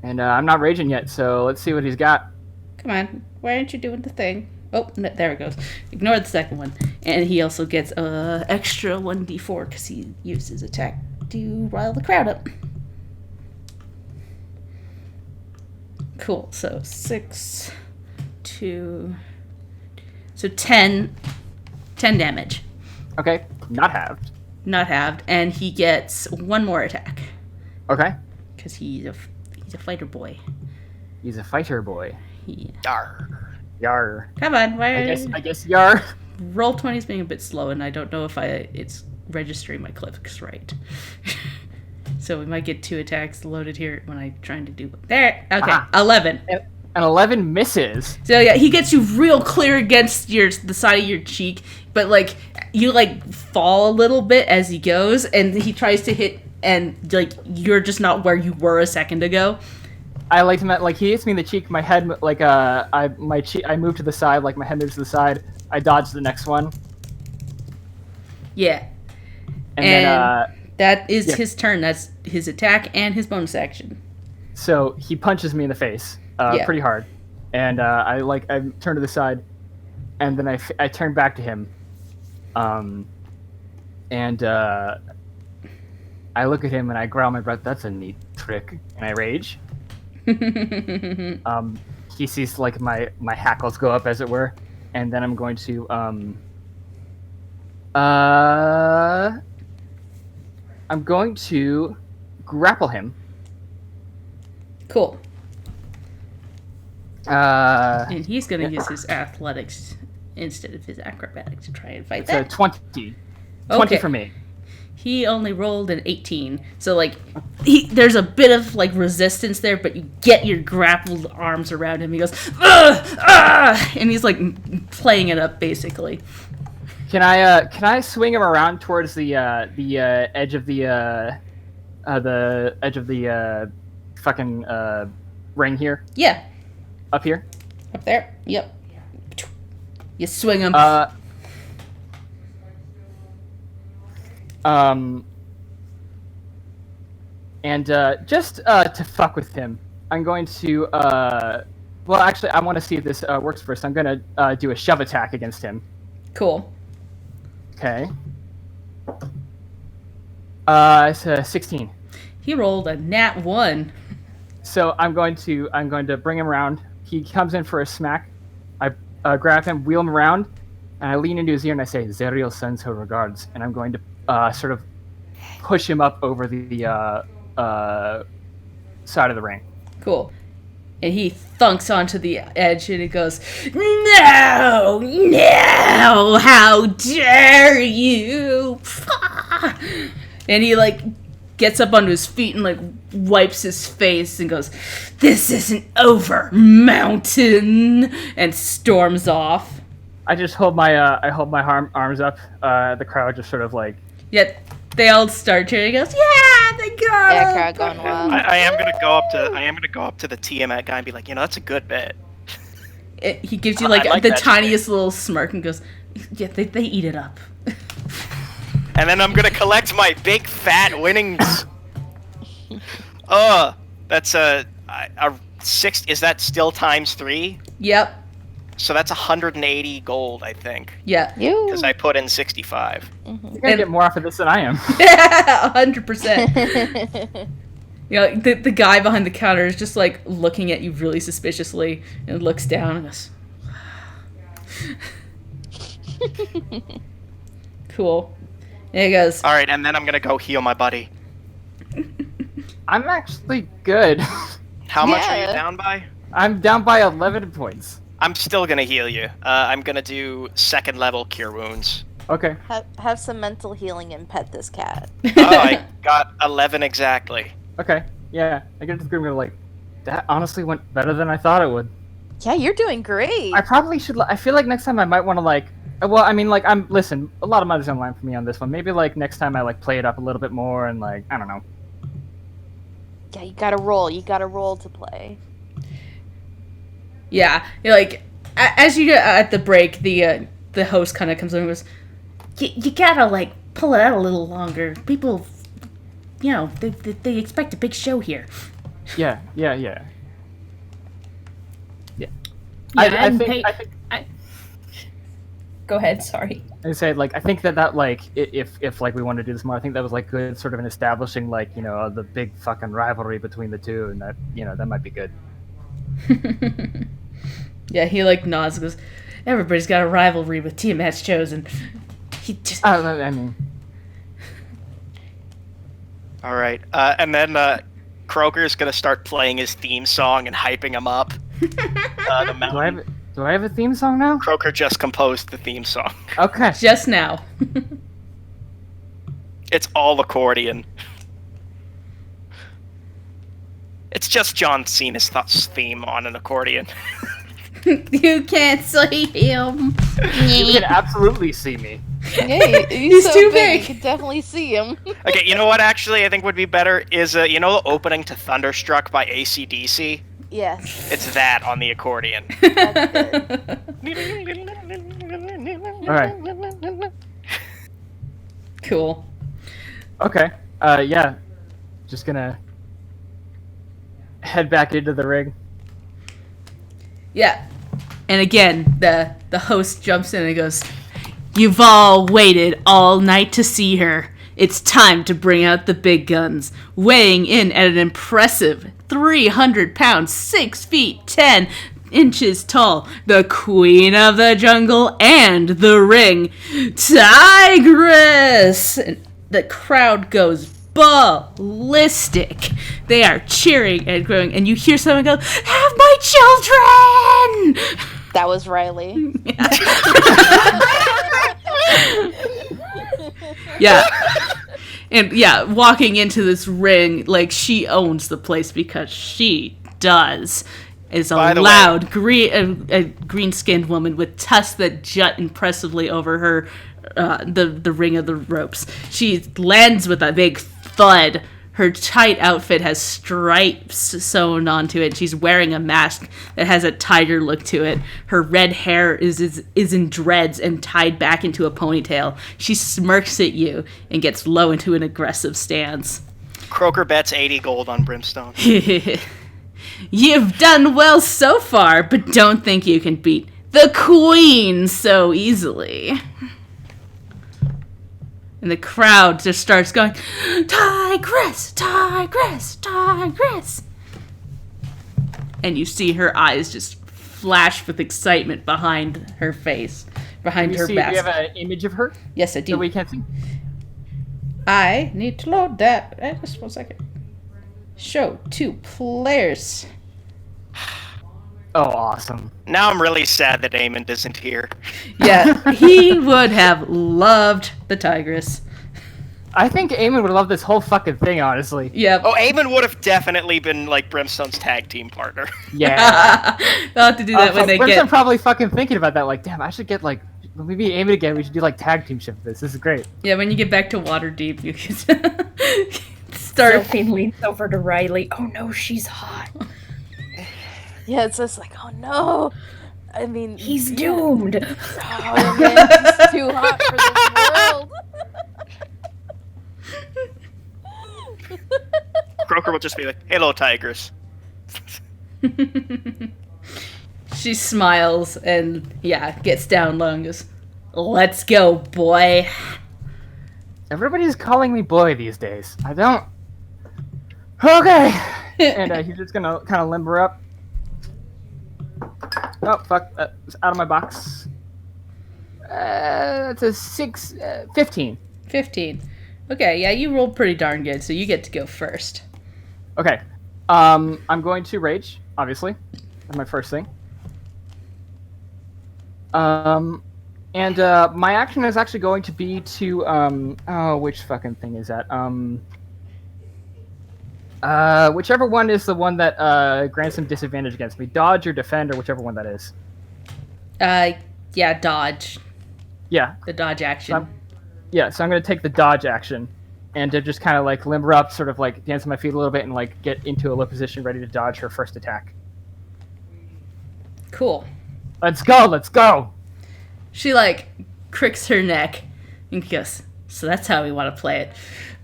Speaker 4: And I'm not raging yet, so let's see what he's got.
Speaker 3: Come on, why aren't you doing the thing? Oh, no, there it goes. Ignore the second one. And he also gets extra 1d4 because he used his attack to rile the crowd up. Cool, so 6, 2, so 10 damage.
Speaker 4: Okay, not halved.
Speaker 3: Not halved, and he gets one more attack.
Speaker 4: Okay.
Speaker 3: Because he's a fighter boy.
Speaker 4: He's a fighter boy.
Speaker 3: Yeah.
Speaker 4: Yar.
Speaker 3: Come on, why?
Speaker 4: I guess yar.
Speaker 3: Roll 20 is being a bit slow, and I don't know if it's registering my clicks right. So we might get 2 attacks loaded here when I'm trying to do there. Okay,
Speaker 4: Aha.
Speaker 3: 11.
Speaker 4: An 11 misses.
Speaker 3: So yeah, he gets you real clear against the side of your cheek, but like you like fall a little bit as he goes, and he tries to hit, and like you're just not where you were a second ago.
Speaker 4: I like him like he hits me in the cheek. My head like I move to the side, like my head moves to the side. I dodge the next one.
Speaker 3: Yeah.
Speaker 4: And then
Speaker 3: that is his turn. That's his attack and his bonus action.
Speaker 4: So he punches me in the face pretty hard, and I turn to the side, and then I turn back to him, and I look at him and I growl my breath. That's a neat trick, and I rage. He sees like my hackles go up, as it were, and then I'm going to grapple him.
Speaker 3: Cool. And he's going to use his athletics instead of his acrobatics to try and fight that.
Speaker 4: It's a 20. 20 for me.
Speaker 3: He only rolled an 18. So, like, there's a bit of, like, resistance there, but you get your grappled arms around him. He goes, ugh, ah! And he's, like, playing it up, basically.
Speaker 4: Can I swing him around towards the edge of the fucking ring here?
Speaker 3: Yeah.
Speaker 4: Up here?
Speaker 3: Up there? Yep. You swing him.
Speaker 4: And just to fuck with him, I'm going to well, actually, I want to see if this works first. I'm gonna do a shove attack against him.
Speaker 3: Cool.
Speaker 4: Okay. It's a 16.
Speaker 3: He rolled a nat 1.
Speaker 4: So I'm going to bring him around. He comes in for a smack. I grab him, wheel him around, and I lean into his ear and I say, "Zerial sends her regards." And I'm going to sort of push him up over the side of the ring.
Speaker 3: Cool. And he thunks onto the edge and he goes, "No! No! How dare you!" And he, like, gets up onto his feet and, like, wipes his face and goes, "This isn't over, mountain!" And storms off.
Speaker 4: I just hold my arms up. The crowd just sort of, like...
Speaker 3: Yet they all start cheering. He goes, "Yeah, they got it!"
Speaker 2: Yeah, crowd going wild.
Speaker 1: I am gonna go up to the Tiamat guy and be like, that's a good bit.
Speaker 3: He gives you like the tiniest little smirk and goes, "Yeah, they eat it up."
Speaker 1: And then I'm gonna collect my big fat winnings. That's a 6. Is that still times 3?
Speaker 3: Yep.
Speaker 1: So that's 180 gold, I think.
Speaker 3: Yeah.
Speaker 1: Because I put in 65.
Speaker 4: You're gonna get more off of this than I am.
Speaker 3: 100%. You know, the guy behind the counter is just like looking at you really suspiciously and looks down and goes, cool. And he goes,
Speaker 1: All right, and then I'm gonna go heal my buddy.
Speaker 4: I'm actually good.
Speaker 1: How much are you
Speaker 2: Yeah.
Speaker 1: down by?
Speaker 4: I'm down by 11 points.
Speaker 1: I'm still gonna heal you. I'm gonna do 2nd level cure wounds.
Speaker 4: Okay.
Speaker 2: Have some mental healing and pet this cat.
Speaker 1: Oh, I got 11 exactly.
Speaker 4: Okay. Yeah. I get to the group and go like, that honestly went better than I thought it would.
Speaker 2: Yeah, you're doing great.
Speaker 4: I probably should. I feel like next time I might want to like. Well, I mean, like listen. A lot of money's on the line for me on this one. Maybe like next time I like play it up a little bit more and like I don't know.
Speaker 2: Yeah, you gotta roll. You gotta roll to play.
Speaker 3: yeah, you're like, as you get at the break, the host kind of comes in and goes, you gotta like pull it out a little longer. People, you know, they expect a big show here.
Speaker 4: Yeah.
Speaker 5: Yeah,
Speaker 4: I think.
Speaker 5: Go ahead. Sorry.
Speaker 4: I say like I think that like if like we want to do this more, I think that was like good sort of in establishing like the big fucking rivalry between the two, and that that might be good.
Speaker 3: Yeah, he like nods and goes, everybody's got a rivalry with Tiamat's chosen. He just
Speaker 4: I mean,
Speaker 1: All right, and then Kroger's gonna start playing his theme song and hyping him up. The mountain.
Speaker 4: do I have a theme song now?
Speaker 1: Croker just composed the theme song.
Speaker 4: Okay.
Speaker 3: just now.
Speaker 1: It's all accordion. It's just John Cena's theme on an accordion.
Speaker 3: You can't see him.
Speaker 4: You can absolutely see me.
Speaker 2: Yeah,
Speaker 3: He's
Speaker 2: so
Speaker 3: too
Speaker 2: big.
Speaker 3: big.
Speaker 2: You can definitely see him.
Speaker 1: Okay, you know what actually I think would be better is, the opening to Thunderstruck by AC/DC?
Speaker 2: Yes.
Speaker 1: It's that on the accordion.
Speaker 2: That's it.
Speaker 4: All right.
Speaker 3: Cool.
Speaker 4: Okay. Yeah. Just gonna head back into the ring.
Speaker 3: Yeah. And again, the host jumps in and goes, you've all waited all night to see her. It's time to bring out the big guns. Weighing in at an impressive 300 pounds, 6 feet 10 inches tall, the queen of the jungle and the ring, Tigress! And the crowd goes ballistic. They are cheering and growing, and you hear someone go, have my children!
Speaker 2: That was Riley.
Speaker 3: Yeah. And yeah, walking into this ring, like, she owns the place because she does. Is a
Speaker 1: By the
Speaker 3: loud, green-skinned woman with tusks that jut impressively over her, the ring of the ropes. She lands with a big thud. Her tight outfit has stripes sewn onto it. She's wearing a mask that has a tiger look to it. Her red hair is in dreads and tied back into a ponytail. She smirks at you and gets low into an aggressive stance.
Speaker 1: Croker bets 80 gold on Brimstone.
Speaker 3: You've done well so far, but don't think you can beat the Queen so easily. And the crowd just starts going, Tigress, Tigress, Tigress. And you see her eyes just flash with excitement behind her face, behind her
Speaker 4: Do
Speaker 3: mask.
Speaker 4: you have an image of her
Speaker 3: Yes, I do.
Speaker 4: that we can't see?
Speaker 3: I need to load that. Just 1 second. Show to players.
Speaker 4: Oh, awesome.
Speaker 1: Now I'm really sad that Eamon isn't here.
Speaker 3: Yeah, he would have loved the Tigress.
Speaker 4: I think Eamon would love this whole fucking thing, honestly.
Speaker 3: Yep.
Speaker 1: Oh, Eamon would have definitely been, like, Brimstone's tag team partner.
Speaker 4: Yeah.
Speaker 3: They'll have to do that when they
Speaker 4: Brimstone
Speaker 3: get.
Speaker 4: probably fucking thinking about that, like, damn, I should get, like, when we meet Eamon again, we should do, like, tag team shit for this. This is great.
Speaker 3: Yeah, when you get back to Waterdeep, you can start.
Speaker 5: Delphine leans over to Riley. Oh no, she's hot.
Speaker 2: Yeah, it's just like, oh no. I mean,
Speaker 5: He's
Speaker 2: yeah.
Speaker 5: doomed.
Speaker 2: Oh man, he's too hot for this world.
Speaker 1: Croker will just be like, hello, Tigress.
Speaker 3: She smiles and, yeah, gets down low and goes, let's go, boy.
Speaker 4: Everybody's calling me boy these days. I don't... Okay. And he's just gonna kind of limber up. Oh fuck! It's out of my box. It's a 15.
Speaker 3: 15. Okay, yeah, you rolled pretty darn good, so you get to go first.
Speaker 4: Okay. I'm going to rage, obviously. That's my first thing. And my action is actually going to be to which fucking thing is that? Whichever one is the one that grants some disadvantage against me. Dodge or defend or whichever one that is.
Speaker 3: Yeah, dodge.
Speaker 4: Yeah.
Speaker 3: The dodge action.
Speaker 4: So I'm going to take the dodge action and to just kind of like limber up, sort of like dance on my feet a little bit and like get into a low position ready to dodge her first attack.
Speaker 3: Cool.
Speaker 4: Let's go!
Speaker 3: She like cricks her neck and goes, so that's how we want to play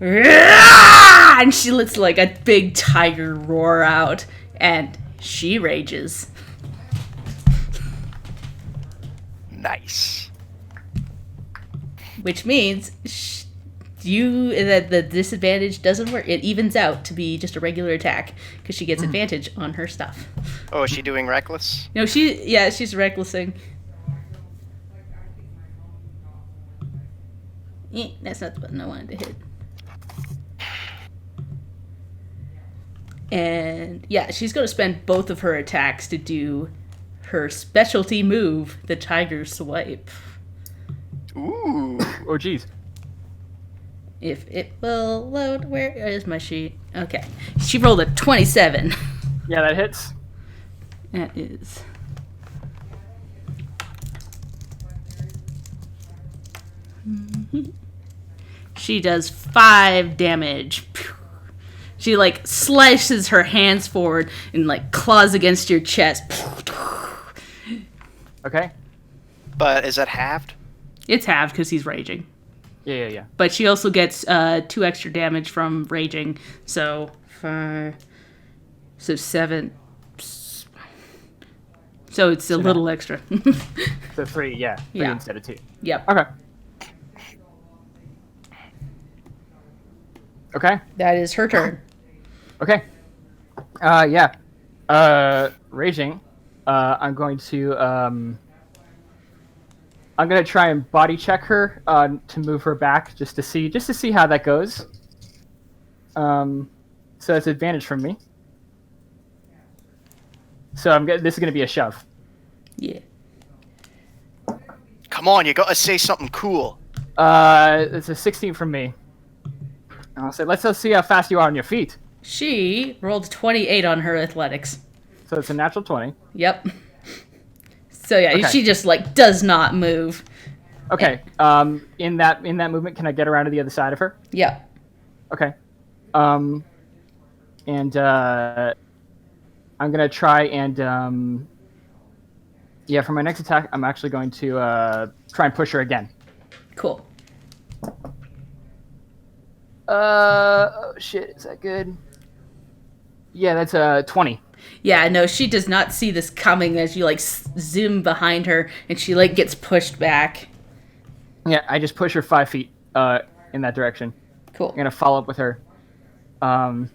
Speaker 3: it. And she lets like a big tiger roar out and she rages.
Speaker 1: Nice.
Speaker 3: Which means the disadvantage doesn't work. It evens out to be just a regular attack because she gets advantage on her stuff.
Speaker 1: Oh, is she doing reckless?
Speaker 3: No, she's recklessing. That's not the button I wanted to hit. And yeah, she's going to spend both of her attacks to do her specialty move, the tiger swipe.
Speaker 1: Ooh.
Speaker 4: Oh, jeez.
Speaker 3: If it will load, where is my sheet? Okay. She rolled a 27.
Speaker 4: Yeah, that hits.
Speaker 3: That is... She does 5 damage. She like slices her hands forward and like claws against your chest.
Speaker 4: Okay.
Speaker 1: But is that halved?
Speaker 3: It's halved because he's raging.
Speaker 4: Yeah.
Speaker 3: But she also gets 2 extra damage from raging. So 5, so 7. So it's a little extra.
Speaker 4: So 3, yeah. 3
Speaker 3: Yeah.
Speaker 4: instead of 2.
Speaker 3: Yep.
Speaker 4: Okay.
Speaker 3: That is her turn.
Speaker 4: Okay. Raging. I'm going to try and body check her to move her back just to see how that goes. So it's advantage from me. So this is going to be a shove.
Speaker 3: Yeah.
Speaker 1: Come on, you gotta say something cool.
Speaker 4: It's a 16 from me. I'll say, let's see how fast you are on your feet.
Speaker 3: She rolled 28 on her athletics.
Speaker 4: So it's a natural 20.
Speaker 3: Yep. So yeah,
Speaker 4: Okay.
Speaker 3: she just like does not move.
Speaker 4: Okay. In that movement, can I get around to the other side of her?
Speaker 3: Yep.
Speaker 4: Okay. And I'm gonna try and for my next attack, I'm actually going to try and push her again.
Speaker 3: Cool.
Speaker 4: Oh shit, is that good? Yeah, that's 20.
Speaker 3: Yeah, no, she does not see this coming as you like zoom behind her and she like gets pushed back.
Speaker 4: Yeah, I just push her 5 feet in that direction.
Speaker 3: Cool.
Speaker 4: I'm gonna follow up with her. And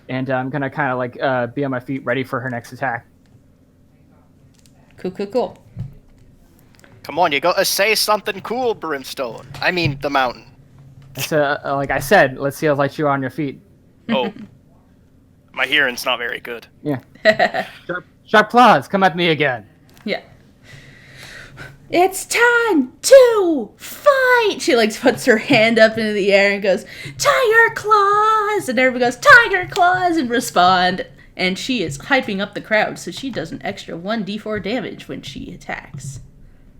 Speaker 4: I'm gonna kind of like be on my feet, ready for her next attack.
Speaker 3: Cool.
Speaker 1: Come on, you gotta say something cool, Brimstone. I mean, the mountain.
Speaker 4: So, like I said, let's see how light you are on your feet.
Speaker 1: Oh. My hearing's not very good.
Speaker 4: Yeah. Sharp claws, come at me again.
Speaker 3: Yeah. It's time to fight! She like puts her hand up into the air and goes, Tiger Claws! And everybody goes, Tiger Claws! And respond. And she is hyping up the crowd, so she does an extra 1d4 damage when she attacks.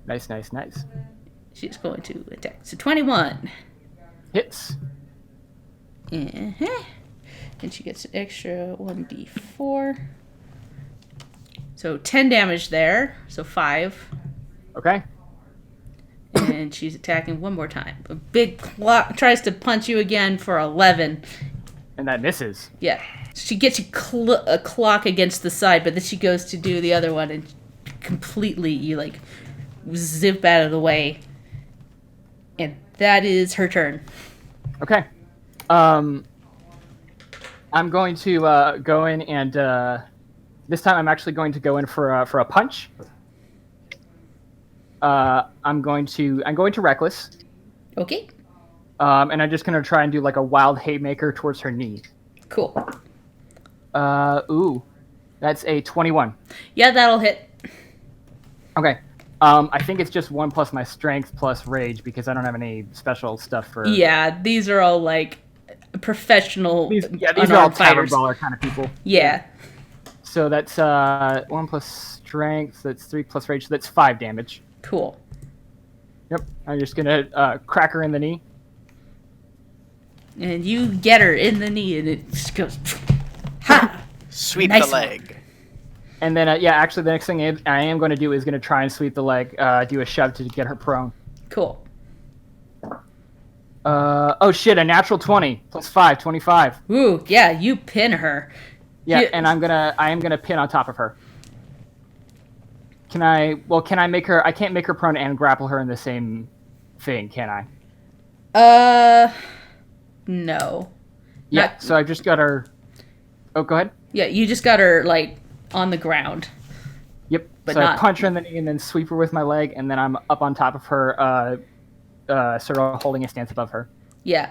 Speaker 4: Nice.
Speaker 3: She's going to attack. So 21.
Speaker 4: Hits.
Speaker 3: Uh-huh. And she gets an extra 1d4. So 10 damage there. So 5.
Speaker 4: Okay.
Speaker 3: And she's attacking one more time. A big clock tries to punch you again for 11.
Speaker 4: And that misses.
Speaker 3: Yeah. She gets you a clock against the side, but then she goes to do the other one and completely, you like zip out of the way. And that is her turn.
Speaker 4: Okay. I'm I'm going to go in and this time I'm actually going to go in for a punch. I'm going to reckless.
Speaker 3: Okay.
Speaker 4: And I'm just going to try and do like a wild haymaker towards her knee.
Speaker 3: Cool.
Speaker 4: Ooh, that's a 21.
Speaker 3: Yeah, that'll hit.
Speaker 4: Okay. I think it's just 1 plus my strength plus rage because I don't have any special stuff for.
Speaker 3: Yeah, these are all like professional.
Speaker 4: These are all tavern brawler kind of people.
Speaker 3: Yeah.
Speaker 4: So that's 1 plus strength. That's 3 plus rage. So that's 5 damage.
Speaker 3: Cool.
Speaker 4: Yep. I'm just gonna crack her in the knee.
Speaker 3: And you get her in the knee, and it just goes. Ha!
Speaker 1: Sweep
Speaker 3: Nice
Speaker 1: the leg.
Speaker 4: And then, actually, the next thing I am going to do is going to try and sweep the leg, do a shove to get her prone.
Speaker 3: Cool.
Speaker 4: Oh shit, a natural 20 plus 5, 25.
Speaker 3: Ooh, yeah, you pin her.
Speaker 4: Yeah,
Speaker 3: You-
Speaker 4: and I am gonna pin on top of her. Can I make her? I can't make her prone and grapple her in the same thing, can I?
Speaker 3: No.
Speaker 4: Yeah.
Speaker 3: Not-
Speaker 4: So I just got her. Oh, go ahead.
Speaker 3: Yeah, you just got her like on the ground.
Speaker 4: Yep.
Speaker 3: But
Speaker 4: so
Speaker 3: not-
Speaker 4: I punch her in the knee and then sweep her with my leg, and then I'm up on top of her, sort of holding a stance above her.
Speaker 3: Yeah.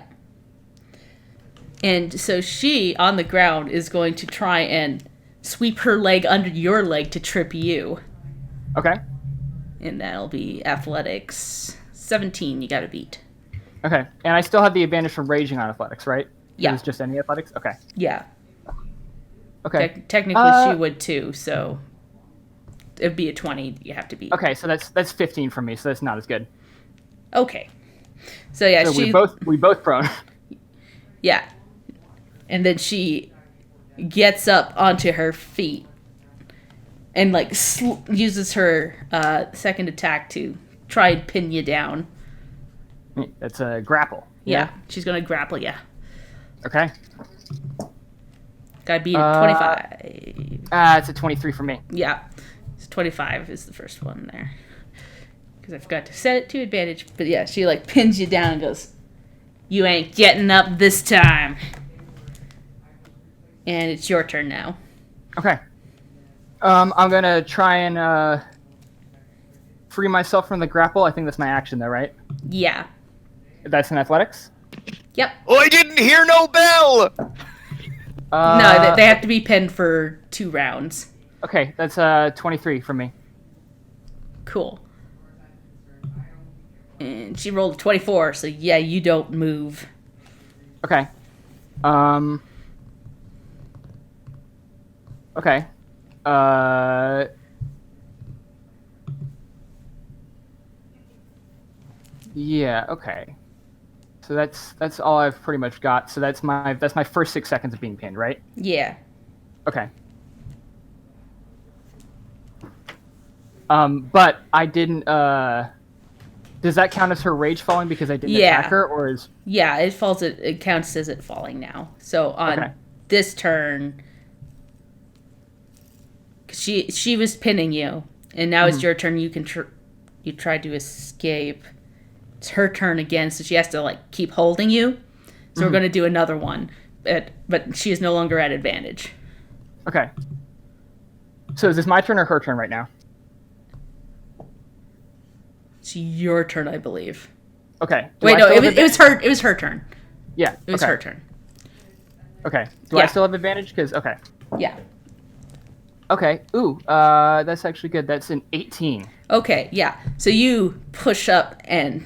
Speaker 3: And so she, on the ground, is going to try and sweep her leg under your leg to trip you.
Speaker 4: Okay.
Speaker 3: And that'll be athletics. 17, you gotta beat.
Speaker 4: Okay. And I still have the advantage from raging on athletics, right?
Speaker 3: Yeah.
Speaker 4: It's just any athletics. Okay.
Speaker 3: Yeah.
Speaker 4: Okay.
Speaker 3: Technically, she would too, so it'd be a 20 you have to beat.
Speaker 4: Okay. So that's 15 for me. So that's not as good.
Speaker 3: Okay. So yeah,
Speaker 4: So
Speaker 3: she...
Speaker 4: we both prone.
Speaker 3: Yeah. And then she gets up onto her feet and like uses her second attack to try and pin you down.
Speaker 4: That's a grapple.
Speaker 3: Yeah, she's gonna grapple you.
Speaker 4: Okay.
Speaker 3: Gotta beat a 25.
Speaker 4: It's a 23 for me.
Speaker 3: Yeah, so 25 is the first one there. Because I forgot to set it to advantage. But yeah, she like pins you down and goes, "You ain't getting up this time." And it's your turn now.
Speaker 4: Okay. I'm gonna try and free myself from the grapple. I think that's my action, though, right?
Speaker 3: Yeah.
Speaker 4: That's in athletics.
Speaker 3: Yep.
Speaker 1: Oh, I didn't hear no bell!
Speaker 3: No, they have to be pinned for 2 rounds.
Speaker 4: Okay, that's 23 for me.
Speaker 3: Cool. And she rolled a 24, so yeah, you don't move.
Speaker 4: Okay. Okay. Yeah. Okay. So that's all I've pretty much got. So that's my first 6 seconds of being pinned, right?
Speaker 3: Yeah.
Speaker 4: Okay. But I didn't. Does that count as her rage falling because I didn't attack her, or is?
Speaker 3: Yeah, it falls. It counts as it falling now. So on this turn, she was pinning you, and now it's your turn. You can you tried to escape. It's her turn again, so she has to like keep holding you. So we're going to do another one, but she is no longer at advantage.
Speaker 4: Okay. So is this my turn or her turn right now?
Speaker 3: It's your turn, I believe.
Speaker 4: Okay.
Speaker 3: Wait, no, it was her. It was her turn.
Speaker 4: Yeah.
Speaker 3: It was her turn.
Speaker 4: Okay. Do I still have advantage? Because okay.
Speaker 3: Yeah.
Speaker 4: Okay. Ooh. That's actually good. That's an 18.
Speaker 3: Okay. Yeah. So you push up and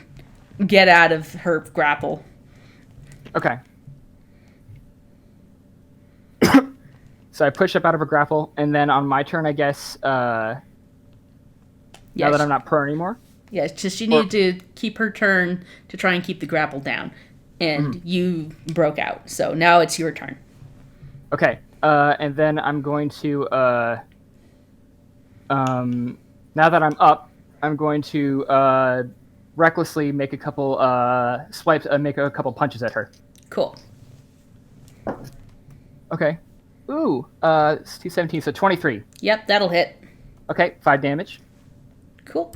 Speaker 3: get out of her grapple.
Speaker 4: Okay. So I push up out of her grapple, and then on my turn, I guess. Now that I'm not prone anymore.
Speaker 3: Yeah, it's just she needed to keep her turn to try and keep the grapple down, and you broke out. So now it's your turn.
Speaker 4: Okay. And then I'm going to. Now that I'm up, I'm going to recklessly make a couple swipes, make a couple punches at her.
Speaker 3: Cool.
Speaker 4: Okay. Ooh. It's 217, so 23.
Speaker 3: Yep, that'll hit.
Speaker 4: Okay, 5 damage.
Speaker 3: Cool.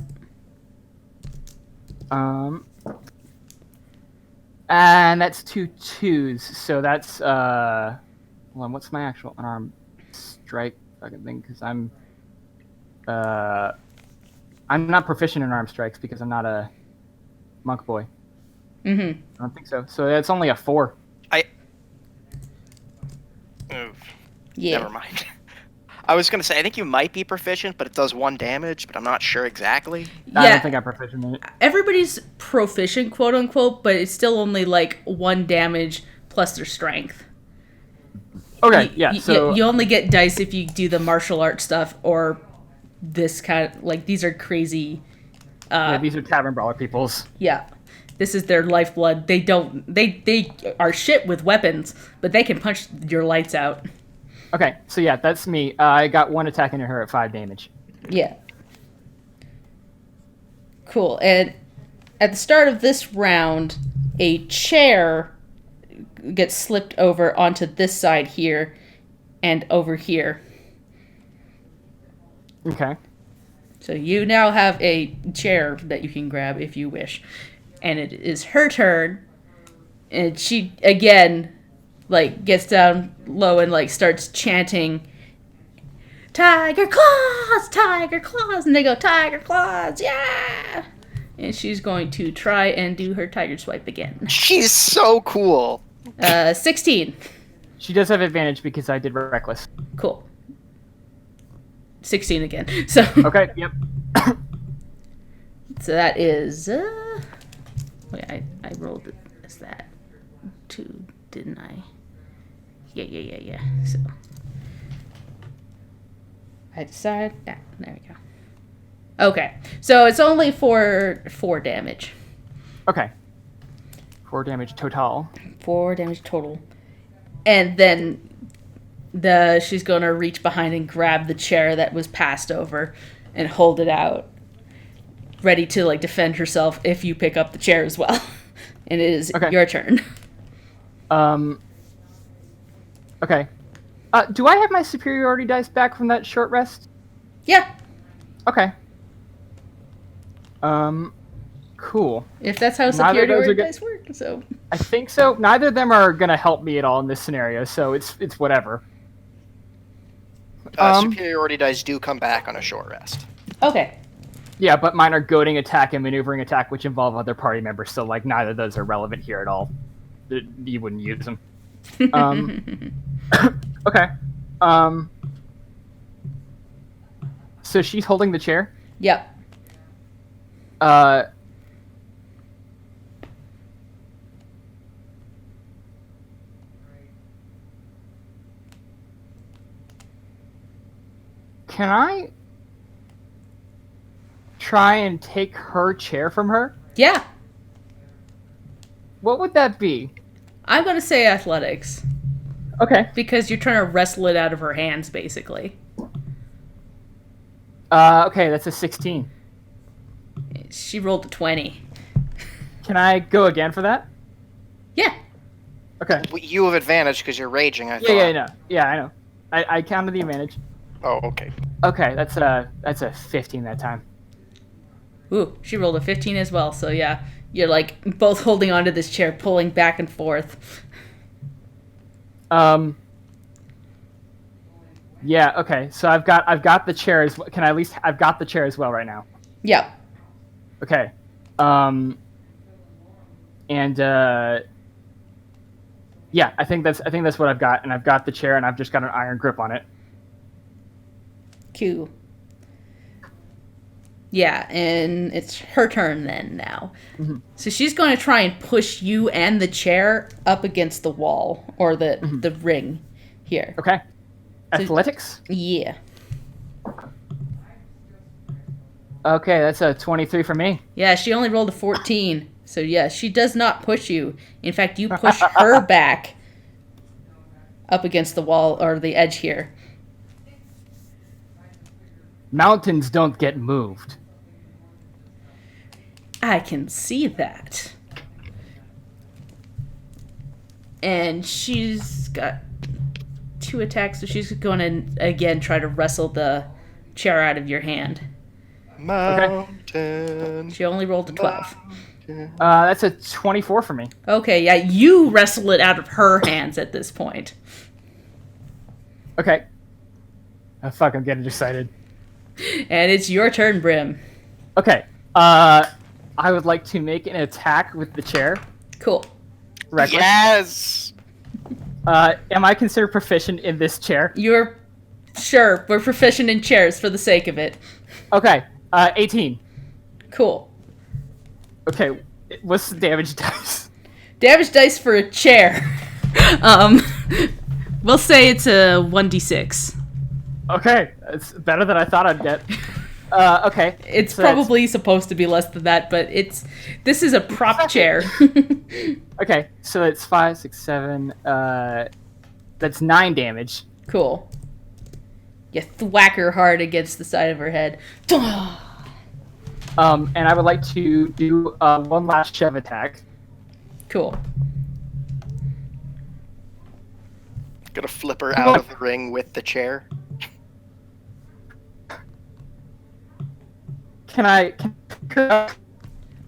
Speaker 4: And that's 2 twos, so that's Hold on, what's my actual unarmed strike fucking thing? Because I'm not proficient in unarmed strikes because I'm not a monk boy.
Speaker 3: Mm-hmm.
Speaker 4: I don't think so. So it's only a 4.
Speaker 3: Yeah.
Speaker 1: Never mind. I was gonna say I think you might be proficient, but it does 1 damage, but I'm not sure exactly.
Speaker 4: I don't think I'm proficient in it.
Speaker 3: Everybody's proficient, quote unquote, but it's still only like 1 damage plus their strength.
Speaker 4: Okay, yeah. So
Speaker 3: You only get dice if you do the martial arts stuff or this kind of, like, these are crazy.
Speaker 4: yeah, these are tavern brawler peoples.
Speaker 3: Yeah. This is their lifeblood. They are shit with weapons, but they can punch your lights out.
Speaker 4: Okay, so yeah, that's me. I got 1 attack into her at 5 damage.
Speaker 3: Yeah. Cool. And at the start of this round, a chair gets slipped over onto this side here and over here.
Speaker 4: Okay.
Speaker 3: So you now have a chair that you can grab if you wish. And it is her turn. And she, again, like, gets down low and, like, starts chanting, "Tiger claws! Tiger claws!" And they go, "Tiger claws! Yeah!" And she's going to try and do her tiger swipe again.
Speaker 1: She's so cool.
Speaker 3: 16.
Speaker 4: She does have advantage because I did reckless.
Speaker 3: Cool. 16 again. So
Speaker 4: Okay, yep.
Speaker 3: so that is wait, I rolled it as that 2, didn't I? Yeah. So I decide that. There we go. Okay. So it's only for 4 damage.
Speaker 4: Okay. 4 damage total.
Speaker 3: 4 damage total. And then she's going to reach behind and grab the chair that was passed over and hold it out, ready to, like, defend herself if you pick up the chair as well. And it is your turn.
Speaker 4: Okay. Do I have my superiority dice back from that short rest?
Speaker 3: Yeah.
Speaker 4: Okay. Cool.
Speaker 3: If that's how
Speaker 4: Neither of those
Speaker 3: superiority
Speaker 4: are
Speaker 3: dice work, so.
Speaker 4: I think so. Neither of them are gonna help me at all in this scenario, so it's whatever.
Speaker 1: Superiority dice do come back on a short rest.
Speaker 3: Okay.
Speaker 4: Yeah, but mine are goading attack and maneuvering attack, which involve other party members, so, like, neither of those are relevant here at all. You wouldn't use them. Okay. So she's holding the chair?
Speaker 3: Yep.
Speaker 4: Can I try and take her chair from her?
Speaker 3: Yeah.
Speaker 4: What would that be?
Speaker 3: I'm going to say athletics.
Speaker 4: Okay.
Speaker 3: Because you're trying to wrestle it out of her hands, basically.
Speaker 4: Okay, that's a 16.
Speaker 3: She rolled a 20.
Speaker 4: Can I go again for that?
Speaker 3: Yeah.
Speaker 4: Okay.
Speaker 1: You have advantage because you're raging, I thought.
Speaker 4: Yeah, I know. I counted the advantage.
Speaker 1: Oh, okay.
Speaker 4: Okay, that's a 15 that time.
Speaker 3: Ooh, she rolled a 15 as well, so yeah. You're, like, both holding onto this chair, pulling back and forth.
Speaker 4: Yeah, okay. So I've got the chair as well. I've got the chair as well right now.
Speaker 3: Yep.
Speaker 4: Okay. Yeah, I think that's what I've got, and I've got the chair and I've just got an iron grip on it.
Speaker 3: Cool. Yeah, and it's her turn then now. Mm-hmm. So she's going to try and push you and the chair up against the wall, or the ring here.
Speaker 4: Okay. Athletics?
Speaker 3: Yeah.
Speaker 4: Okay, that's a 23 for me.
Speaker 3: Yeah, she only rolled a 14. So yeah, she does not push you. In fact, you push her back up against the wall, or the edge here.
Speaker 4: Mountains don't get moved.
Speaker 3: I can see that. And she's got 2 attacks, so she's going to, again, try to wrestle the chair out of your hand.
Speaker 1: Mountain.
Speaker 3: She only rolled a 12.
Speaker 4: That's a 24 for me.
Speaker 3: Okay, yeah, you wrestle it out of her hands at this point.
Speaker 4: Okay. Oh, fuck, I'm getting excited.
Speaker 3: And it's your turn, Brim.
Speaker 4: Okay. I would like to make an attack with the chair.
Speaker 3: Cool.
Speaker 4: Reckless.
Speaker 1: Yes.
Speaker 4: Am I considered proficient in this chair?
Speaker 3: You're sure we're proficient in chairs for the sake of it.
Speaker 4: Okay. 18.
Speaker 3: Cool.
Speaker 4: Okay. What's the damage dice?
Speaker 3: Damage dice for a chair. We'll say it's a 1d6.
Speaker 4: Okay. It's better than I thought I'd get. Okay.
Speaker 3: It's
Speaker 4: So
Speaker 3: probably supposed to be less than that, but this is a prop chair.
Speaker 4: Okay. So it's 5, 6, 7. That's 9 damage.
Speaker 3: Cool. You thwack her hard against the side of her head.
Speaker 4: And I would like to do one last shove attack.
Speaker 3: Cool.
Speaker 1: Gonna flip her out of the ring with the chair.
Speaker 4: Can I?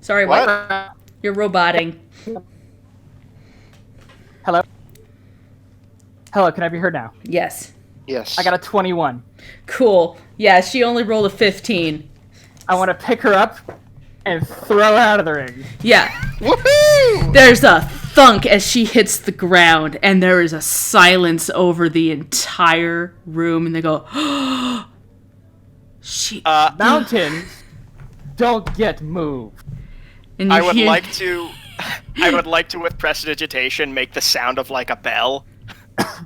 Speaker 3: Sorry, what? You're roboting.
Speaker 4: Hello? Hello, can I be heard now?
Speaker 3: Yes.
Speaker 1: Yes.
Speaker 4: I got a 21.
Speaker 3: Cool. Yeah, she only rolled a 15.
Speaker 4: I want to pick her up and throw her out of the ring.
Speaker 3: Yeah.
Speaker 1: Woohoo!
Speaker 3: There's a thunk as she hits the ground, and there is a silence over the entire room, and they go, she...
Speaker 4: Mountains don't get moved.
Speaker 3: and you
Speaker 1: I would
Speaker 3: hear-
Speaker 1: like to, with prestidigitation, make the sound of like a bell.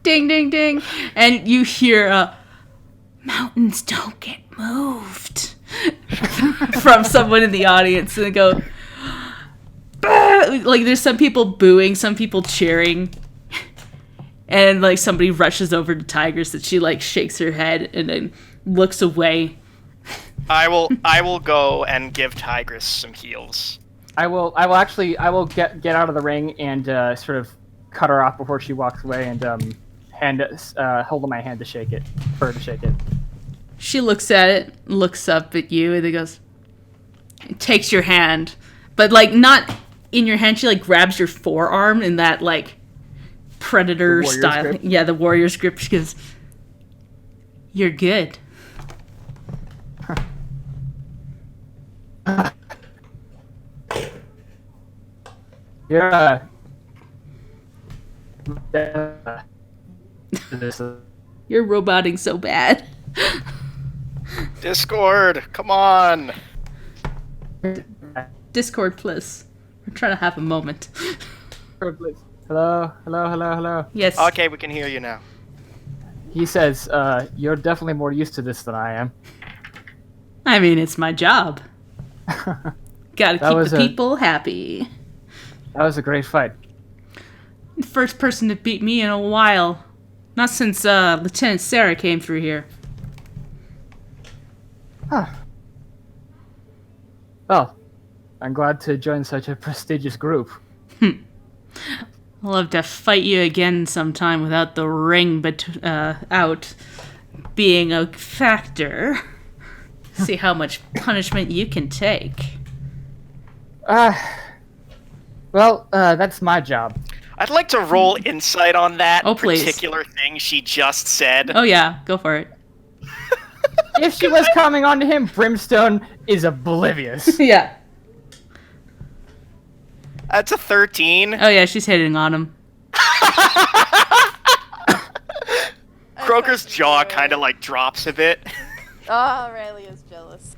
Speaker 3: Ding, ding, ding. And you hear, mountains don't get moved. From someone in the audience. And they go, bah! Like, there's some people booing, some people cheering. And, like, somebody rushes over to Tigress that she, like, shakes her head and then looks away.
Speaker 1: I will go and give Tigress some heals.
Speaker 4: I will get out of the ring and sort of cut her off before she walks away and hold in my hand to shake it, for her to shake it.
Speaker 3: She looks at it, looks up at you, and then goes, takes your hand. But, like, not in your hand, she, like, grabs your forearm in that, like, predator
Speaker 4: warrior's
Speaker 3: style.
Speaker 4: grip?
Speaker 3: Yeah, the warrior's grip. She goes, you're good.
Speaker 4: Yeah.
Speaker 3: You're roboting so bad.
Speaker 1: Discord, come on.
Speaker 3: Discord, please. We're trying to have a moment.
Speaker 4: Hello.
Speaker 3: Yes.
Speaker 1: Okay, we can hear you now.
Speaker 4: He says, you're definitely more used to this than I am.
Speaker 3: I mean, it's my job. Gotta
Speaker 4: That
Speaker 3: keep
Speaker 4: was
Speaker 3: the
Speaker 4: a-
Speaker 3: people happy.
Speaker 4: That was a great fight.
Speaker 3: First person to beat me in a while. Not since Lieutenant Sarah came through here.
Speaker 4: Huh. Well, I'm glad to join such a prestigious group.
Speaker 3: I'd love to fight you again sometime without the ring out being a factor. See how much punishment you can take.
Speaker 4: Well, that's my job.
Speaker 1: I'd like to roll insight on that
Speaker 3: Oh, please.
Speaker 1: particular thing she just said.
Speaker 3: Oh yeah, go for it.
Speaker 4: If she was coming on to him, Brimstone is oblivious.
Speaker 3: Yeah.
Speaker 1: That's a 13.
Speaker 3: Oh yeah, she's hitting on him.
Speaker 1: Croker's jaw kind of like drops a bit.
Speaker 2: Oh, Riley is jealous.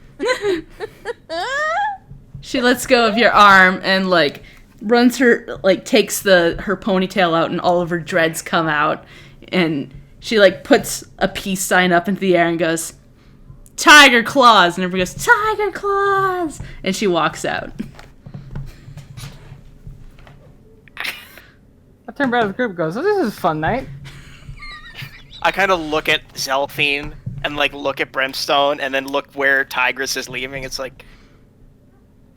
Speaker 3: She lets go of your arm and like runs her takes her ponytail out and all of her dreads come out, and she like puts a peace sign up into the air and goes, "Tiger claws," and everybody goes, "Tiger claws," and she walks out.
Speaker 4: I turn back to the group and goes, "Oh, this is a fun night."
Speaker 1: I kind of look at Zelphine and like look at Brimstone and then look where Tigress is leaving. It's like,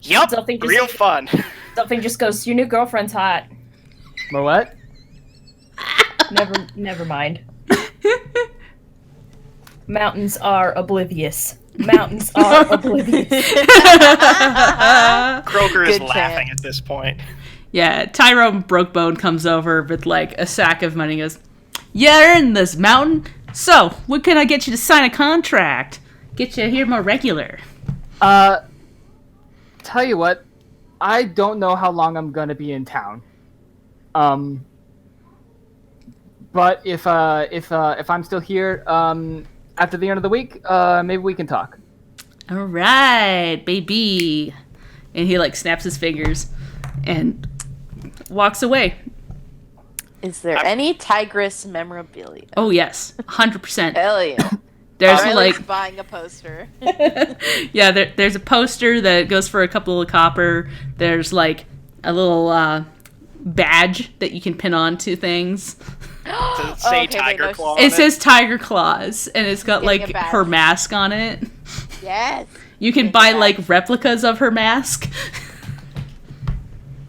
Speaker 1: yup,
Speaker 5: Zelphine just-
Speaker 1: real fun.
Speaker 5: Something just goes, your new girlfriend's hot.
Speaker 4: But what?
Speaker 5: Never mind. Mountains are oblivious. Mountains are oblivious.
Speaker 1: Croker is
Speaker 2: Good
Speaker 1: laughing
Speaker 2: chat.
Speaker 1: at this point.
Speaker 3: Yeah, Tyrone Brokebone comes over with like a sack of money and goes, "You earned this, Mountain. So, what can I get you to sign a contract? Get you here more regular.
Speaker 4: Tell you what, I don't know how long I'm gonna be in town. But if I'm still here, after the end of the week, maybe we can talk.
Speaker 3: All right, baby. And he like snaps his fingers and walks away.
Speaker 2: Is there any Tigress memorabilia?
Speaker 3: Oh yes, 100%.
Speaker 2: Hell yeah.
Speaker 3: There's
Speaker 2: Riley's
Speaker 3: like
Speaker 2: buying a poster.
Speaker 3: yeah, there's a poster that goes for a couple of copper. There's like a little badge that you can pin onto things.
Speaker 1: Does it say
Speaker 2: Okay,
Speaker 1: Tiger
Speaker 2: wait, no,
Speaker 1: Claw?
Speaker 3: It says Tiger Claws, and it's got
Speaker 2: Getting
Speaker 3: like
Speaker 2: a badge.
Speaker 3: her mask on it.
Speaker 2: Yes.
Speaker 3: You can
Speaker 2: Getting a
Speaker 3: buy
Speaker 2: badge.
Speaker 3: like replicas of her mask.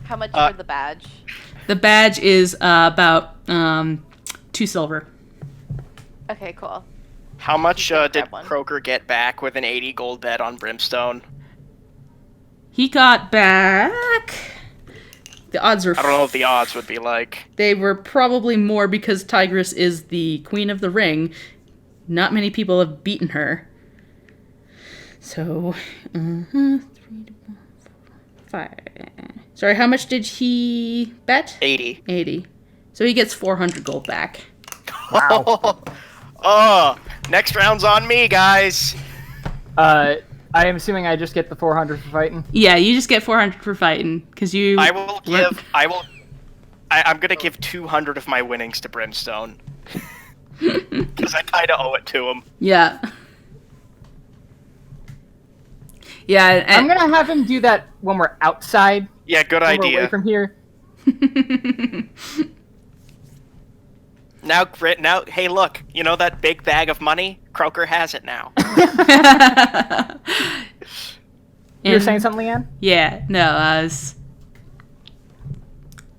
Speaker 2: How much for the badge?
Speaker 3: The badge is about 2 silver.
Speaker 2: Okay, cool.
Speaker 1: How much
Speaker 2: You can
Speaker 1: did
Speaker 2: grab one.
Speaker 1: Croker get back with an 80 gold bet on Brimstone?
Speaker 3: He got back. The odds are.
Speaker 1: I don't know what the odds would be like.
Speaker 3: They were probably more because Tigress is the queen of the ring. Not many people have beaten her. So, 3 to 5. Sorry, how much did he bet?
Speaker 1: 80.
Speaker 3: 80. So he gets 400 gold back.
Speaker 1: Wow. Oh, next round's on me, guys.
Speaker 4: I am assuming I just get the 400 for fighting.
Speaker 3: Yeah, you just get 400 for fighting because you.
Speaker 1: I'm gonna give 200 of my winnings to Brimstone. Because I kinda owe it to him.
Speaker 3: Yeah. Yeah,
Speaker 4: I'm
Speaker 3: and,
Speaker 4: gonna have him do that when we're outside.
Speaker 1: Yeah, good
Speaker 4: When we're
Speaker 1: idea.
Speaker 4: away from here.
Speaker 1: Now, hey, look, you know that big bag of money? Croker has it now.
Speaker 4: You were saying something, Leanne?
Speaker 3: Yeah, no, I was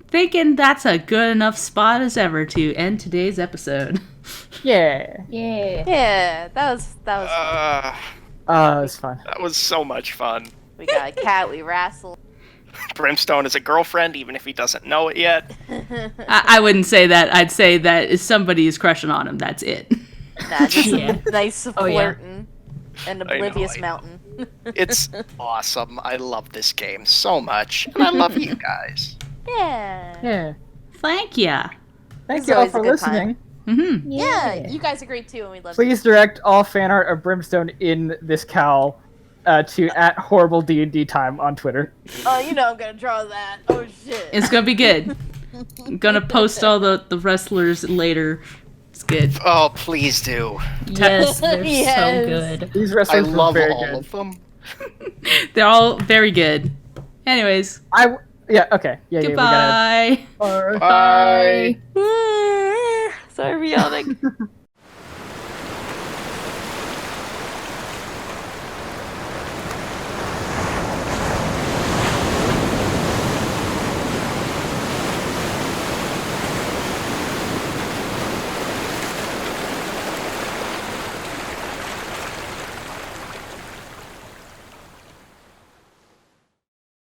Speaker 3: thinking that's a good enough spot as ever to end today's episode.
Speaker 4: Yeah.
Speaker 5: Yeah.
Speaker 2: Yeah, that was fun.
Speaker 4: It's fun.
Speaker 1: That was so much fun.
Speaker 2: We got a cat, we wrestled.
Speaker 1: Brimstone is a girlfriend, even if he doesn't know it yet.
Speaker 3: I wouldn't say that. I'd say that if somebody is crushing on him, that's it.
Speaker 2: Nah, just
Speaker 5: Yeah.
Speaker 2: a nice
Speaker 5: Oh, yeah.
Speaker 2: flirting. And oblivious
Speaker 1: I know.
Speaker 2: mountain.
Speaker 1: It's awesome. I love this game so much. And I love you guys.
Speaker 2: Yeah.
Speaker 4: Yeah.
Speaker 3: Thank ya.
Speaker 4: Thank
Speaker 2: It's
Speaker 4: you all
Speaker 2: always a
Speaker 4: for
Speaker 2: good
Speaker 4: listening.
Speaker 3: Mm-hmm.
Speaker 2: Yeah, you guys are great too, and we love
Speaker 4: Please direct all fan art of Brimstone in this cowl to @horriblednd time on Twitter.
Speaker 2: you. Oh, you know I'm gonna draw that. Oh shit.
Speaker 3: It's gonna be good. I'm gonna post all the wrestlers later. It's good.
Speaker 1: Oh, please do.
Speaker 5: Yes, they're
Speaker 2: Yes.
Speaker 5: so good.
Speaker 4: These
Speaker 1: I
Speaker 4: wrestlers were
Speaker 1: love
Speaker 4: very
Speaker 1: all
Speaker 4: good.
Speaker 1: of them.
Speaker 3: They're all very good. Anyways,
Speaker 4: Yeah. Okay. Yeah. We gotta.
Speaker 3: goodbye.
Speaker 1: Bye.
Speaker 2: Sorry for yawning.